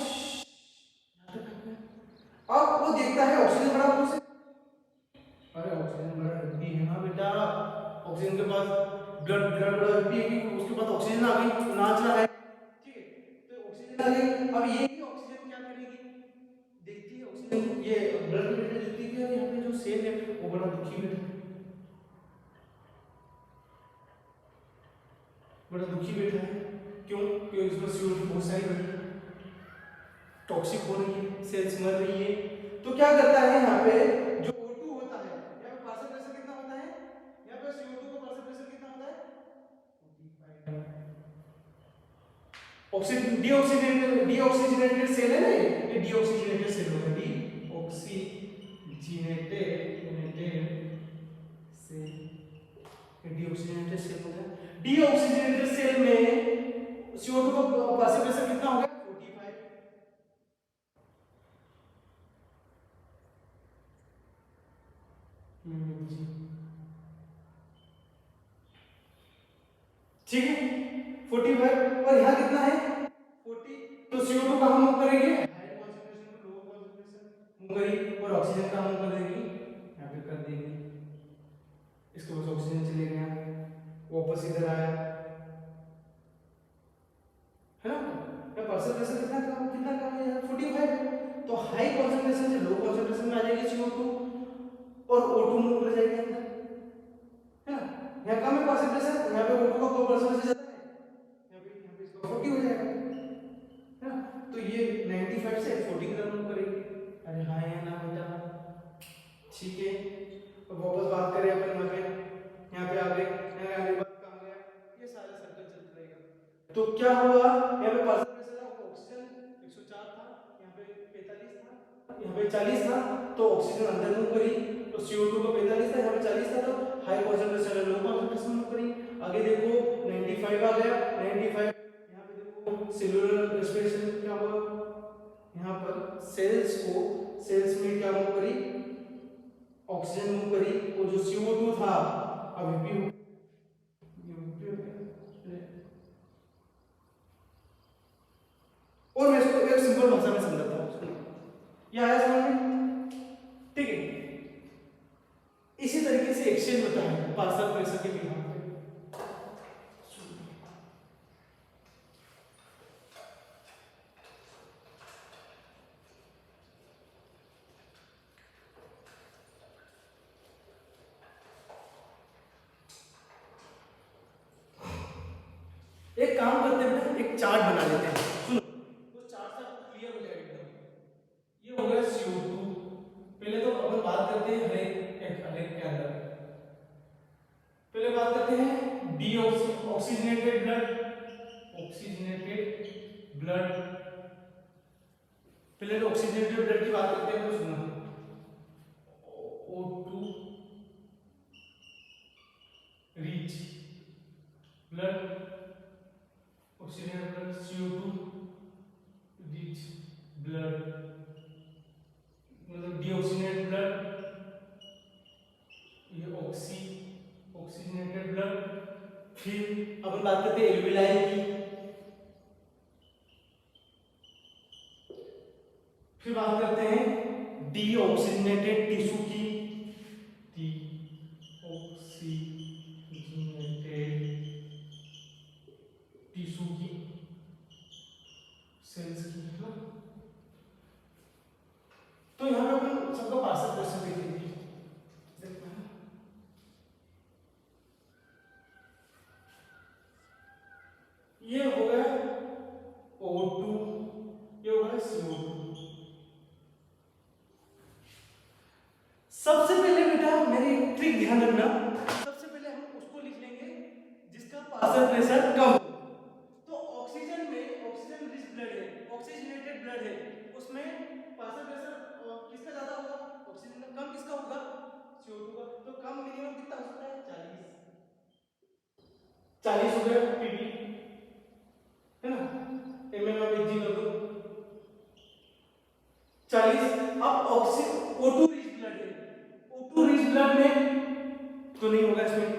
अब वो देखता है ऑक्सीजन बड़ा कौन से, अरे ऑक्सीजन बड़ा हेल्दी है ना बेटा, ऑक्सीजन के पास ब्लड बड़ा हेल्दी है, उसके पास ऑक्सीजन आ गई, नाच रहा है, ठीक है, तो ऑक्सीजन आ गई। अब ये ऑक्सीजन क्या करेगी, देखती है ऑक्सीजन, ये ब्लड में देखती है कि यहाँ पे जो सेल है वो बड़ा दुखी बैठा है, बड़ा दुखी बैठा है, क्यों, क्योंकि इसमें CO2 बहुत सारी बैठी है, टॉक्सिक हो रही है, सेल्स मर रही है। तो क्या करता है यहाँ पे जो O2 होता है, यहाँ पे पार्शियल प्रेशर कितना होता है, यहाँ पे CO2 का पार्शियल प्रेशर कितना होता है 45। डीऑक्सीजनेटेड सेल है ना, ये डीऑक्सीजनेटेड सेल होगा, डीऑक्सीजनेटेड सेल होगा। डीऑक्सीजनेटेड सेल में CO2 का पार्शियल प्रेशर कितना होगा 45। ठीक है 45 और यहाँ कितना है 40। तो CO2 कहाँ मूव करेगी high concentration to low concentration move करेगी और ऑक्सीजन कहाँ मूव कर देगी यहाँ पे कर देगी। इसके पास ऑक्सीजन चले गया वापस इधर आया है ना। पार्शियल प्रेशर कितना कम है यार 45। तो हाई कॉन्सेंट्रेशन से लो कॉन्सेंट्रेशन में आ जाएगी CO2 और O2 मूव कर जाएगी अंदर है ना। यहाँ कम है कॉन्सेंट्रेशन यहाँ पे O2 का परसेंटेज ज्यादा है यहाँ पे इसका 40 हो जाएगा है ना। तो ये 95 से 40 की तरफ मूव करेगी। अरे हाँ है ना बेटा ठीक है। अब वापस बात करें अपन यहाँ पे आ गए यहाँ आने के बाद कहाँ गया ये सारा सर्कल चलता रहेगा। तो क्या हुआ यहाँ पे पार्शियल प्रेशर था ऑक्सीजन 104 था यहाँ पे 45 था यहाँ पे 40 था तो ऑक्सीजन अंदर मूव करी तो CO2 का 45 था यहाँ पे 40 था तो हाई कॉन्सेंट्रेशन लो कॉन्सेंट्रेशन मूव करी। आगे देखो 95 आ गया 95 यहाँ पे देखो सेलुलर रेस्पिरेशन क्या हुआ यहाँ पर सेल्स में क्या मूव करी ऑक्सीजन मूव करी और जो CO2 था अभी भी और मैं इसको एक सिंपल भाषा में समझाता हूँ ये आया समझ में ठीक है। इसी तरीके से एक्सचेंज होता है पार्शियल प्रेशर के बिना एक काम करते हैं एक चार्ट बना लेते हैं सुनो तो चार्ट सा क्लियर हो जाएगा एकदम। ये हो गया CO2 पहले तो अपन बात करते हैं हर एक के अंदर पहले बात करते हैं डीऑक्सीजनेटेड ब्लड पहले तो ऑक्सीजनेटेड ब्लड की बात करते हैं तो सुनो O2 rich blood oxygen blood CO2 rich blood मतलब डीऑक्सीजनेटेड ब्लड ये ऑक्सीजनेटेड ब्लड। फिर अपन बात करते हैं एल्विलाई की फिर बात करते हैं डीऑक्सीजनेटेड टिश्यू की टिश्यू की सेल्स की है ना। तो यहाँ पे अपन सबका पार्शियल प्रेशर देखेंगे ये हो गया O2 ये हो गया CO2। सबसे पहले बेटा मेरी एक ट्रिक ध्यान रखना सबसे पहले हम उसको लिख लेंगे जिसका पार्शियल प्रेशर कम तो ऑक्सीजन रिच ब्लड है ऑक्सीजनेटेड ब्लड है उसमें पार्शियल प्रेशर किसका ज्यादा होगा ऑक्सीजन का कम किसका होगा CO2 का। तो कम मिनिमम कितना हो सकता है 40 हो गया pp है ना mm में जी कर दो 40। अब O2 रिच ब्लड है O2 रिच ब्लड में तो नहीं होगा इसमें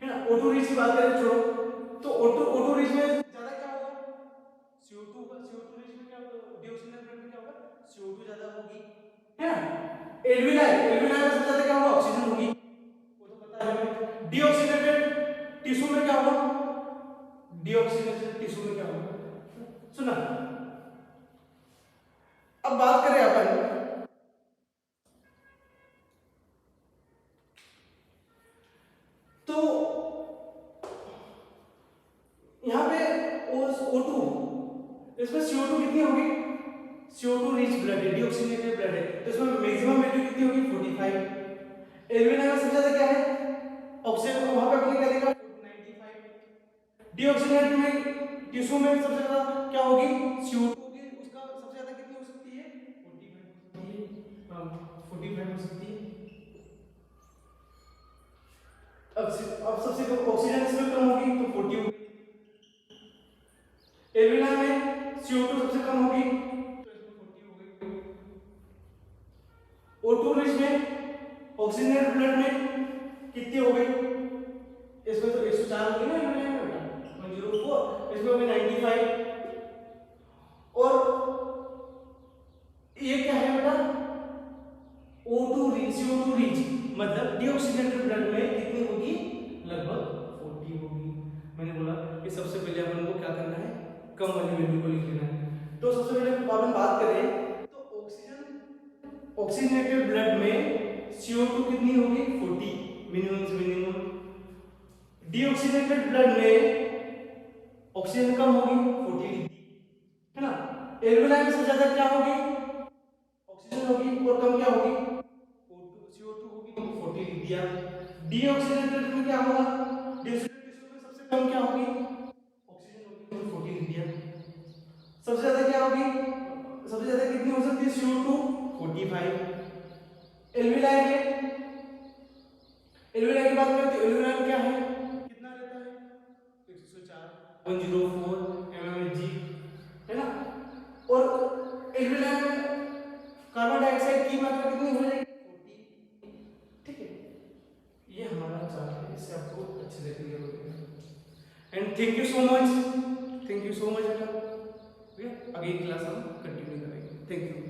है ना। O2 रिच की बात करें छोड़ो तो O2 रिच में ज्यादा क्या होगा CO2 का CO2 रिच में क्या होगा डीऑक्सीजनेटेड ब्लड में क्या होगा CO2 ज्यादा होगी है ना। एल्विलाई में सबसे ज्यादा क्या होगा ऑक्सीजन होगी वो तो पता है हमें। डीऑक्सीजनेटेड टिश्यू में क्या होगा डीऑक्सीजनेटेड टिश्यू में क्या होगा सुना। अब बात करें अपन तो यहां पे O2 इसमें CO2 कितनी होगी CO2 रिच ब्लड है डीऑक्सीजनेटेड ब्लड है तो इसमें मैक्सिमम वैल्यू कितनी होगी 45। एल्विलाई में सबसे ज्यादा क्या है ऑक्सीजन को वहां पे अपने क्या देगा 95। डीऑक्सीजनेटेड में टिश्यू में सबसे ज्यादा क्या होगी CO2 होगी उसका सबसे ज्यादा कितनी हो सकती है 45 हो सकती है। अब सबसे कम ऑक्सीजन इसमें कम होगी तो 40 होगी। एल्विलाई में CO2 सबसे कम होगी तो इसमें 40 हो गई। O2 रिच में ऑक्सीजनेटेड ब्लड में कितनी हो गई इसमें तो 104 होगी ऑक्सीजनेटेड ब्लड में CO2 कितनी होगी 40 मिनिमम से मिनिमम। डीऑक्सीजनेटेड ब्लड में ऑक्सीजन कम होगी 40 डिग्री, है ना। एल्वेलाई में सबसे ज्यादा क्या होगी ऑक्सीजन होगी और कम क्या होगी CO2 होगी 40 डिग्री। डीऑक्सीजनेटेड में क्या होगा डीऑक्सीजनेटेड टिश्यू में सबसे कम क्या होगी ऑक्सीजन होगी 40 डिग्री। सबसे ज्यादा क्या होगी सबसे ज्यादा कितनी हो सकती है CO2 45। एल्वेलाई में एल्वेलाई की बात करते हैं एल्वेलाई में क्या है कितना रहता है 104 104 mmHg, है ना। और एल्वेलाई में कार्बन डाइऑक्साइड की मात्रा कितनी हो जाएगी 40, ठीक है। ये हमारा चार्ट है, इससे आपको अच्छे से क्लियर हो जाएगा। And thank you so much बेटा। अगली क्लास हम कंटिन्यू करेंगे। Thank you.